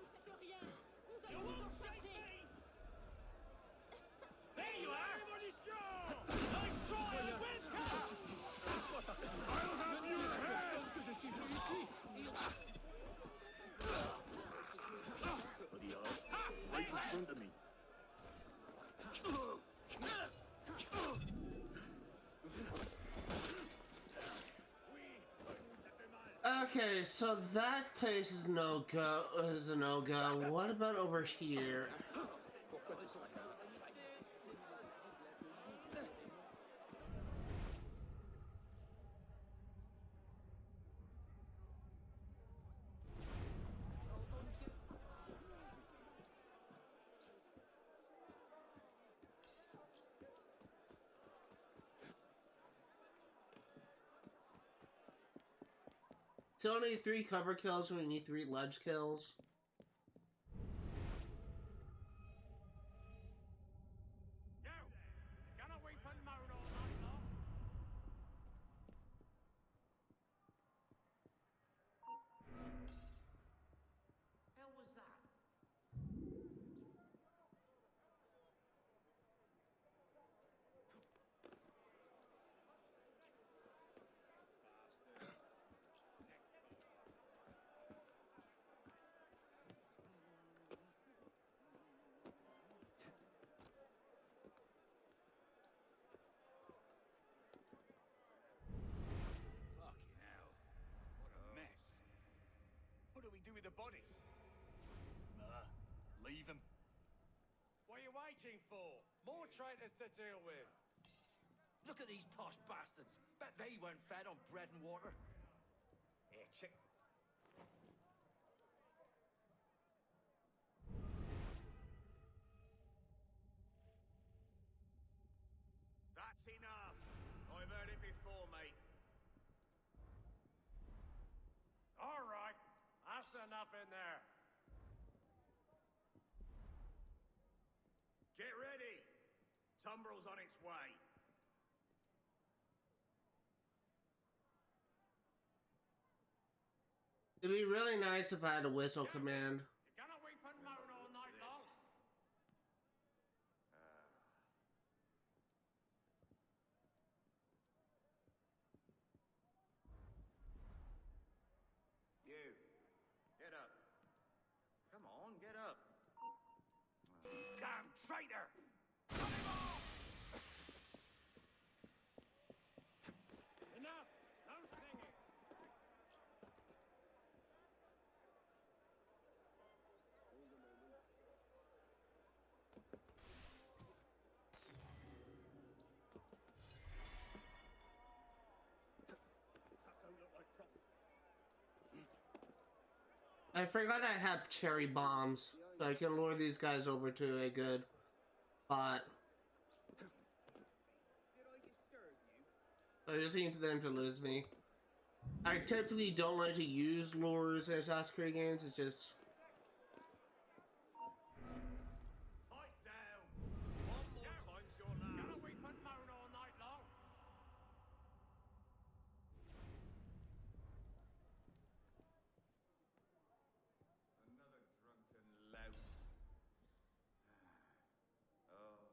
Nous allons nous en charger. There you are! Nice try! I'll have your head! Que je suis venu ici. Right in front of me. Okay, so that place is no-go. Is a no-go. What about over here? So only 3 cover kills when we need 3 ledge kills. You! Gonna weep and moan all night long? Hell was that? Fucking hell. What a mess. What do we do with the bodies? Leave them. What are you waiting for? More traitors to deal with. Look at these posh bastards. Bet they weren't fed on bread and water. Here, check. That's enough. I've heard it before, mate. All right. enough in there. Get ready. Tumbrel's on its way. It'd be really nice if I had a whistle command. You're gonna weep and moan all night long. You, get up. Come on, get up. Damn traitor! Cut him off! Enough! No singing! I forgot I have cherry bombs, so I can lure these guys over to a good spot. I just need them to lose me. I typically don't like to use lures in Assassin's Creed games, it's just... Pipe down. One more time's your last. Gonna weep and moan all night long. Another drunken lout. Oh.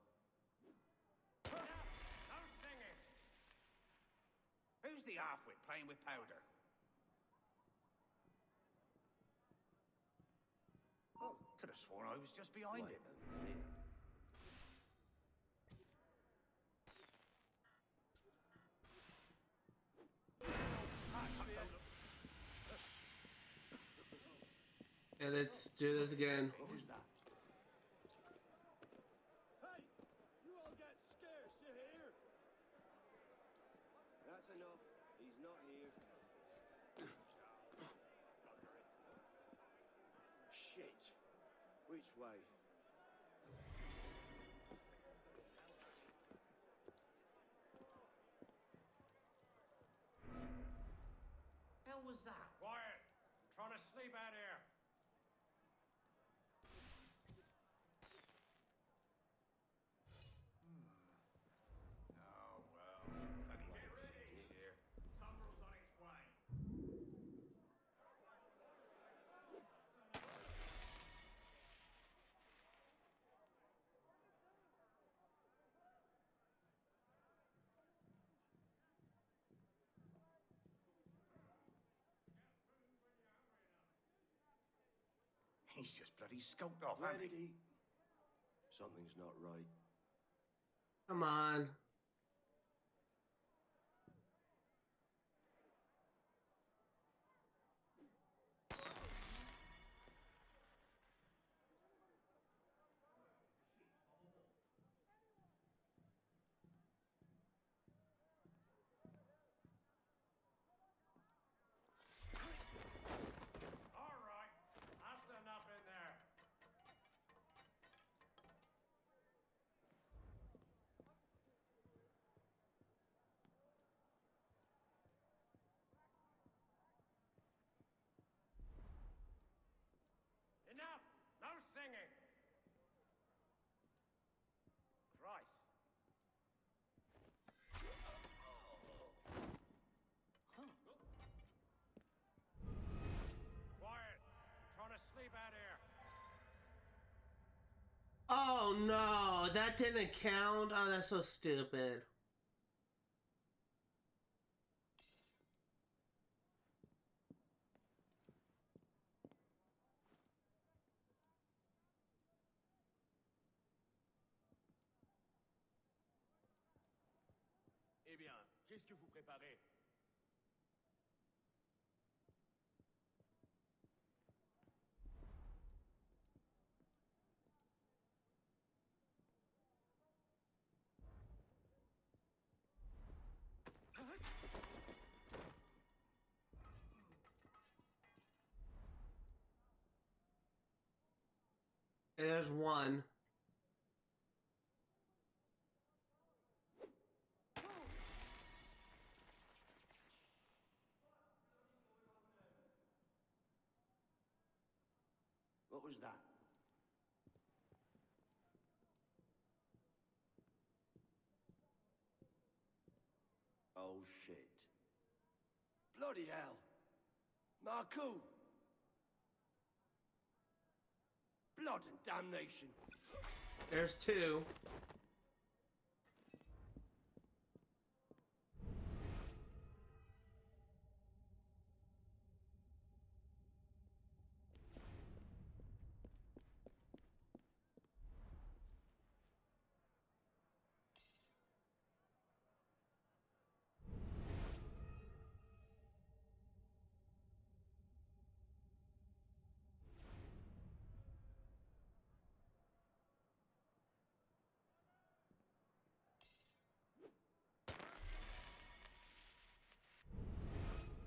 No singing! Who's the halfwit playing with powder? Oh, could have sworn I was just behind it. And let's do this again. What was that? Hey, you all got scarce, you hear? That's enough. He's not here. Shit. Which way? Hell was that? Quiet! I'm trying to sleep out here. Oh, well. Bloody get ready. Here. Tumbrel's on its way. He's just bloody skulked off, Where hasn't did he? Something's not right. Come on. All right, that's enough in there. Enough! No singing! Christ. Quiet! I'm trying to sleep out here. Oh no, that didn't count? Oh, that's so stupid. Eh bien, qu'est-ce que vous préparez? There's one. was that? Oh, shit. Bloody hell. Marcoux! Blood and damnation. There's two.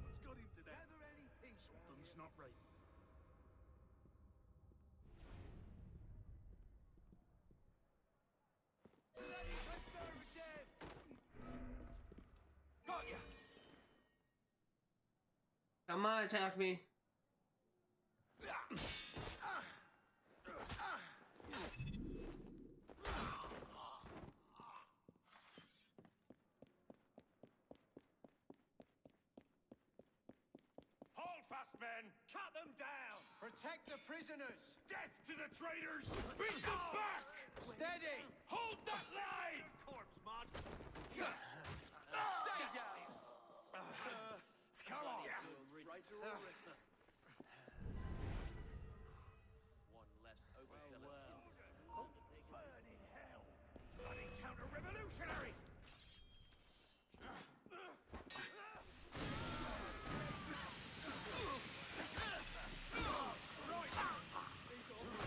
What's got him to that? Never any peace. Something's not right. Got ya! Come on, attack me. Hold fast, men! Cut them down! Protect the prisoners! Death to the traitors! Beat them back! Steady! Hold that line! Corpse, man! Stay down! Come on! Right or One less overzealous Burning hell! Bloody counter-revolutionary!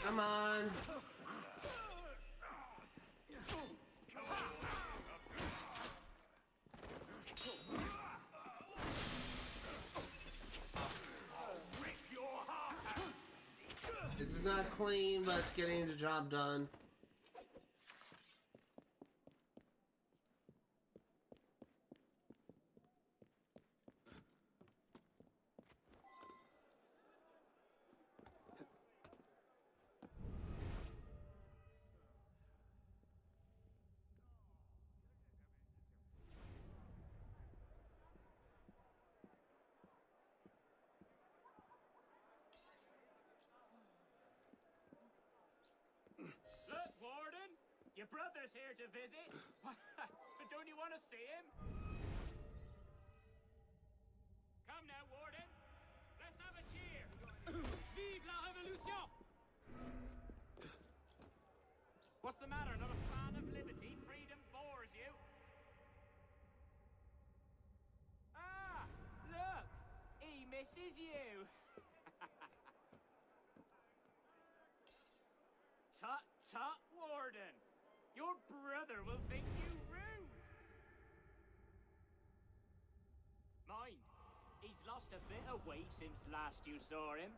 Come on. This is not clean, but it's getting the job done. Look, Warden! Your brother's here to visit. But don't you want to see him? Come now, Warden. Let's have a cheer. Vive la Révolution! What's the matter? Not a fan of liberty? Freedom bores you? Ah! Look! He misses you. Tut, tut, Warden! Your brother will think you rude! Mind, he's lost a bit of weight since last you saw him.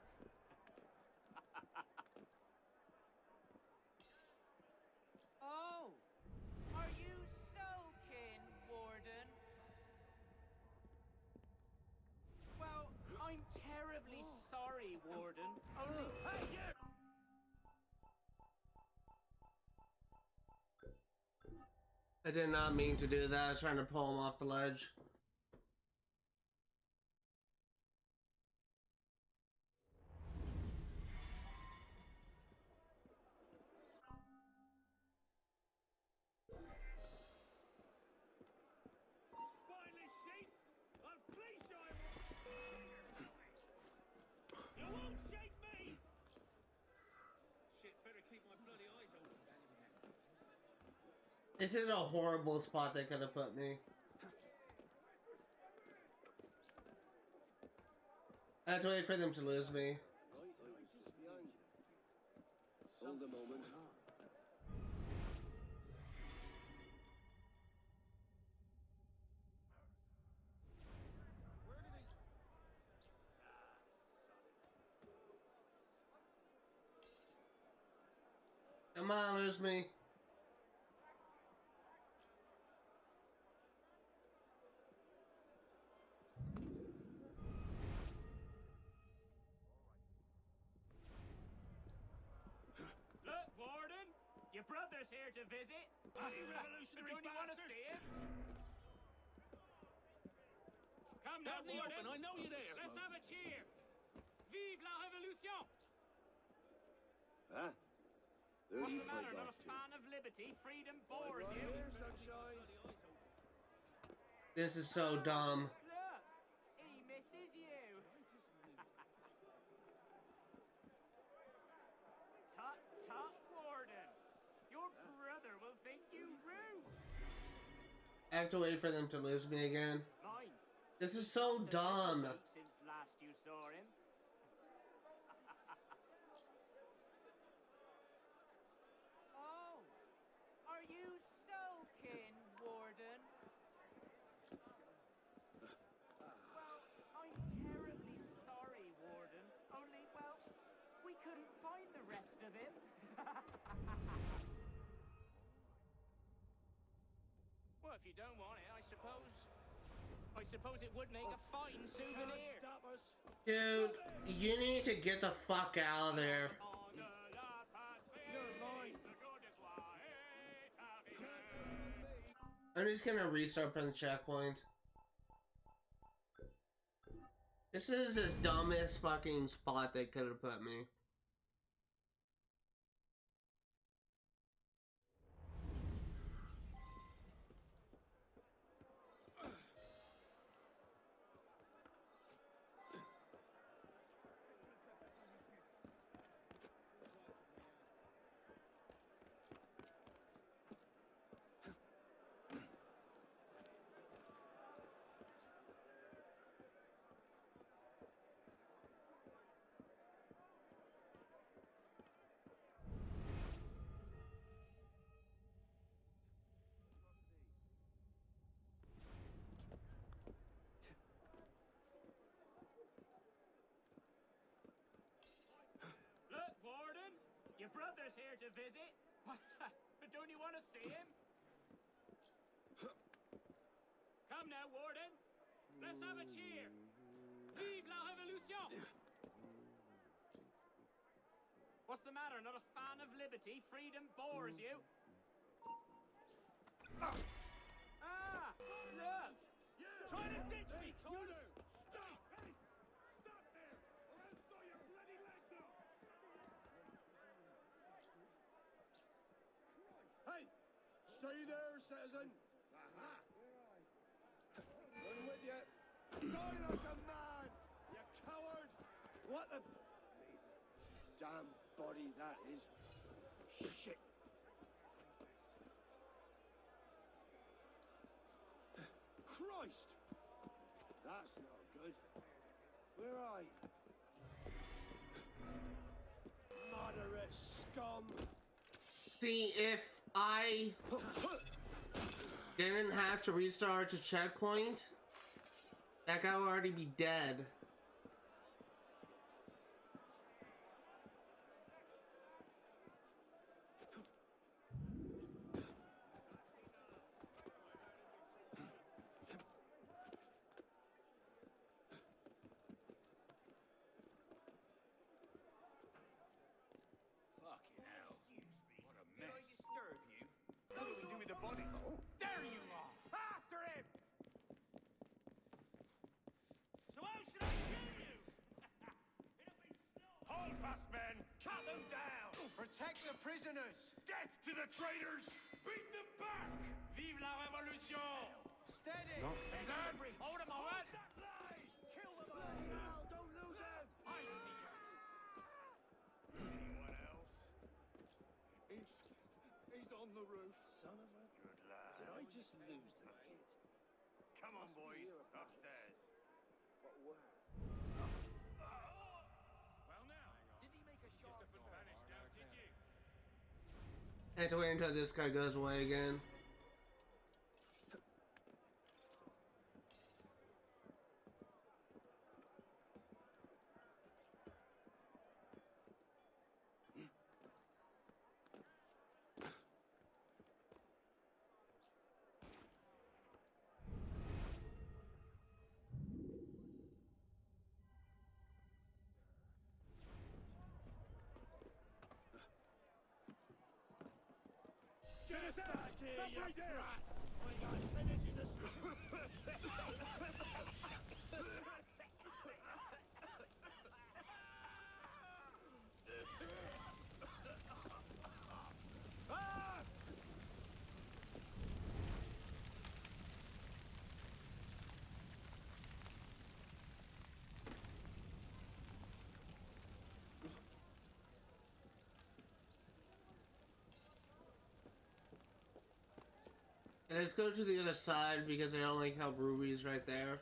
Oh! Are you sulking, Warden? Well, I'm terribly sorry, Warden. Only... Hey, you! I did not mean to do that. I was trying to pull him off the ledge. Spineless sheep! I'll fleece you! You won't shake me! Shit, better keep my bloody eyes open. This is a horrible spot they could have put me. I have to wait for them to lose me. Hold a moment. Come on, lose me. Your brother's here to visit. Revolutionary Don't you want to bastard! see him? Come now, Out in the Warden. open, I know you're there. Let's have a cheer. Vive la Révolution! Huh? Who What's do you the play matter? Not golf a to? fan of liberty, freedom, Right bores you? here, sunshine. This is so dumb. Look, he misses you. Tut, tut, Warden. Your brother will think you rude. I have to wait for them to lose me again. Mine. This is so dumb. Since last you saw him. Oh, are you soaking, Warden? Well, I'm terribly sorry, Warden. Only, well, we couldn't find the rest of him. Well, if you don't want it, I suppose it would make a fine souvenir. Stop us. Dude, you need to get the fuck out of there. You're mine. I'm just gonna restart from the checkpoint. This is the dumbest fucking spot they could have put me. Look, Warden, your brother's here to visit. But don't you want to see him? Come now, Warden. Let's have a cheer. Vive la Révolution! What's the matter? Not a fan of liberty? Freedom bores you? Ah! Look! Try to ditch me, cuz! Stop! Hey! Stop there! Or I'll saw your bloody legs off! Hey! Stay there, citizen! Aha! Run with you! Die like a man! You coward! What the... Damn body that is. Shit! Christ! That's not good. Where are you? Moderate scum! See, if I didn't have to restart the checkpoint, that guy would already be dead. Fucking hell. What a mess. Did I disturb you? What do we do with the body? There you are! After him! So how should I kill you? Hold fast, men! Cut them down! Protect the prisoners! Death to the traitors! Beat them back! Vive la Révolution! Steady! Henry, hold him, all right? Kill the bloody hell! Don't lose him! I see you. Anyone else? He's on the roof. Son of a... Good lad. Did I just lose the kid? Come on, Must be boys. hereabouts. Upstairs. But where? Well now, did he make a shot? Just up and vanished now, did you? I have to wait until this guy goes away again. Citizen! Stop right there! We got finish in the And let's go to the other side because I only have rubies right there.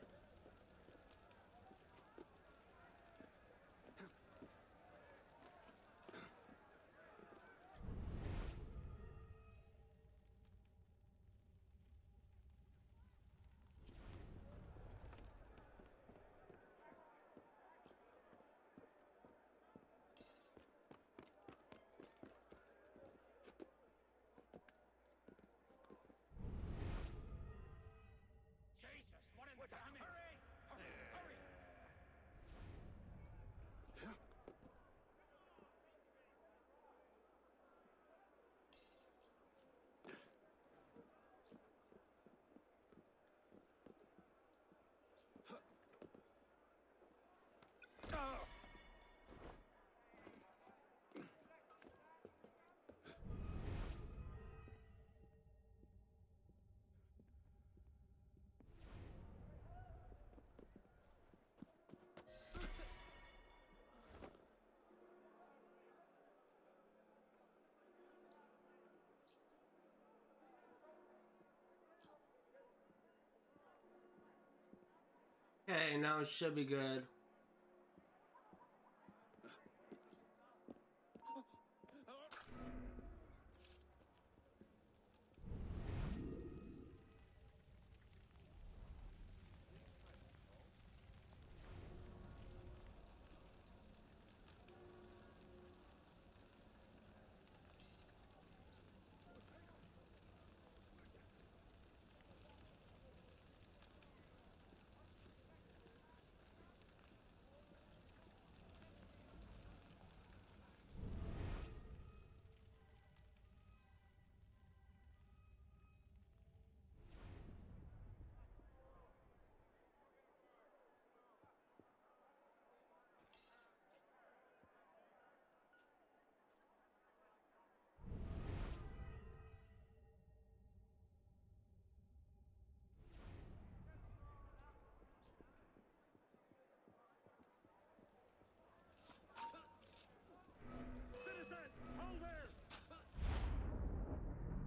Okay, now it should be good.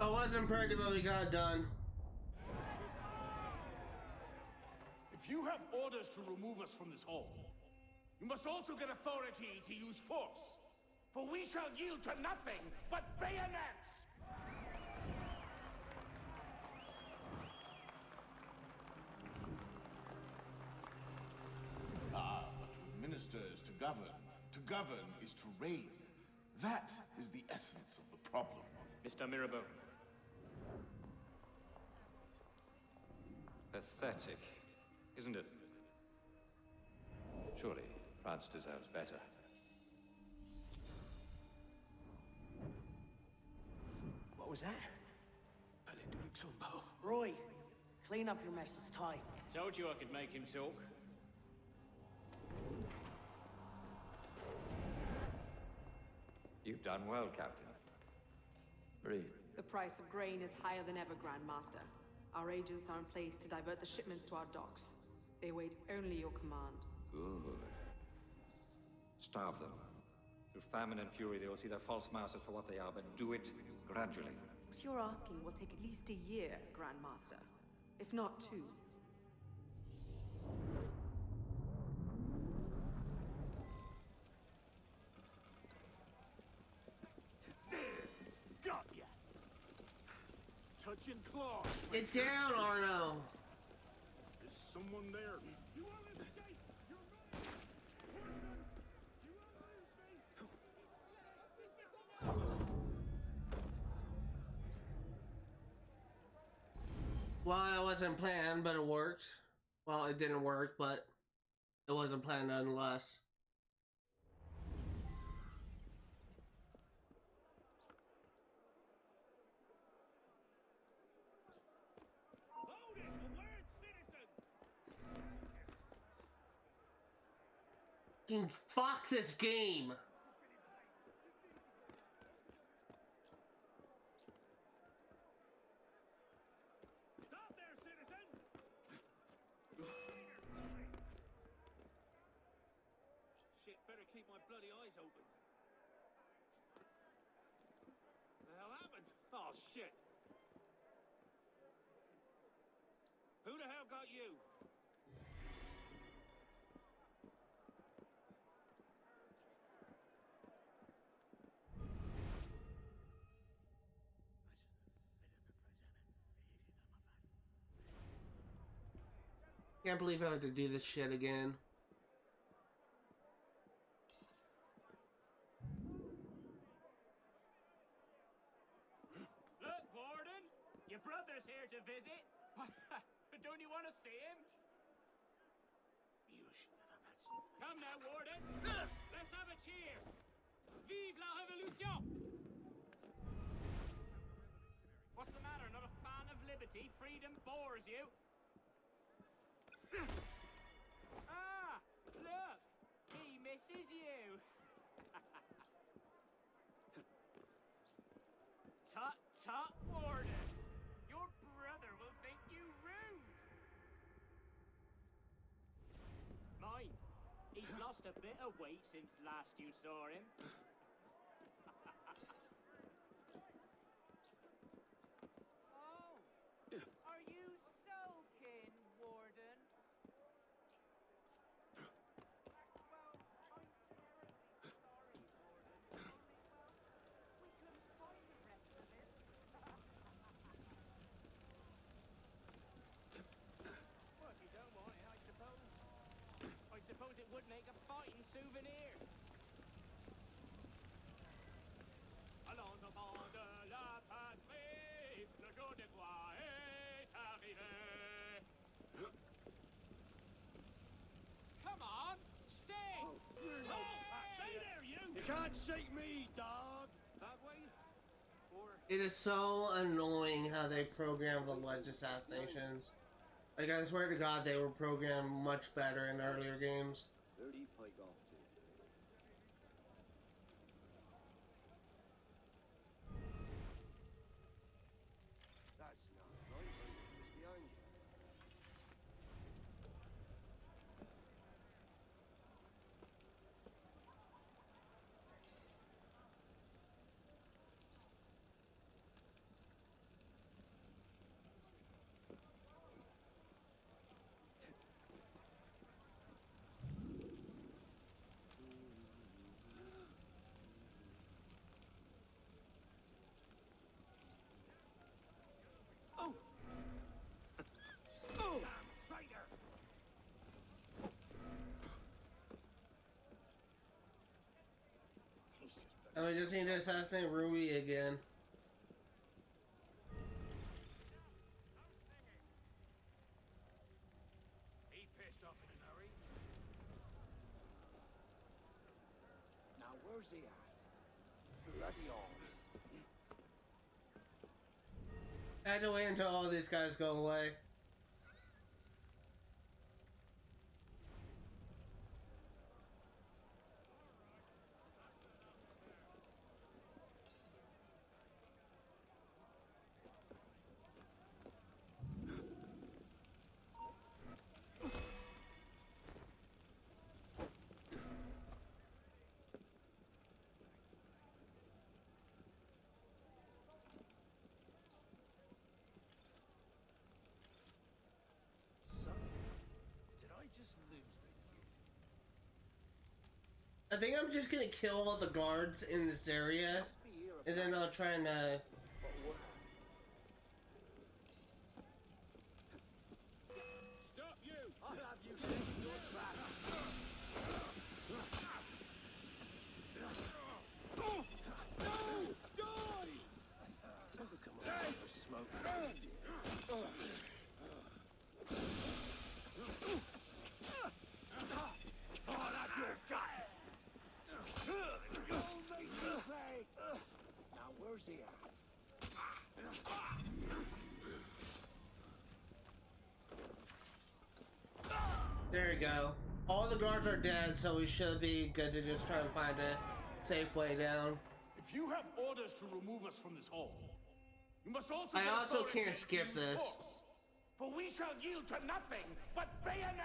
I wasn't pretty, but we got done. If you have orders to remove us from this hall, you must also get authority to use force. For we shall yield to nothing but bayonets! Ah, but to administer is to govern. To govern is to reign. That is the essence of the problem. Mr. Mirabeau. Pathetic, isn't it? Surely France deserves better. What was that? Roy, clean up your mess, it's time. Told you I could make him talk. You've done well, Captain. Breathe. The price of grain is higher than ever, Grand Master. Our agents are in place to divert the shipments to our docks. They wait only your command. Good. Starve them. Through famine and fury, they will see their false masters for what they are, but do it gradually. What you're asking will take at least a year, Grand Master. If not two. Got ya! Touch and claw! Get down, Arno! Is someone there? You want to escape? You're Well, I wasn't planned, but it worked. Well, it didn't work, but it wasn't planned nonetheless. Fuck this game. Stop there, citizen! Shit, better keep my bloody eyes open. The hell happened? Oh, shit. Who the hell got you? Can't believe I had to do this shit again. Look, Warden! Your brother's here to visit. Don't you want to see him? Come now, Warden. Let's have a cheer. Vive la Révolution! What's the matter? Not a fan of liberty? Freedom bores you? Ah! Look! He misses you! Tut, tut, Warden! Your brother will think you rude! Mind, he's lost a bit of weight since last you saw him. Oh! Are you sulking, Warden? Well, I'm terribly sorry, Warden. Only, well, we couldn't find the rest of it. Well, if you don't want it, I suppose it would make a fine souvenir. Allons au vent de la patrie, le jour de gloire est arrivé. Come on, sing! Stay there, you! You can't shake me, dog! That way? Or... It is so annoying how they program the ledge assassinations. Like, I swear to God, they were programmed much better in earlier games. Where do you pike off to? That's not right. It's behind you. And we just need to assassinate Roux again. He pissed off in a hurry. Now where's he at? Bloody on. I had to wait until all these guys go away. I think I'm just gonna kill all the guards in this area, and then I'll try and Stop you! I'll have you dead in your trap. No! Die! Come on, for smoke. I'll have your guts. Now where's he at? there we go. All the guards are dead, so we should be good to just try and find a safe way down. If you have orders to remove us from this hall, you must also. I also can't skip this. For we shall yield to nothing but bayonets!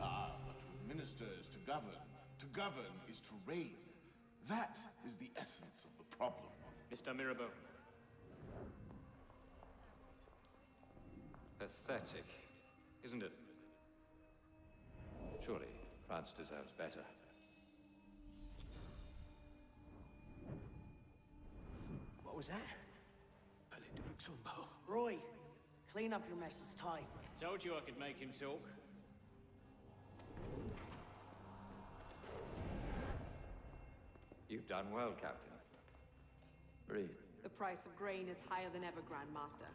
Ah, but to administer is to govern. To govern is to reign. That is the essence of the problem. Mr. Mirabeau. Pathetic, isn't it? Surely France deserves better. What was that? Roy, clean up your mess. It's time. Told you I could make him talk. You've done well, Captain. Breathe. The price of grain is higher than ever, Grand Master.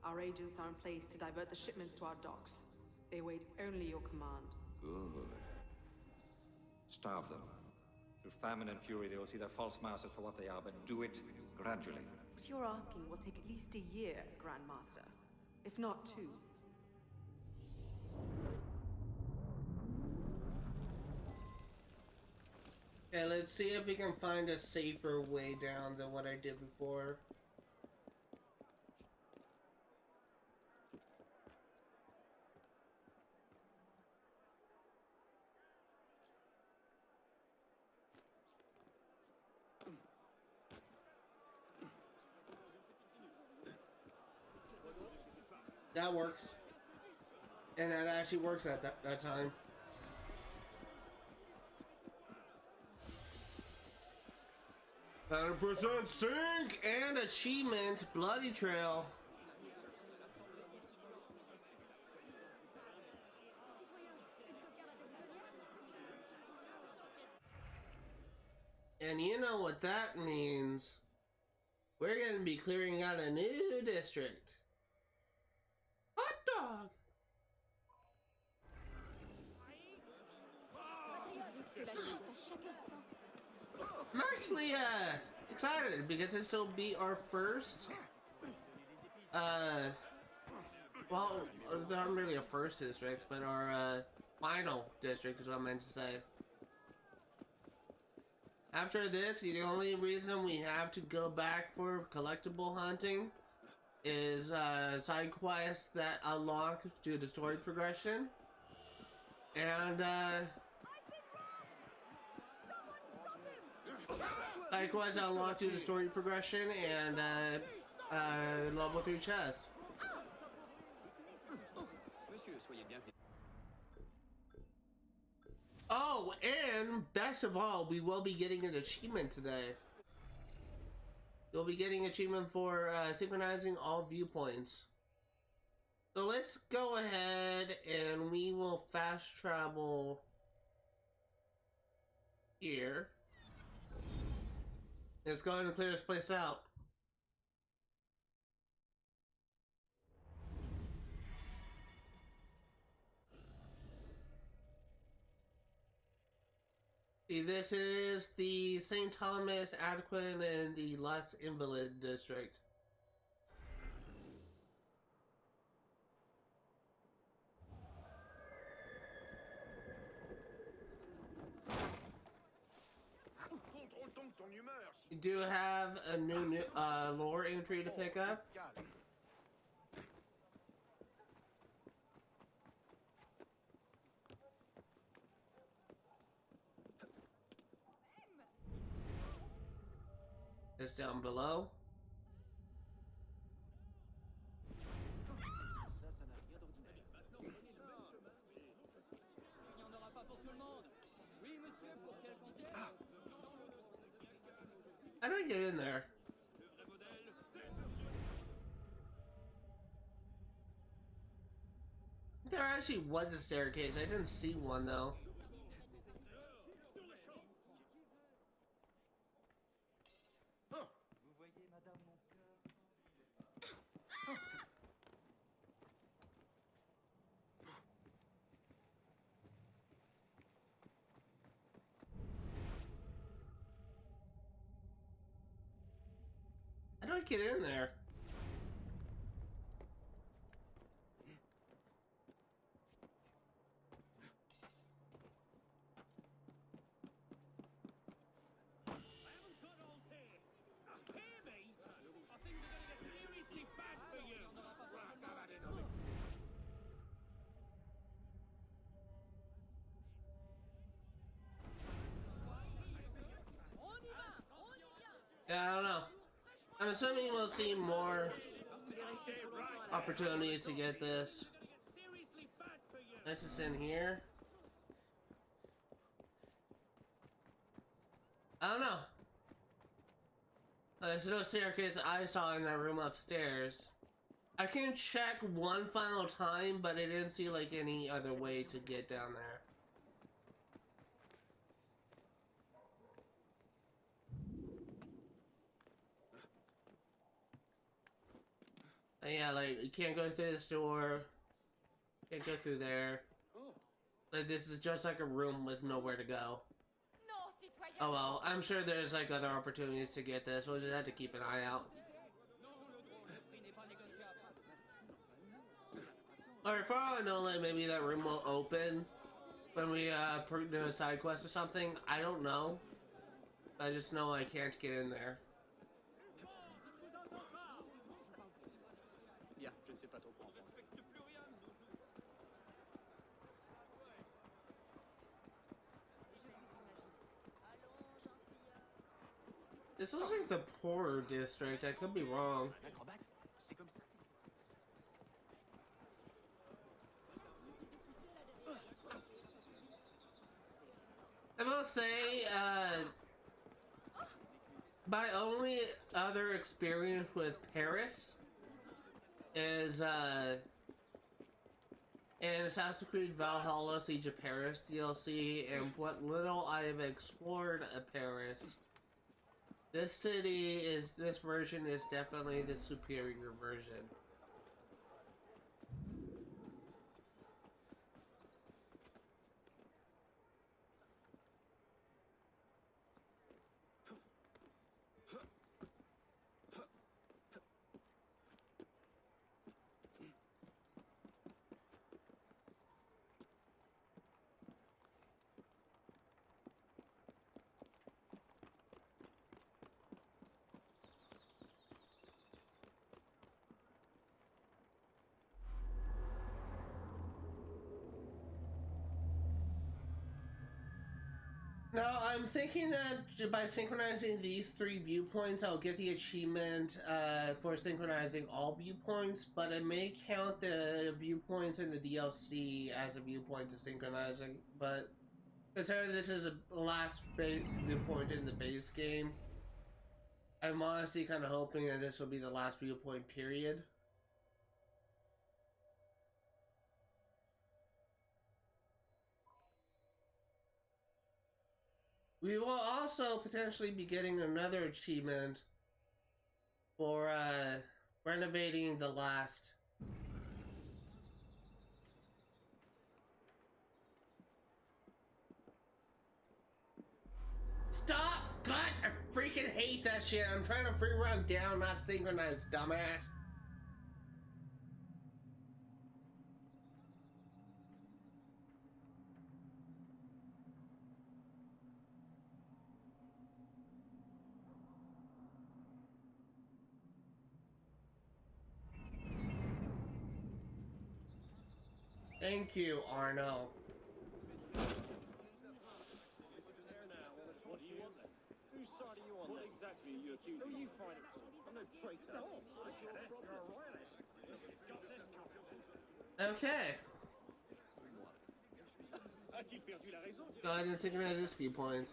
Our agents are in place to divert the shipments to our docks. They await only your command. Good. Starve them. Through famine and fury, they will see their false masters for what they are, but do it gradually. What you're asking will take at least a year, Grand Master. If not two. Okay, let's see if we can find a safer way down than what I did before. That works. And that actually works at that time. %, sync, and achievements, Bloody Trail. And you know what that means. We're going to be clearing out a new district. Hot dog! I'm actually excited because this will be our first well, not really a first district, but our final district is what I meant to say. After this, the only reason we have to go back for collectible hunting is side quests that unlock due to story progression. And side quests unlock due to story progression and level 3 chests. Oh, and best of all, we will be getting an achievement today. You'll be getting an achievement for synchronizing all viewpoints. So let's go ahead and we will fast travel here. Let's go ahead and clear this place out. See, this is the St. Thomas, Adequan, and the Les Invalid district. You do have a new lore entry to pick up. It's down below. How do I get in there? There actually was a staircase. I didn't see one though. I I get in there? Yeah, I don't know. I'm assuming we'll see more opportunities to get this. This is in here. I don't know. There's no staircase I saw in that room upstairs. I can check one final time, but I didn't see like any other way to get down there. Yeah, like, you can't go through this door. Can't go through there. Like, this is just like a room with nowhere to go. Oh well, I'm sure there's like other opportunities to get this. We'll just have to keep an eye out. Or for all I know, like, maybe that room will open when we do a side quest or something. I don't know. I just know I can't get in there. This looks like the poorer district. I could be wrong. I will say, my only other experience with Paris is, in Assassin's Creed Valhalla Siege of Paris DLC, and what little I have explored of Paris. This version is definitely the superior version. Now, I'm thinking that by synchronizing these 3 viewpoints, I'll get the achievement for synchronizing all viewpoints, but it may count the viewpoints in the DLC as a viewpoint to synchronizing. But considering this is the last viewpoint in the base game, I'm honestly kind of hoping that this will be the last viewpoint period. We will also potentially be getting another achievement for renovating the last. Stop! God, I freaking hate that shit. I'm trying to free run down, not synchronize, dumbass. Thank you, Arno. Whose side are you on? What exactly are you accusing? Who are you fighting for? I'm no traitor. No, you're a royalist. Okay. A-t-il perdu la raison? Go ahead and synchronize this viewpoint.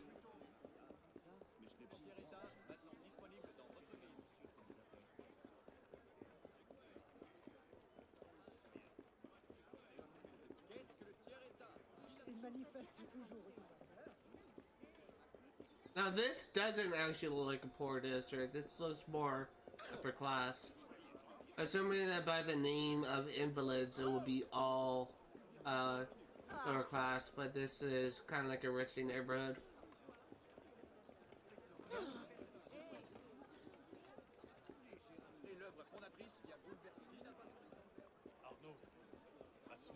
Now this doesn't actually look like a poor district. This looks more upper class. Assuming that by the name of invalids it will be all lower class, but this is kind of like a rich neighborhood.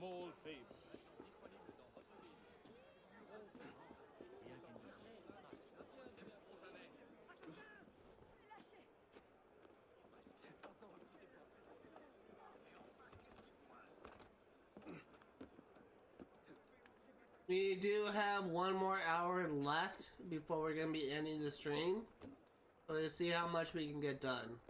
small favor. We do have 1 more hour left before we're gonna be ending the stream. So let's see how much we can get done.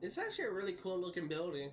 It's actually a really cool looking building.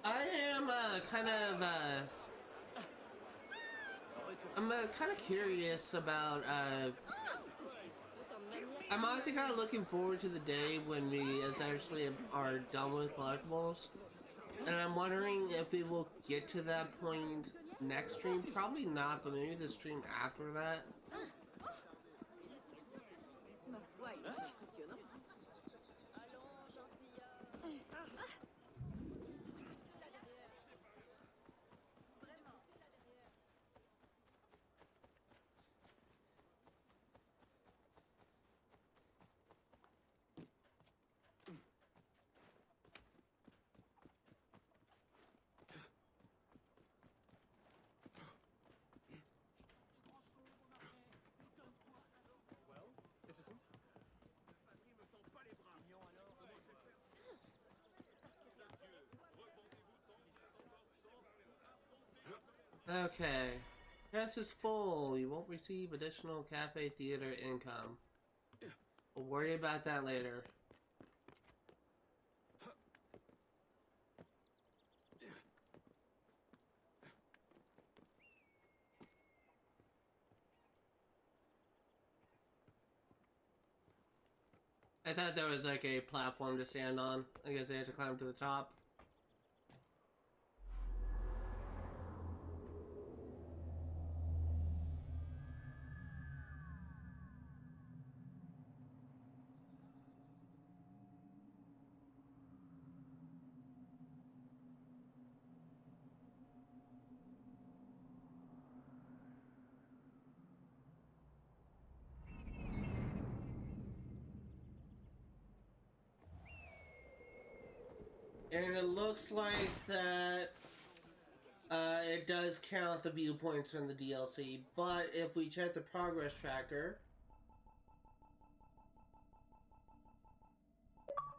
I am I'm kind of curious about I'm honestly kind of looking forward to the day when we essentially are done with collectibles, and I'm wondering if we will get to that point next stream. Probably not, but maybe the stream after that. Okay. Press is full. You won't receive additional cafe theater income. We'll worry about that later. I thought there was like a platform to stand on. I guess they had to climb to the top. And it looks like that it does count the viewpoints from the DLC, but if we check the progress tracker...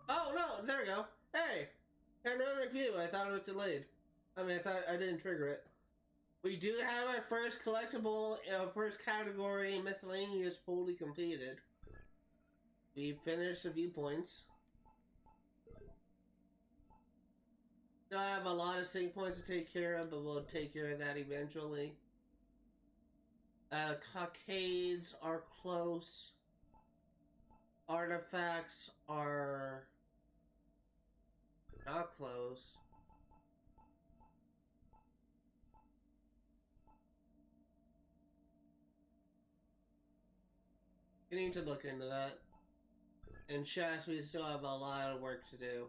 Oh, no, there we go. Hey, Panoramic View, I thought it was delayed. I mean, I thought I didn't trigger it. We do have our first collectible, first category, miscellaneous, fully completed. We finished the viewpoints. Still have a lot of sync points to take care of, but we'll take care of that eventually. Cockades are close. Artifacts are not close. We need to look into that. And chess, we still have a lot of work to do.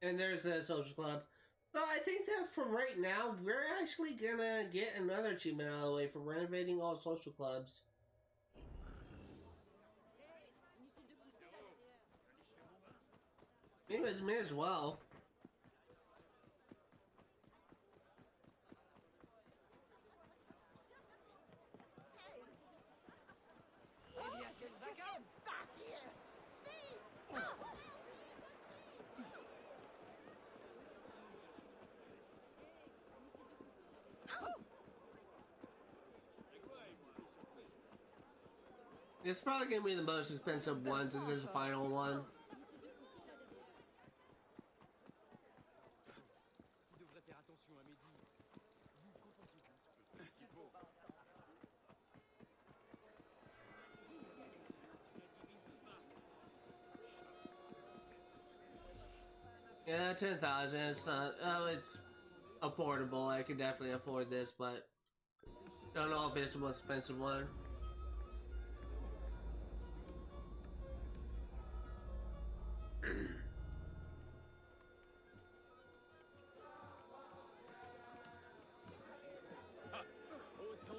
And there's a social club. So I think that for right now, we're actually gonna get another achievement out of the way for renovating all social clubs. Anyways, may as well. It's probably gonna be the most expensive one since there's a final one. Yeah, 10,000. It's not. Oh, it's affordable. I could definitely afford this, but don't know if it's the most expensive one.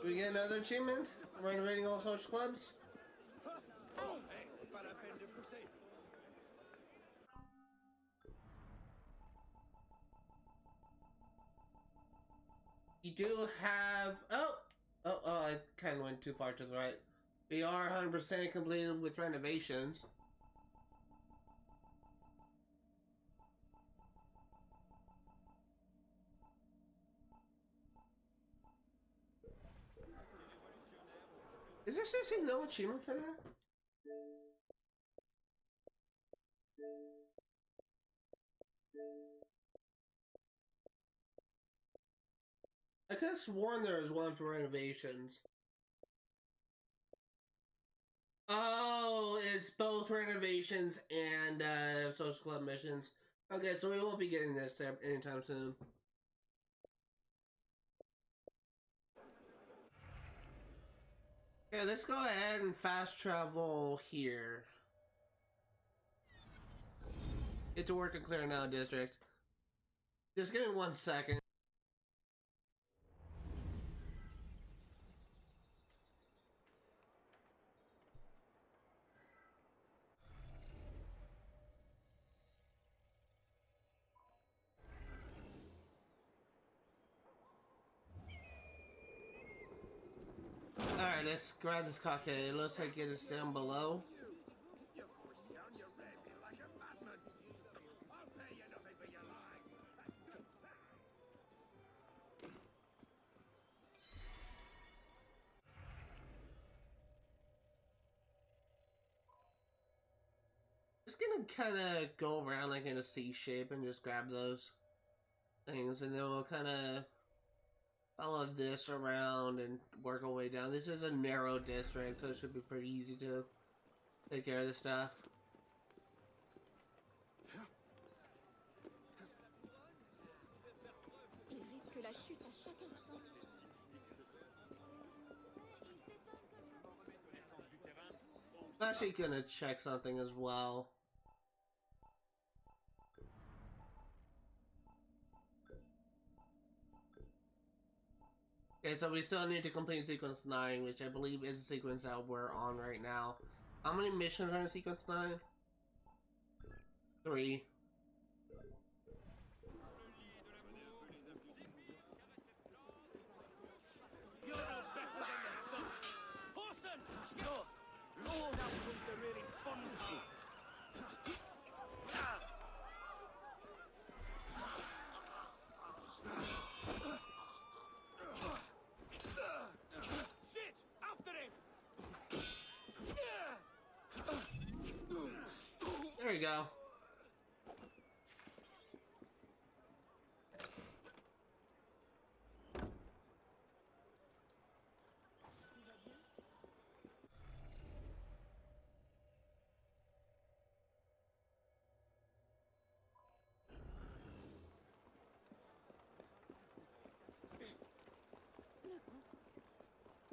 Do we get another achievement? Renovating all social clubs? You do have... Oh, I kind of went too far to the right. We are 100% completed with renovations. Is there seriously no achievement for that? I could have sworn there was one for renovations. Oh, it's both renovations and social club missions. Okay, so we won't be getting this anytime soon. Okay, let's go ahead and fast travel here. Get to work in Clear Now District. Just give me 1 second. Alright, let's grab this cockade. It looks like it is down below. Just gonna kind of go around like in a C shape and just grab those things, and then we'll kind of follow this around and work our way down. This is a narrow district, so it should be pretty easy to take care of this stuff. Il risque la chute à chaque instant. I'm actually gonna check something as well. Okay, so we still need to complete sequence 9, which I believe is the sequence that we're on right now. How many missions are in sequence 9? 3. There we go.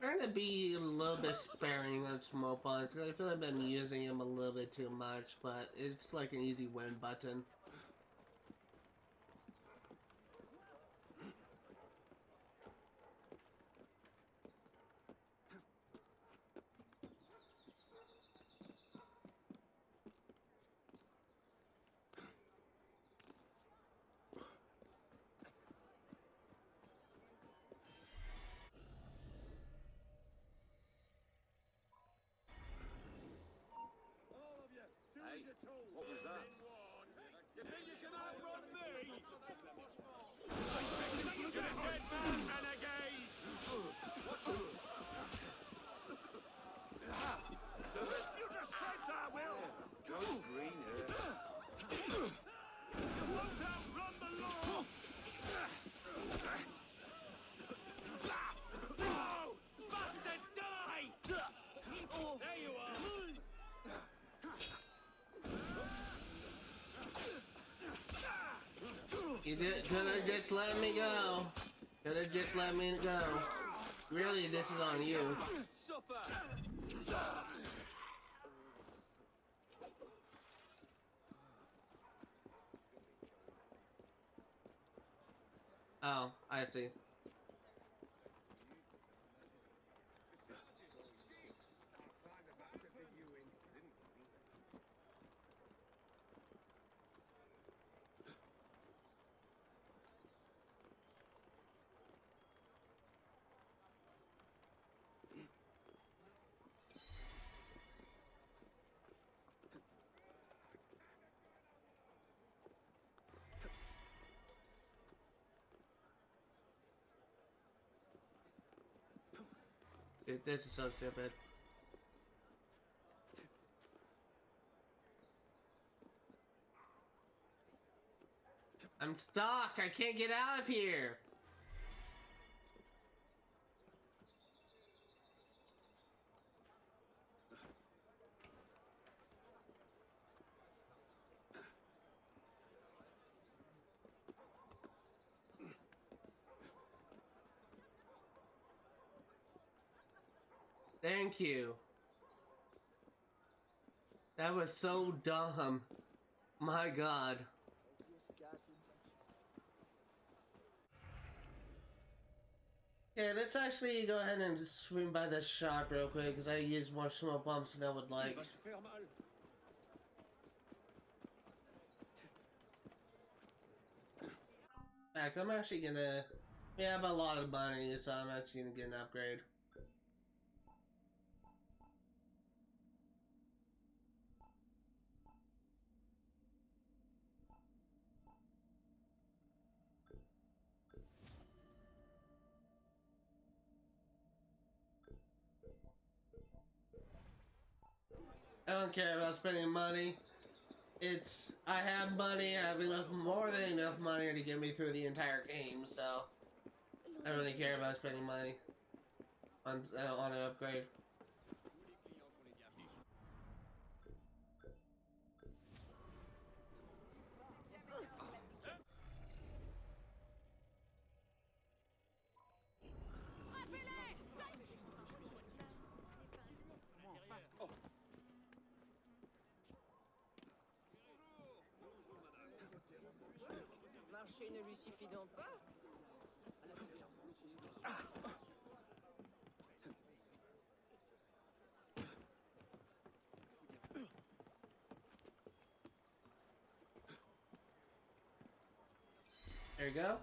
I'm trying to be a little bit sparing on smoke buttons because I feel like I've been using them a little bit too much, but it's like an easy win button. You could've just let me go. Could've just let me go. Really, this is on you. Oh, I see. Dude, this is so stupid. I'm stuck! I can't get out of here! Thank you. That was so dumb. My god. Okay, let's actually go ahead and just swing by the shop real quick because I used more smoke bombs than I would like. In fact, I'm actually gonna... We have a lot of money, so I'm actually gonna get an upgrade. I don't care about spending money. I have money, I have enough, more than enough money to get me through the entire game, so I don't really care about spending money on an upgrade. Marcher ne lui suffit donc pas. There you go.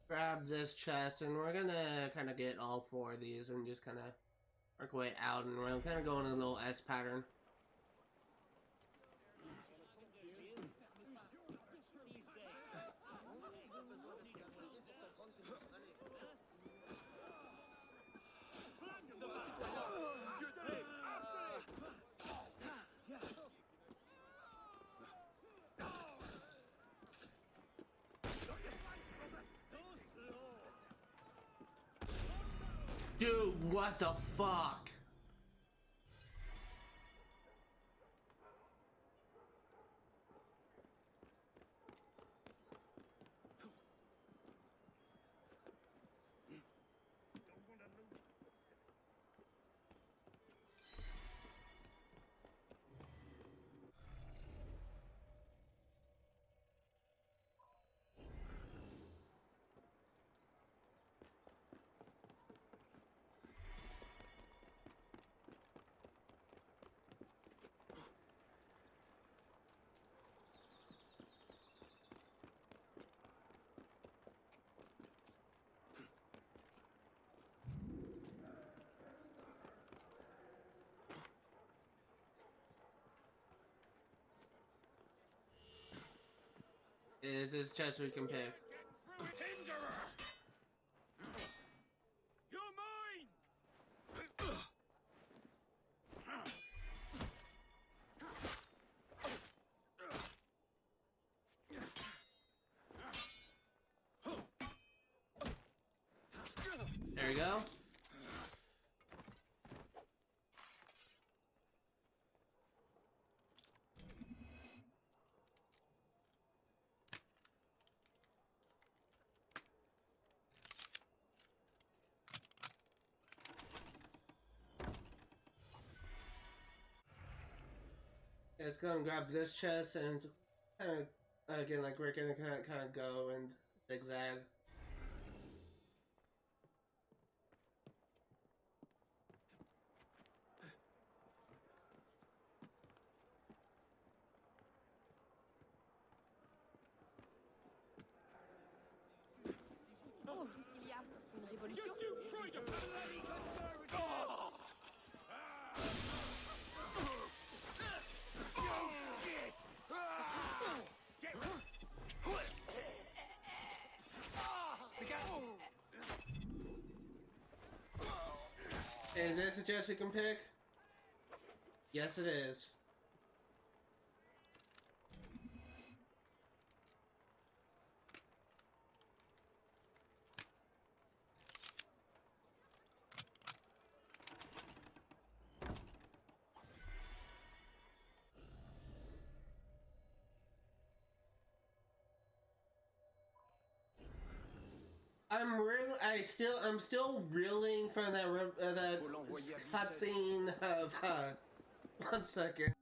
Grab this chest, and we're gonna kind of get all four of these and just kind of work our way out, and we'll kind of go in a little S pattern. Dude, what the fuck? Is this chest we can pick? You're mine! There we go. Let's go and grab this chest and kind of, again, like we're gonna kind of go and zigzag. Oh, il y a une révolution. Is there a suggestion you can pick? Yes, it is. I'm still reeling from that cutscene of 1 second.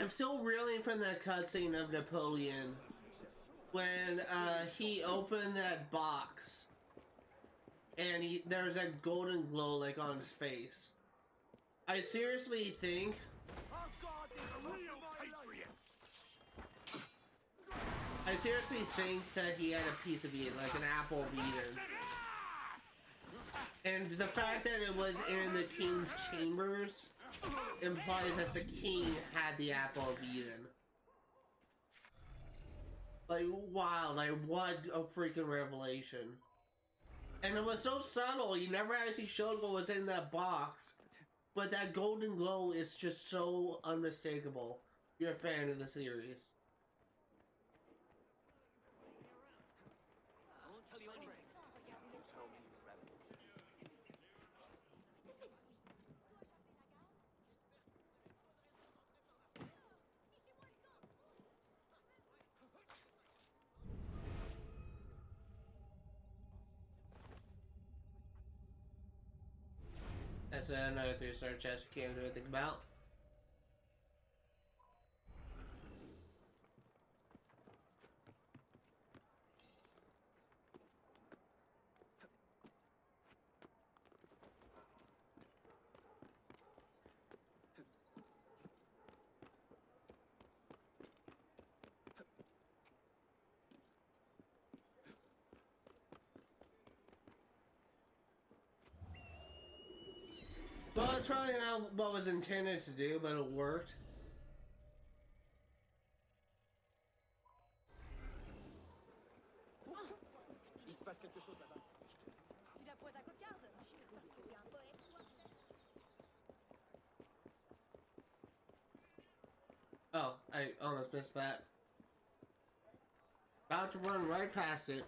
I'm still reeling from that cutscene of Napoleon when he opened that box and there was that golden glow like on his face. I seriously think that he had a piece of Eden, like an apple of Eden. And the fact that it was in the king's chambers implies that the king had the apple of Eden. Like, wow, like what a freaking revelation. And it was so subtle, he never actually showed what was in that box. But that golden glow is just so unmistakable. You're a fan of the series. That's another 3-star chest we can't do anything about. Well, it's probably not what was intended to do, but it worked. Il se passe quelque chose là-bas. Tu la pointe à cocarde? Parce que t'es un poète, toi. Oh, I almost missed that. About to run right past it.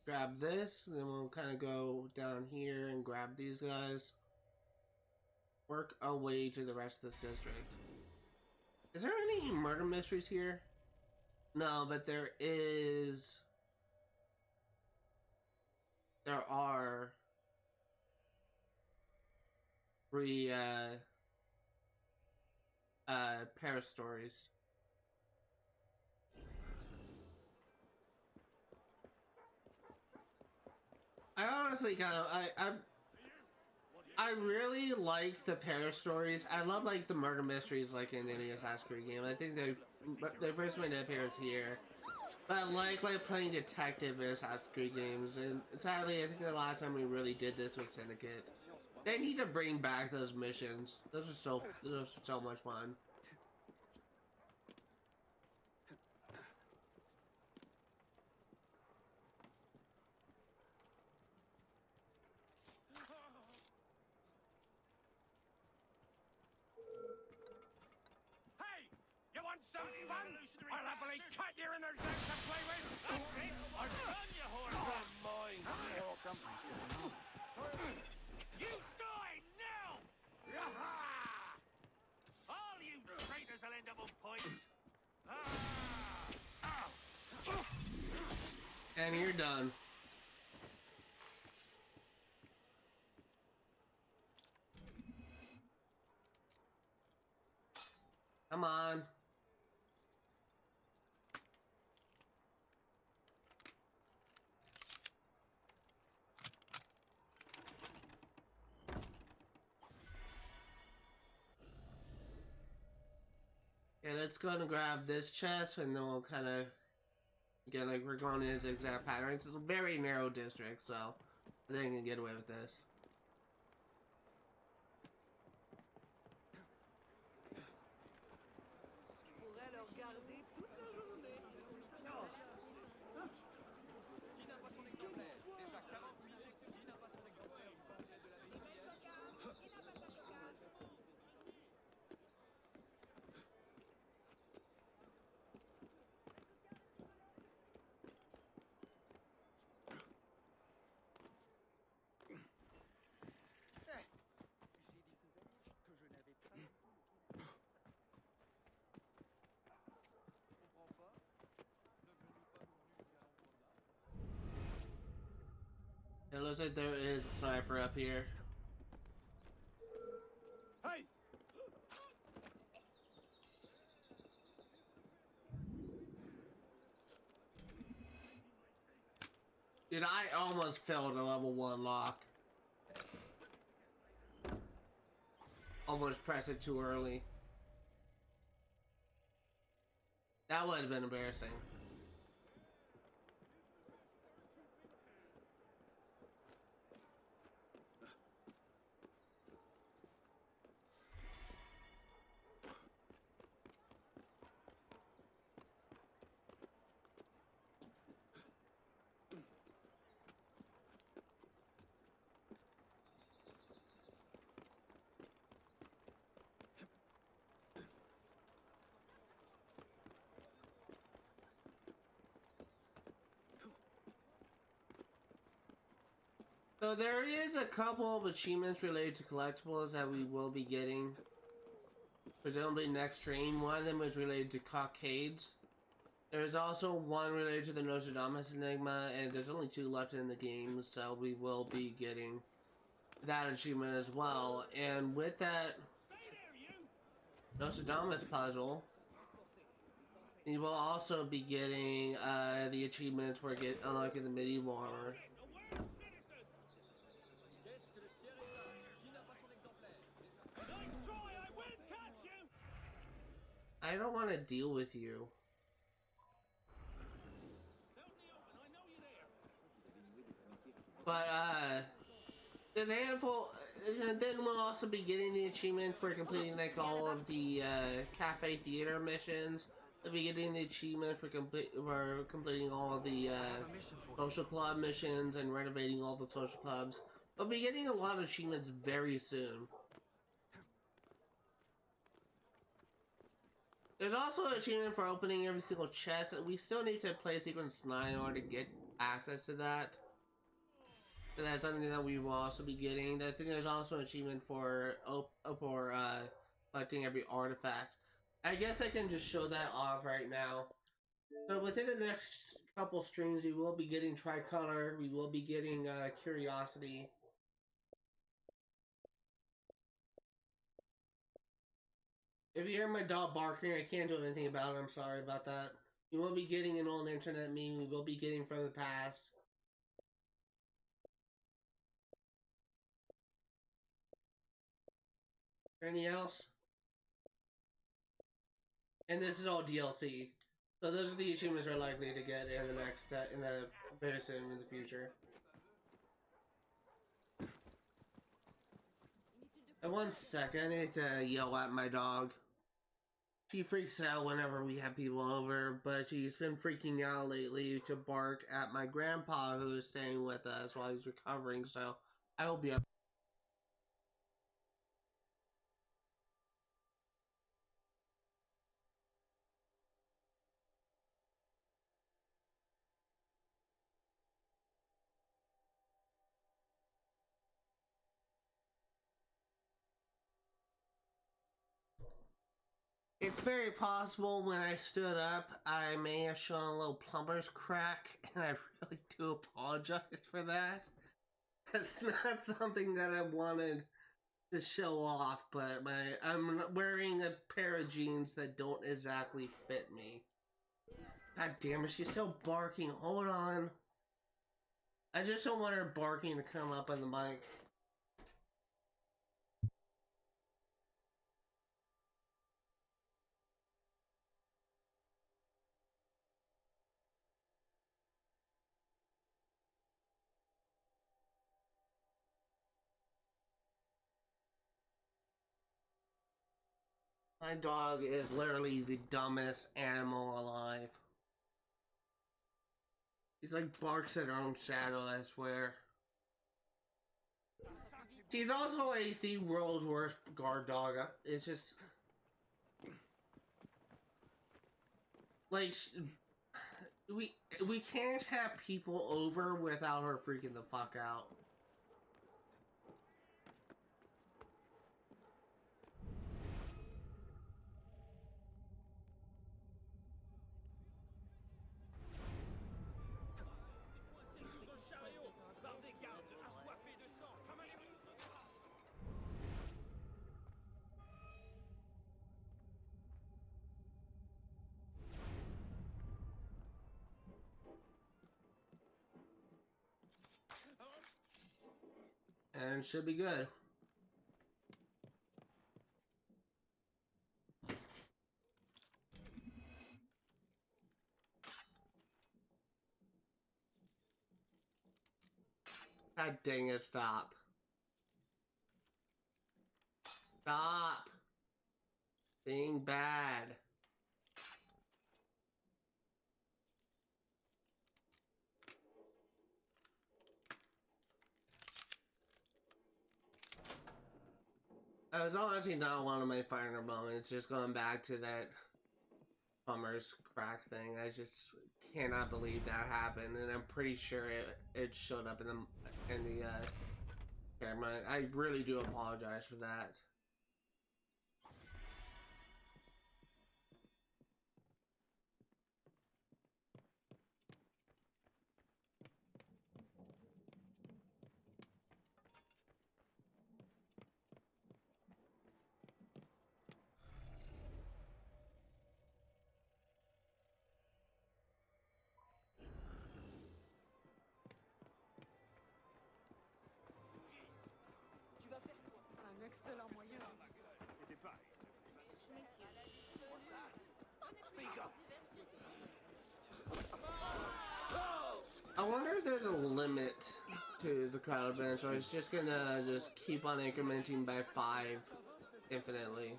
Grab this, and then we'll kind of go down here and grab these guys. Work our way to the rest of this district. Is there any murder mysteries here? No, but there is... There are... 3, Paris stories. I honestly kind of, I really like the Paris stories. I love like the murder mysteries like in any Assassin's Creed game. I think they first made an appearance here. But I like playing detective in Assassin's Creed games, and sadly I think the last time we really did this was Syndicate. They need to bring back those missions. Those are so much fun. Some fun? I'll happily cut your inner out to play with. That's it. I've done you, horse. From mine. You die now! All you traitors will end up on point. and you're done. Come on. Okay, let's go and grab this chest, and then we'll kind of get like we're going in zigzag patterns. It's a very narrow district, so I think I can get away with this. It looks like there is a sniper up here. Hey! Dude, I almost failed a level 1 lock. Almost pressed it too early. That would have been embarrassing. So there is a couple of achievements related to collectibles that we will be getting, presumably next stream. One of them is related to Cockades. There's also one related to the Nostradamus Enigma, and there's only 2 left in the game, so we will be getting that achievement as well. And with that Nostradamus puzzle, you will also be getting the achievements for unlocking the medieval armor. I don't want to deal with you. But, there's a handful, and then we'll also be getting the achievement for completing, like, all of the, cafe theater missions. We'll be getting the achievement for completing all of the, social club missions and renovating all the social clubs. We'll be getting a lot of achievements very soon. There's also an achievement for opening every single chest. We still need to play Sequence 9 in order to get access to that. And that's something that we will also be getting. I think there's also an achievement for collecting every artifact. I guess I can just show that off right now. So within the next couple streams, we will be getting Tricolor. We will be getting Curiosity. If you hear my dog barking, I can't do anything about it. I'm sorry about that. We will be getting an old internet meme. We will be getting from the past. Anything else? And this is all DLC. So those are the achievements we're likely to get in the next, very soon in the future. And 1 second, I need to yell at my dog. She freaks out whenever we have people over, but she's been freaking out lately to bark at my grandpa who is staying with us while he's recovering, so I will be up. It's very possible when I stood up, I may have shown a little plumber's crack, and I really do apologize for that. That's not something that I wanted to show off, but I'm wearing a pair of jeans that don't exactly fit me. God damn it, she's still barking. Hold on. I just don't want her barking to come up on the mic. My dog is literally the dumbest animal alive. He's like barks at her own shadow, I swear. She's also like the world's worst guard dog. It's just... like, we can't have people over without her freaking the fuck out. And should be good. God dang it, stop. Stop being bad. It was honestly not one of my finer moments, just going back to that plumber's crack thing. I just cannot believe that happened, and I'm pretty sure it showed up in the camera. I really do apologize for that. Un excellent moyen. I wonder if there's a limit to the crowd events, or it's just gonna just keep on incrementing by 5 infinitely.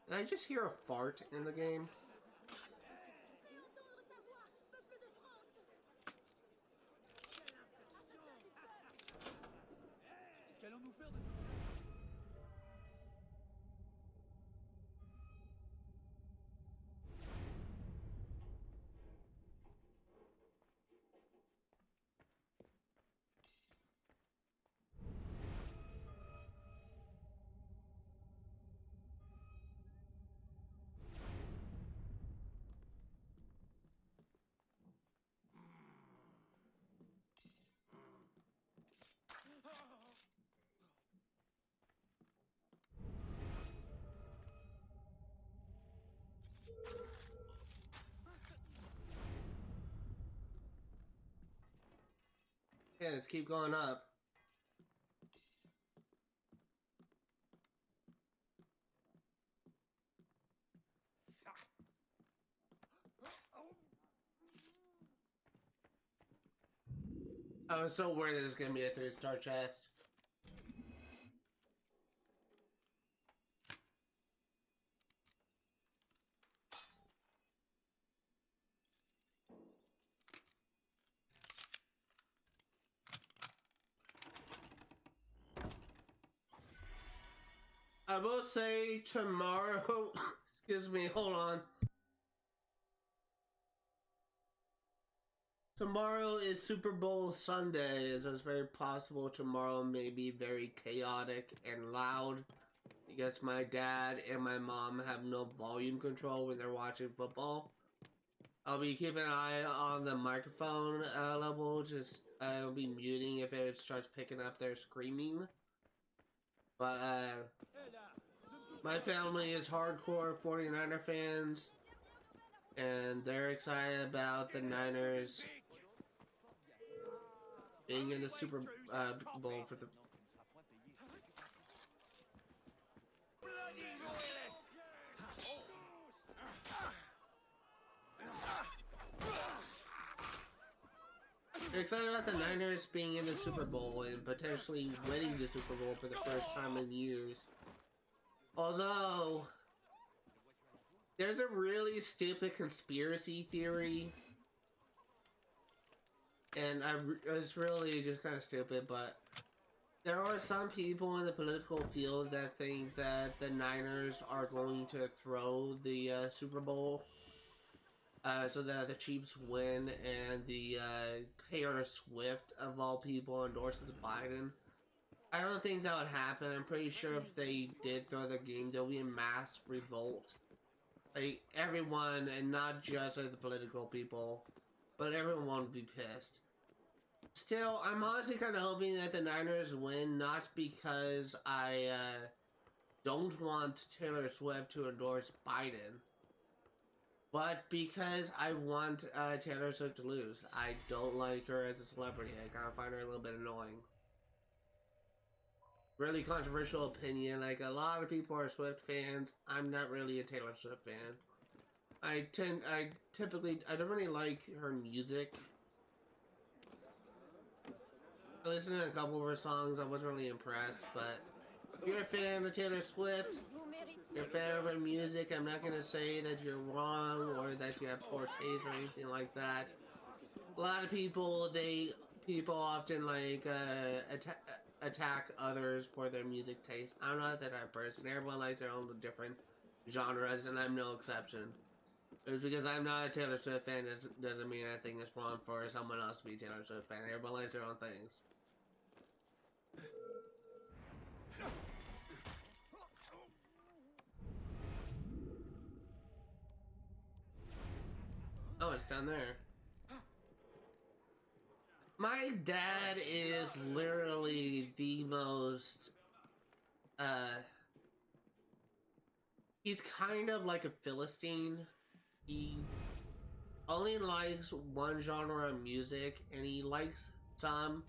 Did I just hear a fart in the game? Yeah, let's keep going up. I was so worried there's gonna be a 3-star chest. I will say tomorrow, excuse me, hold on. Tomorrow is Super Bowl Sunday, so it's very possible tomorrow may be very chaotic and loud because my dad and my mom have no volume control when they're watching football. I'll be keeping an eye on the microphone level, just I'll be muting if it starts picking up their screaming. But my family is hardcore 49er fans, and they're excited about the Niners being in the Super Bowl for the... They're excited about the Niners being in the Super Bowl and potentially winning the Super Bowl for the first time in years. Although, there's a really stupid conspiracy theory, and it's really just kind of stupid, but there are some people in the political field that think that the Niners are going to throw the Super Bowl so that the Chiefs win and the Taylor Swift, of all people, endorses Biden. I don't think that would happen. I'm pretty sure if they did throw the game, there'll be a mass revolt. Like, everyone, and not just like the political people, but everyone would be pissed. Still, I'm honestly kind of hoping that the Niners win, not because I don't want Taylor Swift to endorse Biden, but because I want Taylor Swift to lose. I don't like her as a celebrity. I kind of find her a little bit annoying. Really controversial opinion. Like, a lot of people are Swift fans. I'm not really a Taylor Swift fan. I don't really like her music. I listened to a couple of her songs. I wasn't really impressed, but if you're a fan of Taylor Swift, you're a fan of her music, I'm not going to say that you're wrong or that you have poor taste or anything like that. A lot of people, people often like attack others for their music taste. I'm not that type of person. Everyone likes their own different genres, and I'm no exception. Just because I'm not a Taylor Swift fan doesn't mean I think it's wrong for someone else to be a Taylor Swift fan. Everyone likes their own things. Oh, it's down there. My dad is literally the most, he's kind of like a Philistine. He only likes one genre of music, and he likes some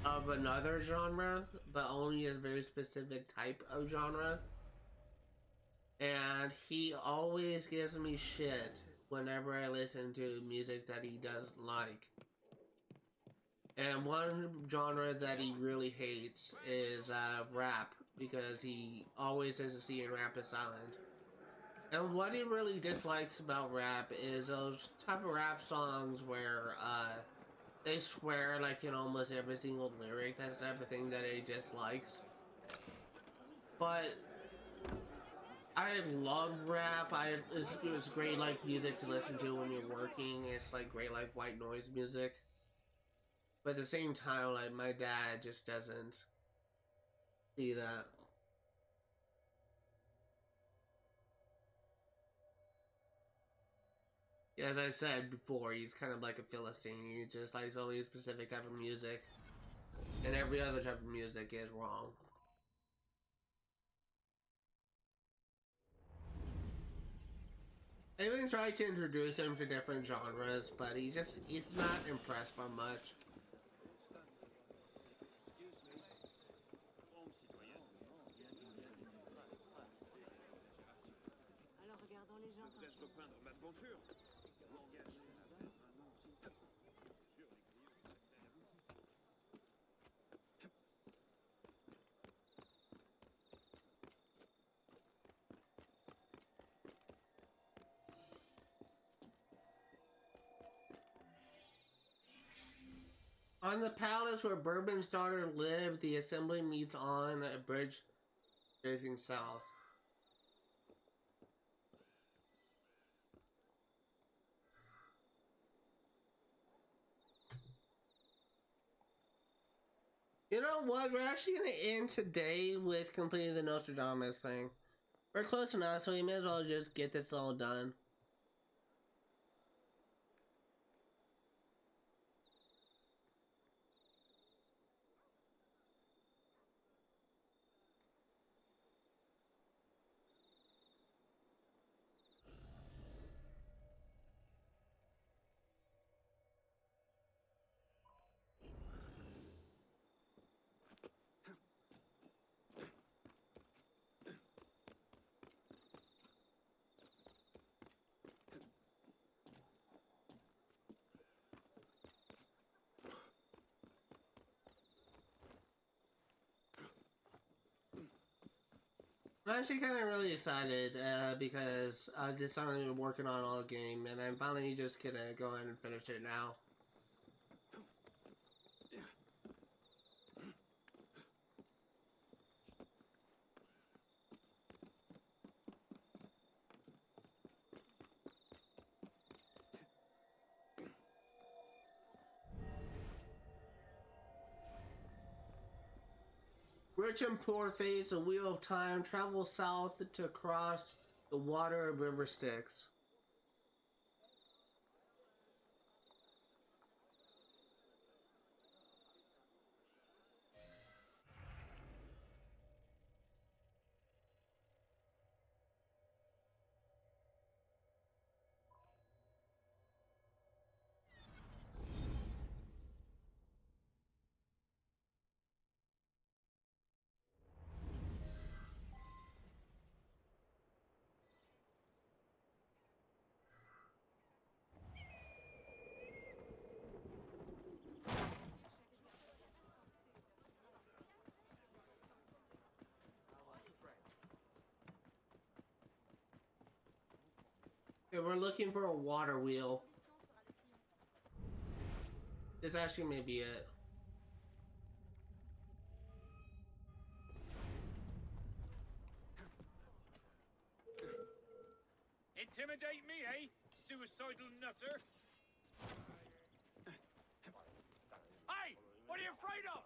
of another genre, but only a very specific type of genre. And he always gives me shit whenever I listen to music that he doesn't like. And one genre that he really hates is rap, because he always says the C in rap is silent. And what he really dislikes about rap is those type of rap songs where they swear like in almost every single lyric. That's the type of thing that he dislikes. But I love rap. It's great like music to listen to when you're working. It's like great like white noise music. But at the same time, like, my dad just doesn't see that. As I said before, he's kind of like a Philistine. He just likes only a specific type of music. And every other type of music is wrong. I even tried to introduce him to different genres, but he's not impressed by much. On the palace where Bourbon's daughter lived, the assembly meets on a bridge facing south. You know what? We're actually going to end today with completing the Nostradamus thing. We're close enough, so we may as well just get this all done. I'm actually kind of really excited because this is something I've been working on all game, and I'm finally just gonna go ahead and finish it now. Rich and poor face a wheel of time, travel south to cross the water of river Styx. Okay, we're looking for a water wheel. This actually may be it. Intimidate me, eh? Suicidal nutter. Hey! What are you afraid of?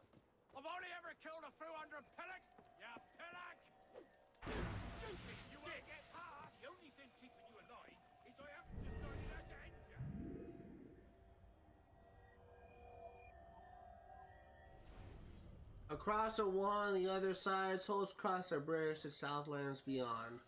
I've only ever killed a few hundred pillocks. You pillock! You won't get past. The only thing keeping you alive is I haven't decided how to end you. Across the wall on the other side, souls cross a bridge to Southlands beyond.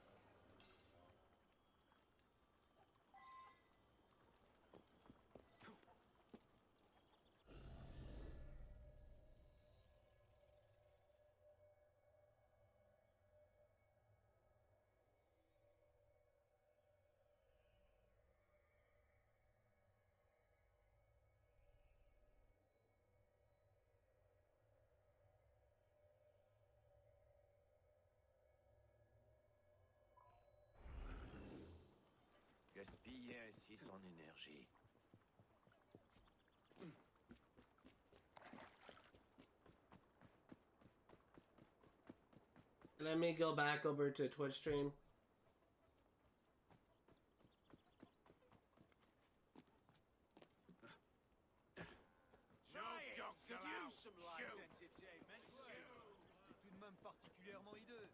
Gaspiller ainsi son énergie. Let me go back over to Twitch stream. Could use some light entertainment. C'est tout de même particulièrement hideux.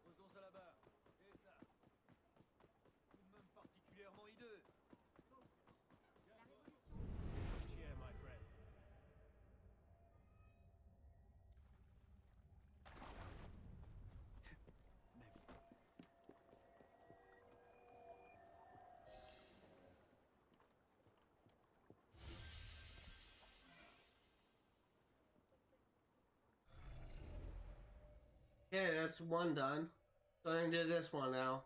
Posons ça là-bas. C'est ça. Tout de même particulièrement hideux. Cheer, my friend. Okay, that's one done. So I'm gonna do this one now.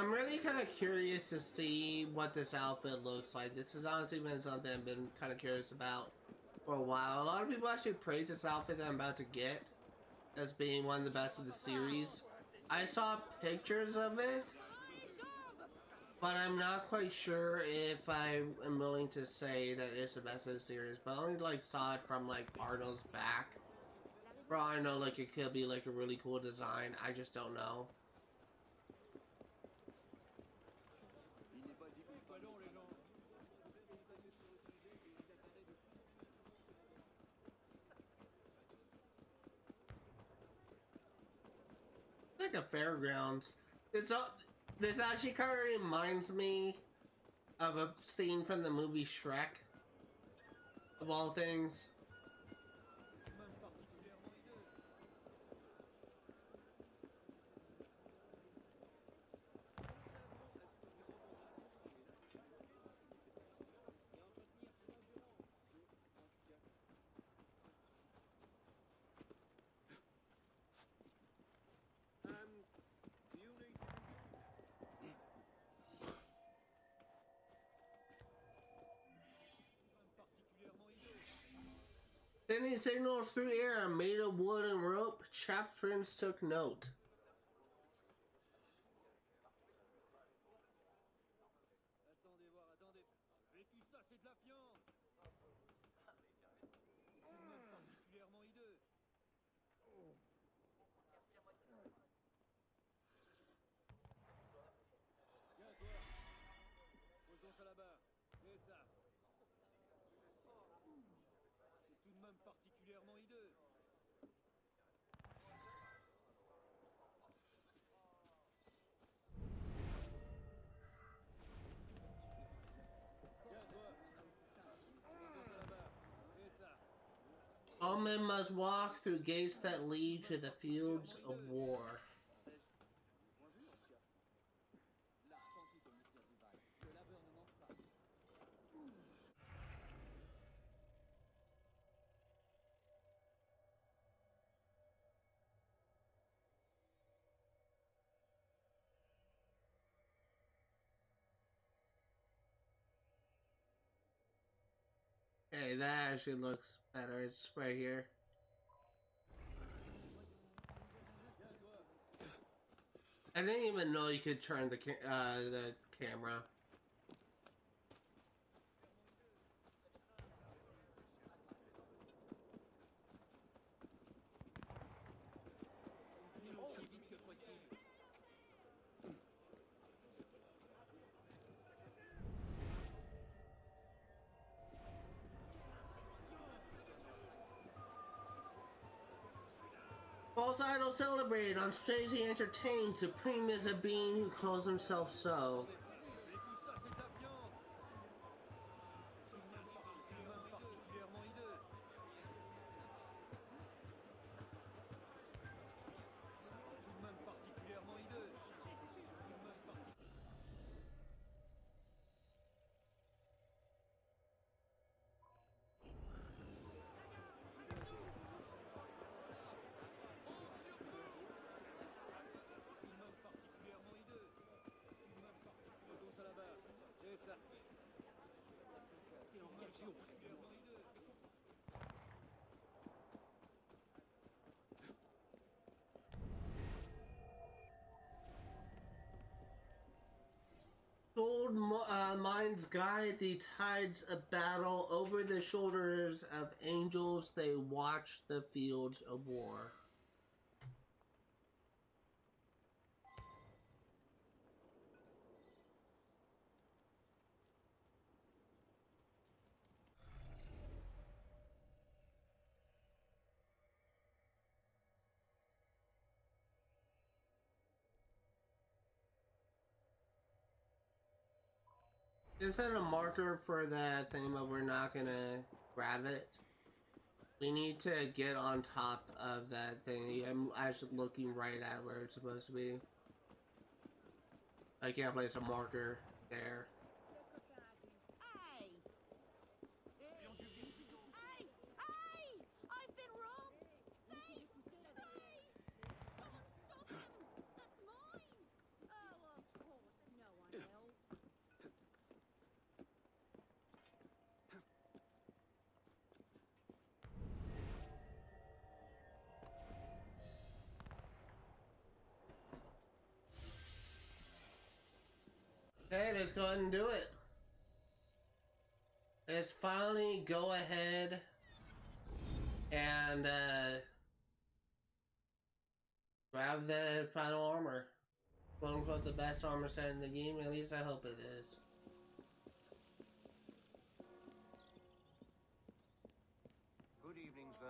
I'm really kind of curious to see what this outfit looks like. This has honestly been something I've been kind of curious about for a while. A lot of people actually praise this outfit that I'm about to get as being one of the best of the series. I saw pictures of it, but I'm not quite sure if I am willing to say that it's the best of the series. But I only like saw it from like Arnold's back. For all I know, like it could be like a really cool design. I just don't know. Like a fairgrounds. This actually kind of reminds me of a scene from the movie Shrek, of all things. Sending signals through air made of wood and rope. Chapped Prince took note. Attendez voir, attendez. Et tout ça, c'est de la fiente. C'est tout de même particulièrement hideux. Tiens, toi. Pose donc ça là-bas. C'est ça. C'est tout de même particulièrement hideux. Tiens, toi. Pose donc ça là-bas. C'est ça. All men must walk through gates that lead to the fields of war. Hey, that actually looks better. It's right here. I didn't even know you could turn the camera. False idol celebrated, on stage he entertained. Supreme is a being who calls himself so. Gold minds guide the tides of battle. Over the shoulders of angels they watch the fields of war. Instead of a marker for that thing, but we're not gonna grab it. We need to get on top of that thing. I'm actually looking right at where it's supposed to be. I can't place a marker there. Hey! Hey! Hey! I've been robbed! Thief! Hey! Someone stop him! That's mine! Oh, of course Okay, let's go ahead and do it. Let's finally go ahead and grab the final armor. Quote unquote the best armor set in the game, at least I hope it is. Good evening, sir.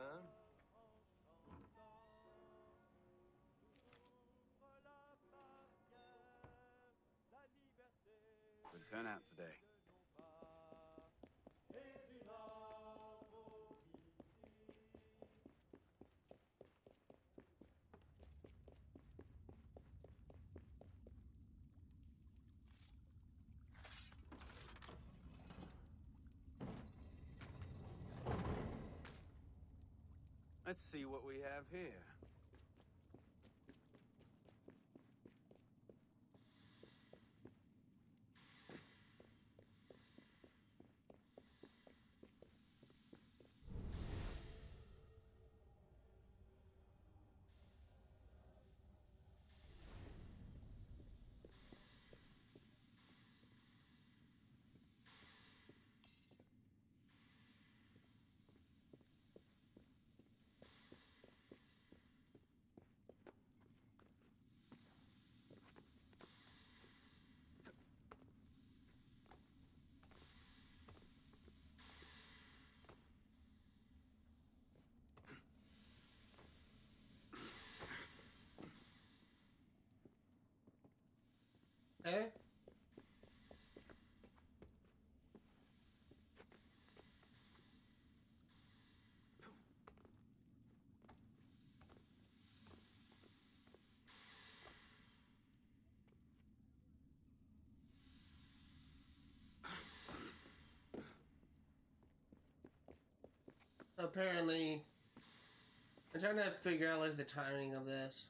Good turnout today. Let's see what we have here. Okay. Apparently, I'm trying to figure out like the timing of this.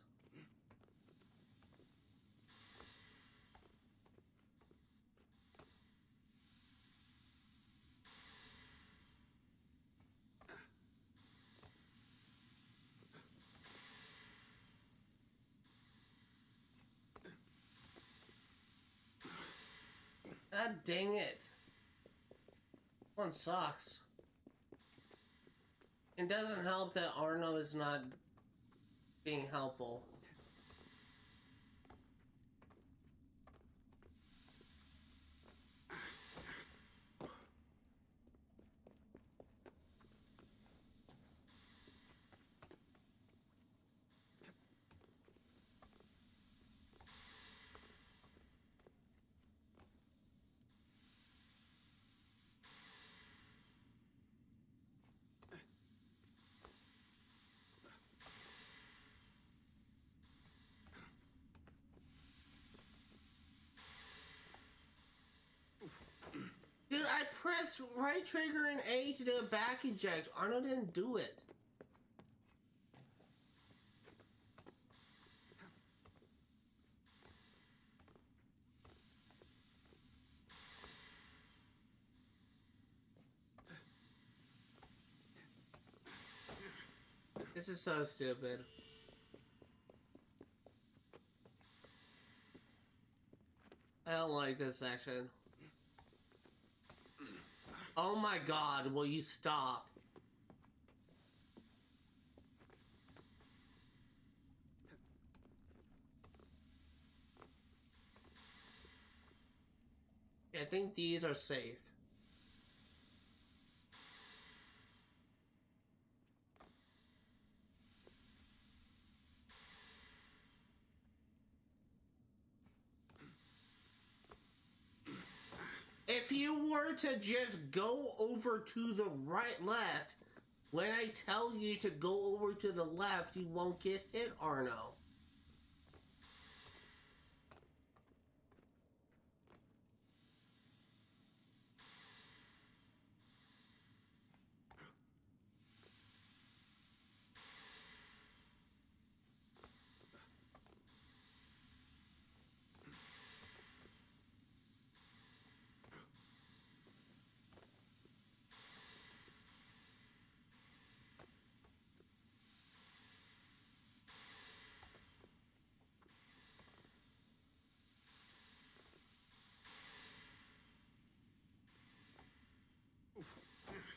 God dang it. One sucks. It doesn't help that Arno is not being helpful. Dude, I pressed right trigger and A to do a back eject. Arno didn't do it. This is so stupid. I don't like this section. Oh my god, will you stop? I think these are safe. If you were to just go over to the left, when I tell you to go over to the left, you won't get hit, Arno.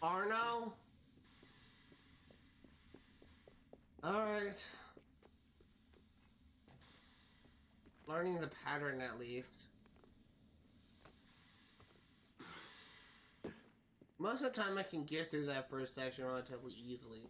Arno? Alright. Learning the pattern at least. Most of the time I can get through that first section relatively easily.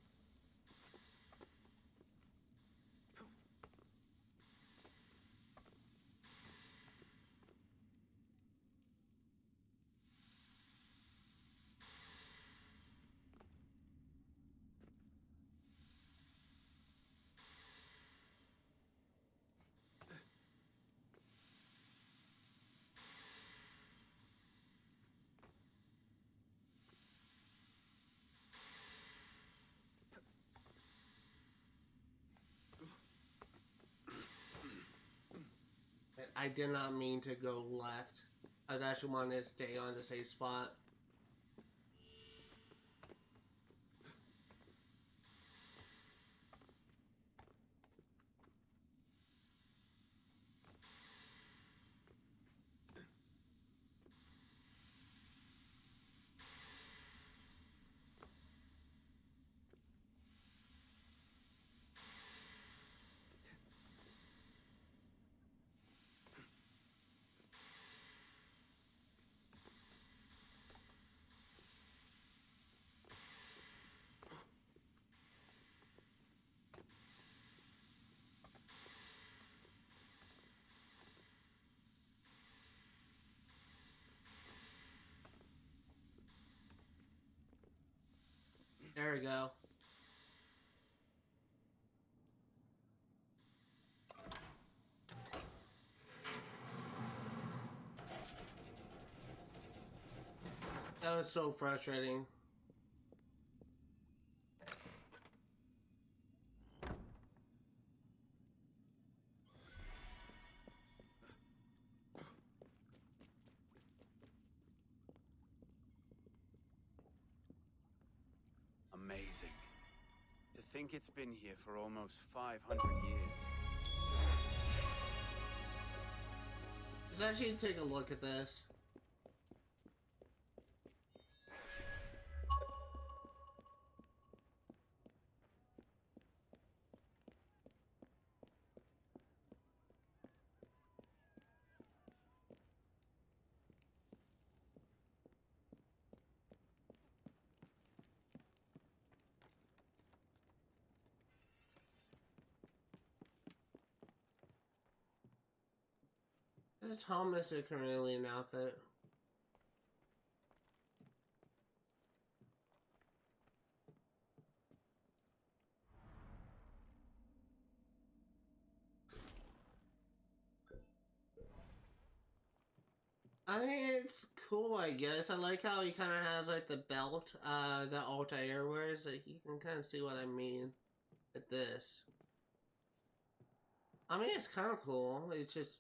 I did not mean to go left. I actually wanted to stay on the safe spot. There we go. That was so frustrating. Amazing. To think it's been here for almost 500 years. Let's actually take a look at this. This is Thomas a Carnelion outfit. I mean, it's cool, I guess. I like how he kind of has, like, the belt that Altair wears. Like, you can kind of see what I mean with this. I mean, it's kind of cool. It's just...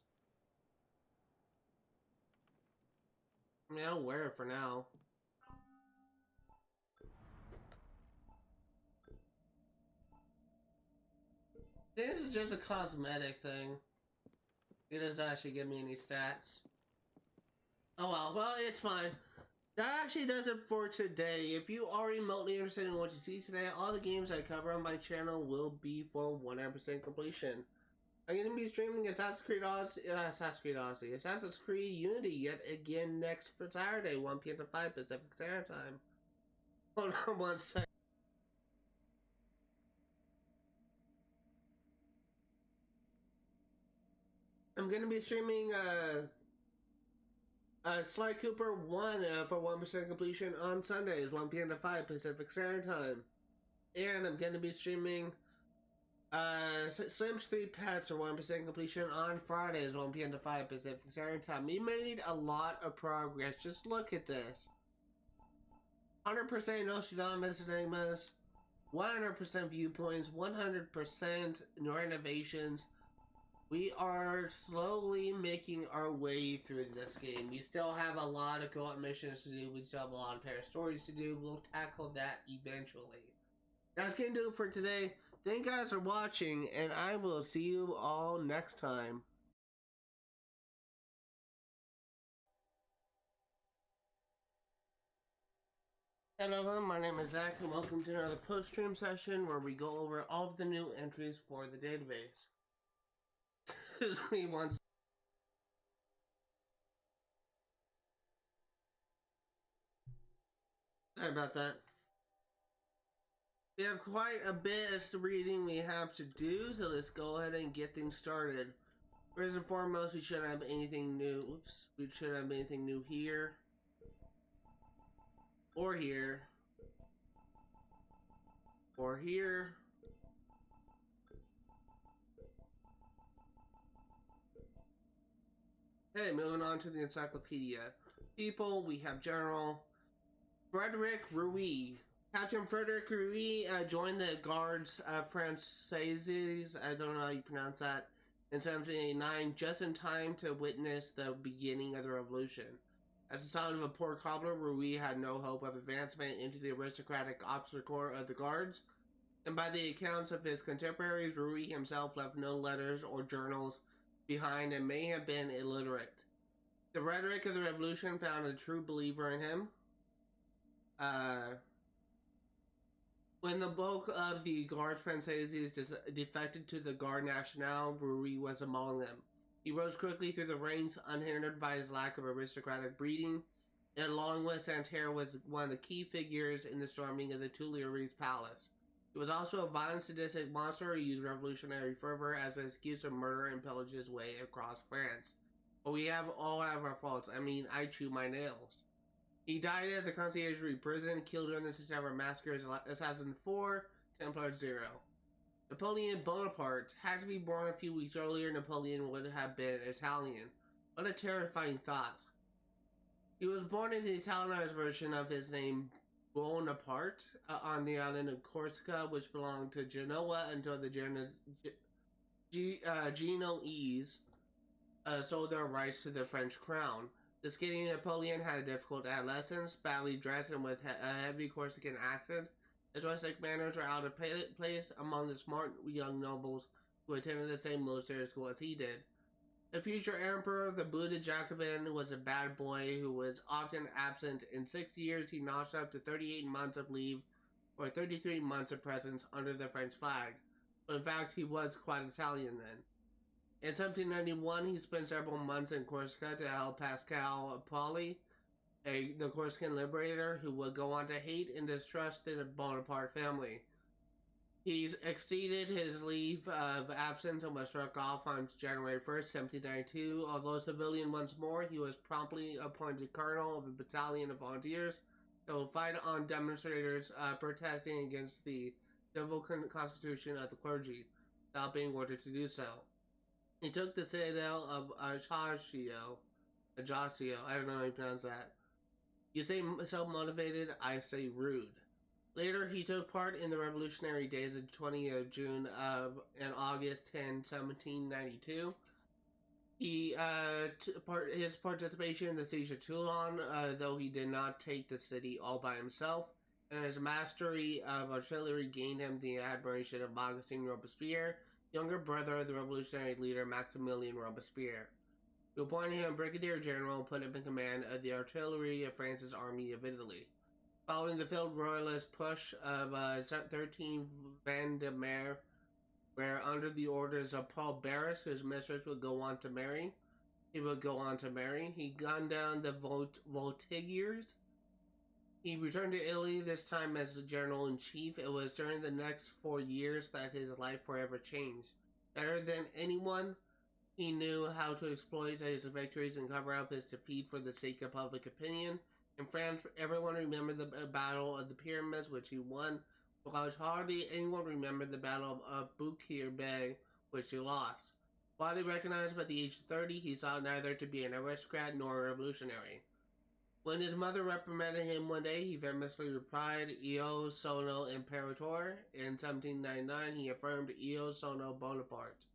I mean, I'll wear it for now. This is just a cosmetic thing. It doesn't actually give me any stats. Oh well, it's fine. That actually does it for today. If you are remotely interested in what you see today, all the games I cover on my channel will be for 100% completion. I'm going to be streaming Assassin's Creed Unity yet again next for Saturday, 1 p.m. to 5 Pacific Standard Time. Hold on one second. I'm going to be streaming Sly Cooper 1 for 1% completion on Sundays, 1 p.m. to 5 Pacific Standard Time. And I'm going to be streaming Sims 3 Pets for 1% completion on Fridays, 1 p.m. to 5 Pacific Standard Time. We made a lot of progress. Just look at this. 100% Nostradamus and Enigmas, 100% Viewpoints, 100% Renovations. We are slowly making our way through this game. We still have a lot of co-op missions to do. We still have a lot of Paris stories to do. We'll tackle that eventually. That's going to do it for today. Thank you guys for watching, and I will see you all next time. Hello, my name is Zach, and welcome to another post-stream session where we go over all of the new entries for the database. Sorry about that. We have quite a bit of reading we have to do, so let's go ahead and get things started. First and foremost, we shouldn't have anything new. Oops, we shouldn't have anything new here or here. Or here. Hey, moving on to the encyclopedia. People, we have General Frederick Roux. Captain Frederick Roux joined the Guards Françaises, I don't know how you pronounce that, in 1789, just in time to witness the beginning of the revolution. As the son of a poor cobbler, Roux had no hope of advancement into the aristocratic officer corps of the Guards, and by the accounts of his contemporaries, Roux himself left no letters or journals behind and may have been illiterate. The rhetoric of the revolution found a true believer in him. When the bulk of the Guards Françaises defected to the Garde Nationale, Roux was among them. He rose quickly through the ranks, unhindered by his lack of aristocratic breeding, and along with Santerre was one of the key figures in the storming of the Tuileries Palace. He was also a violent, sadistic monster who used revolutionary fervor as an excuse to murder and pillage his way across France. But we all have our faults. I mean, I chew my nails. He died at the Conciergerie prison, killed during the September Massacres, Assassin 4, Templar 0. Napoleon Bonaparte had to be born a few weeks earlier. Napoleon would have been Italian. What a terrifying thought. He was born in the Italianized version of his name, Bonaparte, on the island of Corsica, which belonged to Genoa until the Genoese sold their rights to the French crown. The skinny Napoleon had a difficult adolescence, badly dressed and with a heavy Corsican accent. His rustic manners were out of place among the smart young nobles who attended the same military school as he did. The future emperor, the Buddha Jacobin, was a bad boy who was often absent. In 6 years, he notched up to 38 months of leave or 33 months of presence under the French flag. But in fact, he was quite Italian then. In 1791, he spent several months in Corsica to help Pascal Paoli, the Corsican liberator who would go on to hate and distrust the Bonaparte family. He exceeded his leave of absence and was struck off on January 1st, 1792. Although civilian once more, he was promptly appointed colonel of a battalion of volunteers that will fight on demonstrators protesting against the civil constitution of the clergy, without being ordered to do so. He took the citadel of Ajaccio, I don't know how you pronounce that. You say self-motivated, I say rude. Later, he took part in the revolutionary days of 20th of June and August 10, 1792. His participation in the siege of Toulon, though he did not take the city all by himself, and his mastery of artillery gained him the admiration of Augustin Robespierre, younger brother of the revolutionary leader Maximilien Robespierre, who appointed him brigadier general and put him in command of the artillery of France's army of Italy. Following the failed royalist push of 13 Vendemiaire, where under the orders of Paul Barras, whose mistress would go on to marry, he gunned down the Voltigeurs. He returned to Italy, this time as the general-in-chief. It was during the next 4 years that his life forever changed. Better than anyone, he knew how to exploit his victories and cover up his defeat for the sake of public opinion. In France, everyone remembered the Battle of the Pyramids, which he won, while hardly anyone remembered the Battle of Bukir Bay, which he lost. Widely recognized by the age of 30, he sought neither to be an aristocrat nor a revolutionary. When his mother reprimanded him one day, he famously replied, Io sono imperator. In 1799, he affirmed Io sono Bonaparte.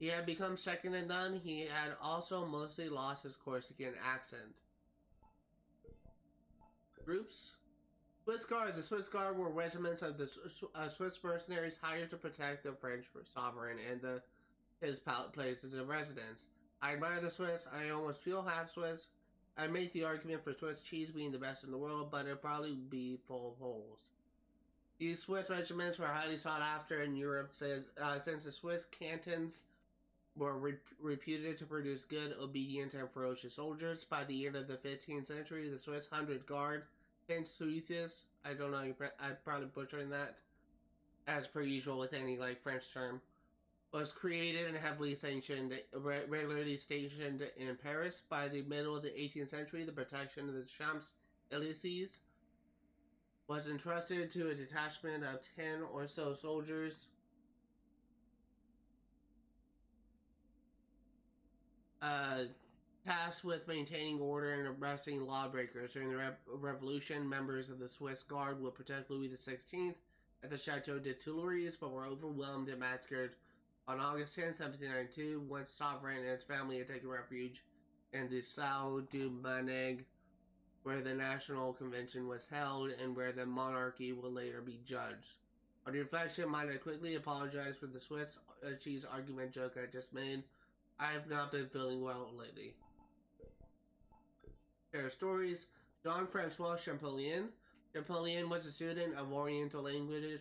He had become second to none. He had also mostly lost his Corsican accent. Groups. Swiss Guard. The Swiss Guard were regiments of the Swiss mercenaries hired to protect the French sovereign and his places of residence. I admire the Swiss. I almost feel half Swiss. I make the argument for Swiss cheese being the best in the world, but it'd probably be full of holes. These Swiss regiments were highly sought after in Europe since the Swiss cantons were reputed to produce good, obedient, and ferocious soldiers. By the end of the 15th century, the Swiss 100 Guard, Suisses, I don't know, I'm probably butchering that, as per usual with any French term, was created and heavily sanctioned, regularly stationed in Paris. By the middle of the 18th century, the protection of the Champs-Élysées was entrusted to a detachment of 10 or so soldiers. Tasked with maintaining order and arresting lawbreakers. During the Revolution, members of the Swiss Guard would protect Louis XVI at the Chateau de Tuileries, but were overwhelmed and massacred on August 10, 1792, once sovereign and his family had taken refuge in the Salle du Manig, where the National Convention was held and where the monarchy will later be judged. On reflection, might I quickly apologize for the Swiss cheese argument joke I just made. I have not been feeling well lately. Pair of stories. Jean-Francois Champollion. Champollion was a student of Oriental languages,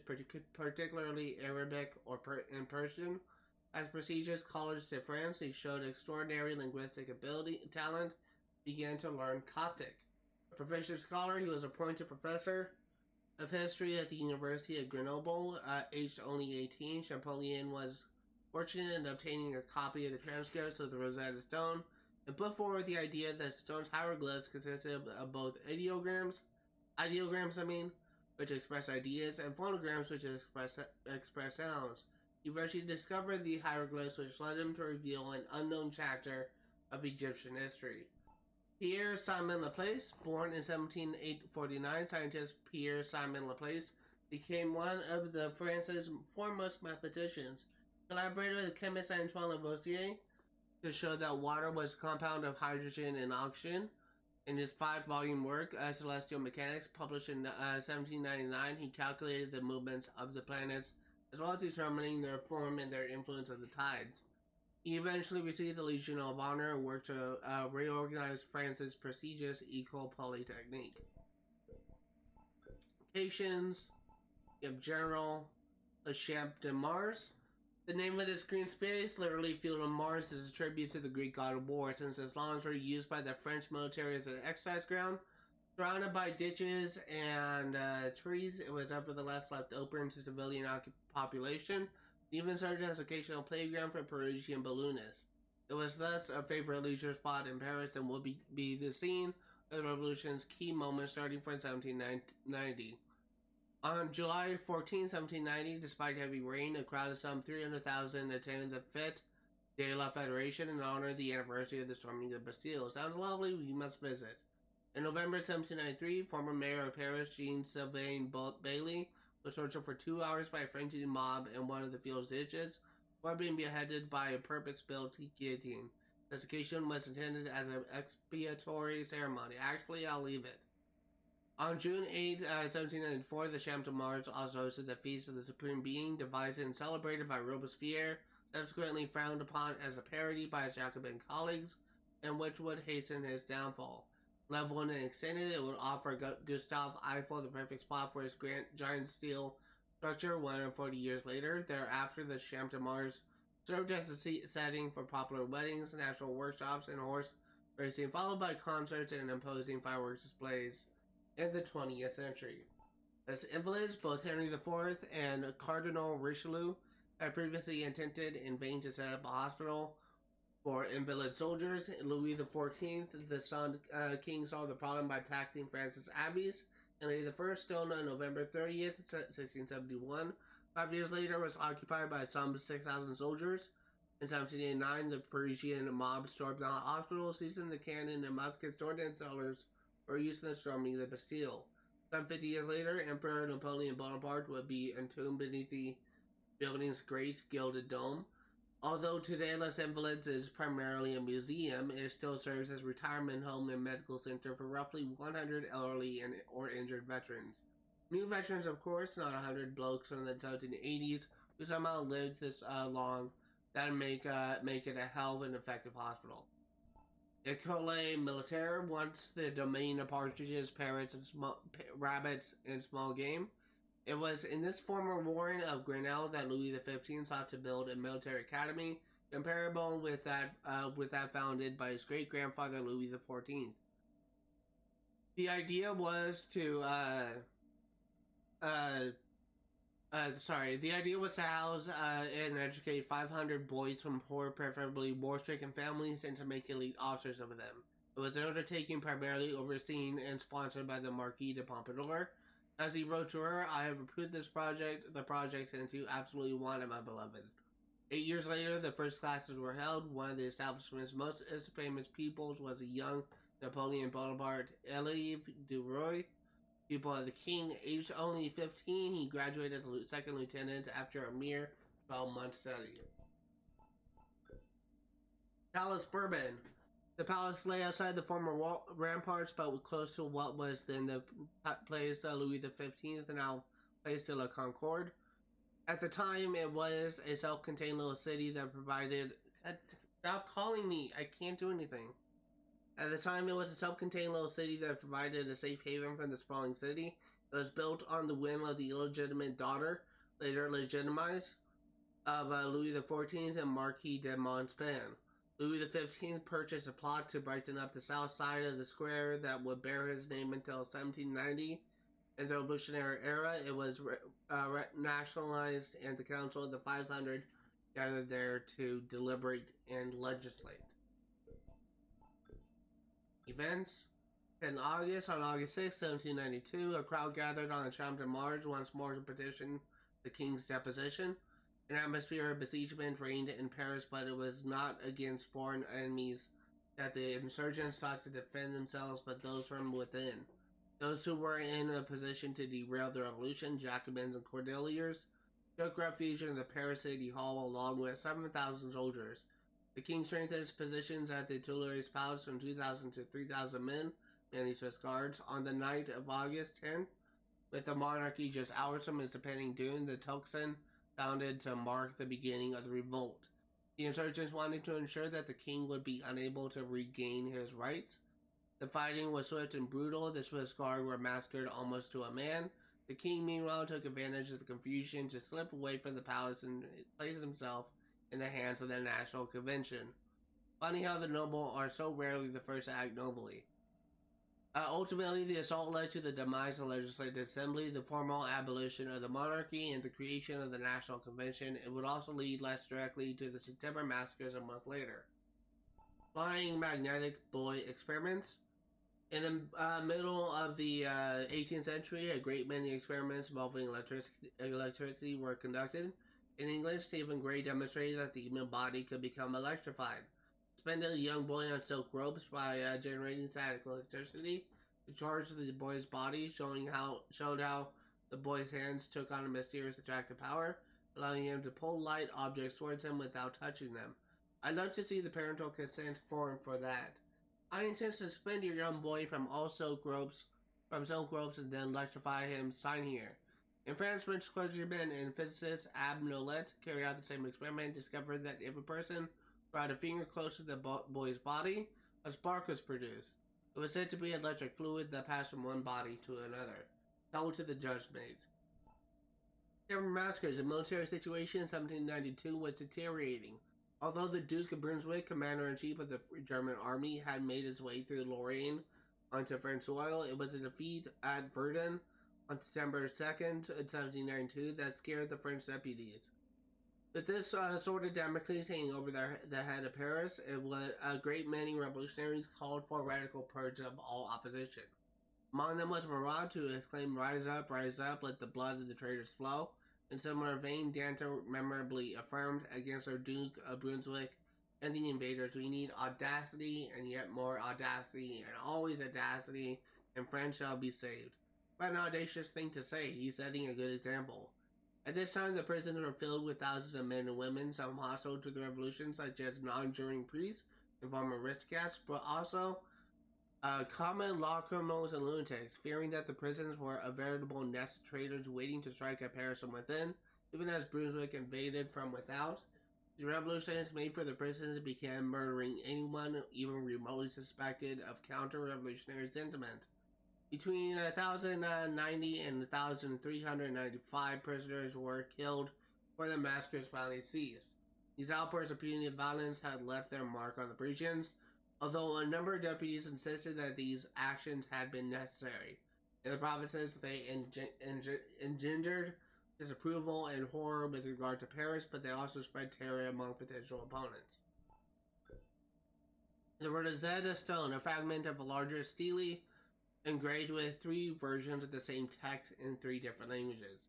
particularly Arabic and Persian. As prestigious college to France, he showed extraordinary linguistic talent, began to learn Coptic. A proficient scholar, he was appointed professor of history at the University of Grenoble. Aged only 18, Champollion was fortunate in obtaining a copy of the transcripts of the Rosetta Stone and put forward the idea that stone's hieroglyphs consisted of both ideograms, which express ideas, and phonograms, which express sounds. He eventually discovered the hieroglyphs, which led him to reveal an unknown chapter of Egyptian history. Pierre Simon Laplace, born in 1749, scientist Pierre Simon Laplace became one of France's foremost mathematicians. Collaborated with chemist Antoine Lavoisier to show that water was a compound of hydrogen and oxygen. In his 5-volume work, Celestial Mechanics, published in 1799, he calculated the movements of the planets, as well as determining their form and their influence of the tides. He eventually received the Legion of Honor and worked to reorganize France's prestigious École Polytechnique. Locations, General Le Champ de Mars. The name of this green space, literally Field of Mars, is a tribute to the Greek god of war, since its lawns were used by the French military as an exercise ground. Surrounded by ditches and trees, it was nevertheless left open to civilian population. It even served as an occasional playground for Parisian balloonists. It was thus a favorite leisure spot in Paris and would be the scene of the revolution's key moments starting from 1790. On July 14, 1790, despite heavy rain, a crowd of some 300,000 attended the Fête de la Fédération in honor of the anniversary of the storming of the Bastille. Sounds lovely, we must visit. In November 1793, former mayor of Paris, Jean-Sylvain Bailly, was tortured for 2 hours by a frenzied mob in one of the field's ditches, before being beheaded by a purpose-built guillotine. The execution was intended as an expiatory ceremony. Actually, I'll leave it. On June 8, 1794, the Champ de Mars also hosted the Feast of the Supreme Being, devised and celebrated by Robespierre, subsequently frowned upon as a parody by his Jacobin colleagues, and which would hasten his downfall. Leveled and extended, it would offer Gustave Eiffel the perfect spot for his giant steel structure 140 years later. Thereafter, the Champ de Mars served as a setting for popular weddings, national workshops, and horse racing, followed by concerts and imposing fireworks displays in the 20th century. As invalids, both Henry IV and Cardinal Richelieu had previously intended in vain to set up a hospital for invalid soldiers. Louis XIV, the Sun King, solved the problem by taxing France's abbeys, and Louis I, still on November 30th, 1671, 5 years later, was occupied by some 6,000 soldiers. In 1789, the Parisian mob stormed the hospital, seizing the cannon and muskets stored in cellars for use in the storming of the Bastille. Some 50 years later, Emperor Napoleon Bonaparte would be entombed beneath the building's great gilded dome. Although today Les Invalides is primarily a museum, it still serves as a retirement home and medical center for roughly 100 elderly or injured veterans. New veterans, of course, not 100 blokes from the 1780s who somehow lived this long. That'd make it a hell of an effective hospital. École Militaire, once the domain of partridges, parrots, and rabbits and small game. It was in this former warren of Grenelle that Louis XV sought to build a military academy comparable with that founded by his great-grandfather Louis XIV. The idea was to house and educate 500 boys from poor, preferably war-stricken families, and to make elite officers of them. It was an undertaking primarily overseen and sponsored by the Marquis de Pompadour. As he wrote to her, "I have approved the project, since you absolutely want it, my beloved." 8 years later, the first classes were held. One of the establishment's most famous pupils was a young Napoleon Bonaparte, Elieve du Roy, pupil of the king. Aged only 15, he graduated as a second lieutenant after a mere 12-month study. Palace Bourbon. The palace lay outside the former ramparts, but close to what was then the Place Louis XV, now Place de la Concorde. At the time, it was a self-contained little city that provided... Stop calling me! I can't do anything. At the time, it was a self-contained little city that provided a safe haven from the sprawling city. It was built on the whim of the illegitimate daughter, later legitimized, of Louis XIV and Marquis de Montespan. Louis XV purchased a plot to brighten up the south side of the square that would bear his name until 1790. In the Revolutionary era, it was nationalized, and the Council of the 500 gathered there to deliberate and legislate. Events. In August, on August 6, 1792, a crowd gathered on the Champ de Mars once more to petition the king's deposition. An atmosphere of besiegement reigned in Paris, but it was not against foreign enemies that the insurgents sought to defend themselves, but those from within. Those who were in a position to derail the revolution, Jacobins and Cordeliers, took refuge in the Paris City Hall along with 7,000 soldiers. The king strengthened his positions at the Tuileries Palace from 2,000 to 3,000 men, mainly Swiss guards. On the night of August 10, with the monarchy just hours from its impending doom, the tocsin sounded to mark the beginning of the revolt. The insurgents wanted to ensure that the king would be unable to regain his rights. The fighting was swift and brutal. The Swiss guard were massacred almost to a man. The king, meanwhile, took advantage of the confusion to slip away from the palace and place himself in the hands of the National Convention. Funny how the noble are so rarely the first to act nobly. Ultimately, the assault led to the demise of the Legislative Assembly, the formal abolition of the monarchy, and the creation of the National Convention. It would also lead less directly to the September Massacres a month later. Flying magnetic boy experiments. In the middle of the 18th century, a great many experiments involving electricity were conducted. In English, Stephen Gray demonstrated that the human body could become electrified. Suspended a young boy on silk ropes by generating static electricity. The charge of the boy's body showed how the boy's hands took on a mysterious attractive power, allowing him to pull light objects towards him without touching them. I'd love to see the parental consent form for that. I intend to suspend your young boy from silk ropes and then electrify him. Sign here. In France, French clergyman and physicist Ab Nolet carried out the same experiment, discovered that if a person brought a finger close to the boy's body, a spark was produced. It was said to be electric fluid that passed from one body to another. Told to the judgment. September Massacres. The military situation in 1792 was deteriorating. Although the Duke of Brunswick, commander-in-chief of the German army, had made his way through Lorraine onto French soil, it was a defeat at Verdun on September 2nd, 1792, that scared the French deputies. With this sword of Damocles hanging over the head of Paris, a great many revolutionaries called for a radical purge of all opposition. Among them was Marat, who exclaimed, rise up, let the blood of the traitors flow." In similar vein, Danton memorably affirmed, "Against our Duke of Brunswick and the invaders, we need audacity and yet more audacity and always audacity, and France shall be saved." Quite an audacious thing to say. He's setting a good example. At this time, the prisons were filled with thousands of men and women, some hostile to the revolution, such as non-juring priests and former aristocrats, but also common law criminals and lunatics, fearing that the prisons were a veritable nest of traitors waiting to strike at Paris from within. Even as Brunswick invaded from without, The revolutionists made for the prisons and began murdering anyone even remotely suspected of counter-revolutionary sentiment. Between 1,090 and 1,395 prisoners were killed before the massacres finally ceased. These outbursts of punitive violence had left their mark on the Parisians, although a number of deputies insisted that these actions had been necessary. In the provinces, they engendered disapproval and horror with regard to Paris, but they also spread terror among potential opponents. The Rosetta Stone, a fragment of a larger stele, engraved with 3 versions of the same text in 3 different languages.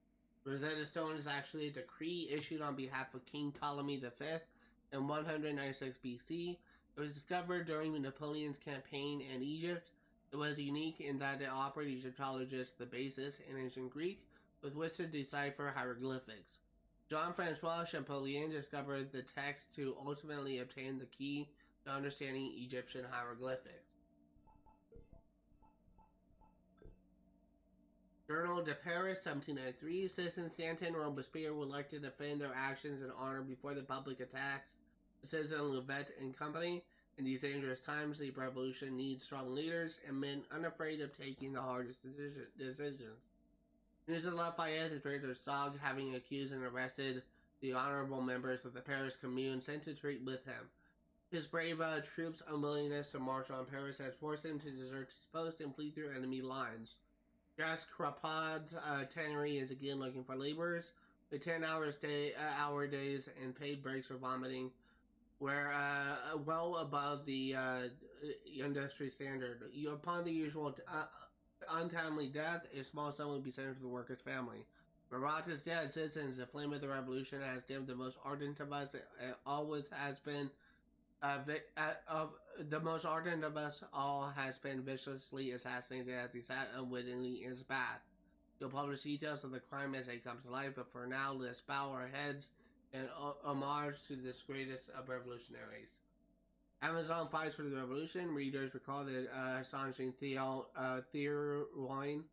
Rosetta Stone is actually a decree issued on behalf of King Ptolemy V in 196 BC. It was discovered during Napoleon's campaign in Egypt. It was unique in that it offered Egyptologists the basis in ancient Greek with which to decipher hieroglyphics. Jean-Francois Champollion discovered the text to ultimately obtain the key to understanding Egyptian hieroglyphics. Journal de Paris, 1793. Citizens Danton and Robespierre would like to defend their actions and honor before the public attacks. Citizen Louvet and company. In these dangerous times, the revolution needs strong leaders and men unafraid of taking the hardest decisions. News of Lafayette, the traitor Sog, having accused and arrested the honorable members of the Paris Commune, sent to treat with him. His brave troops' unwillingness to march on Paris has forced him to desert his post and flee through enemy lines. Jacques Crapaud's tannery is again looking for laborers with 10-hour days and paid breaks for vomiting, where well above the industry standard. Upon the usual untimely death, a small sum will be sent to the worker's family. Marat is dead. Citizens, the flame of the revolution has dimmed the most ardent of us. It always has been. The most ardent of us all has been viciously assassinated as he sat unwittingly in his bath. You'll publish details of the crime as they come to light, but for now, let's bow our heads in homage to this greatest of revolutionaries. Amazon fights for the revolution. Readers recall the astonishing Théroigne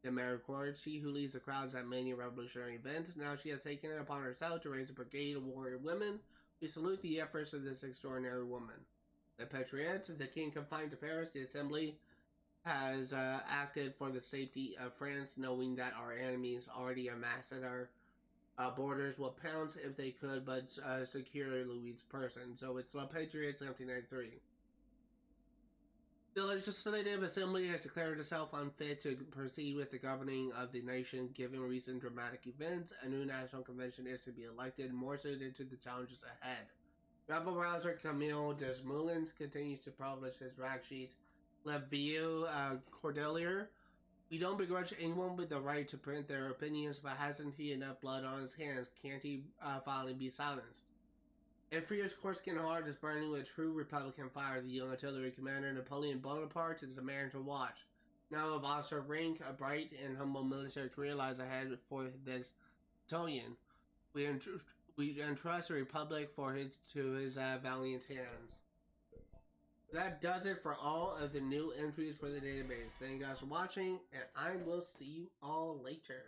de Méricourt, she who leads the crowds at many revolutionary events. Now she has taken it upon herself to raise a brigade of warrior women. We salute the efforts of this extraordinary woman. The Patriots, the king confined to Paris, the assembly has acted for the safety of France, knowing that our enemies already amassed at our borders will pounce if they could, but secure Louis' person. So it's La Patriots 1793. The Legislative Assembly has declared itself unfit to proceed with the governing of the nation given recent dramatic events. A new national convention is to be elected, more suited to the challenges ahead. Rebel rouser Camille Desmoulins continues to publish his rag sheet, Le Vieux Cordelier. We don't begrudge anyone with the right to print their opinions, but hasn't he enough blood on his hands? Can't he finally be silenced? And Freer's Corsican heart is burning with true Republican fire. The young artillery commander Napoleon Bonaparte is a man to watch. Now of officer rank, a bright and humble military career lies ahead for this battalion. We entrust the Republic to his valiant hands. That does it for all of the new entries for the database. Thank you guys for watching, and I will see you all later.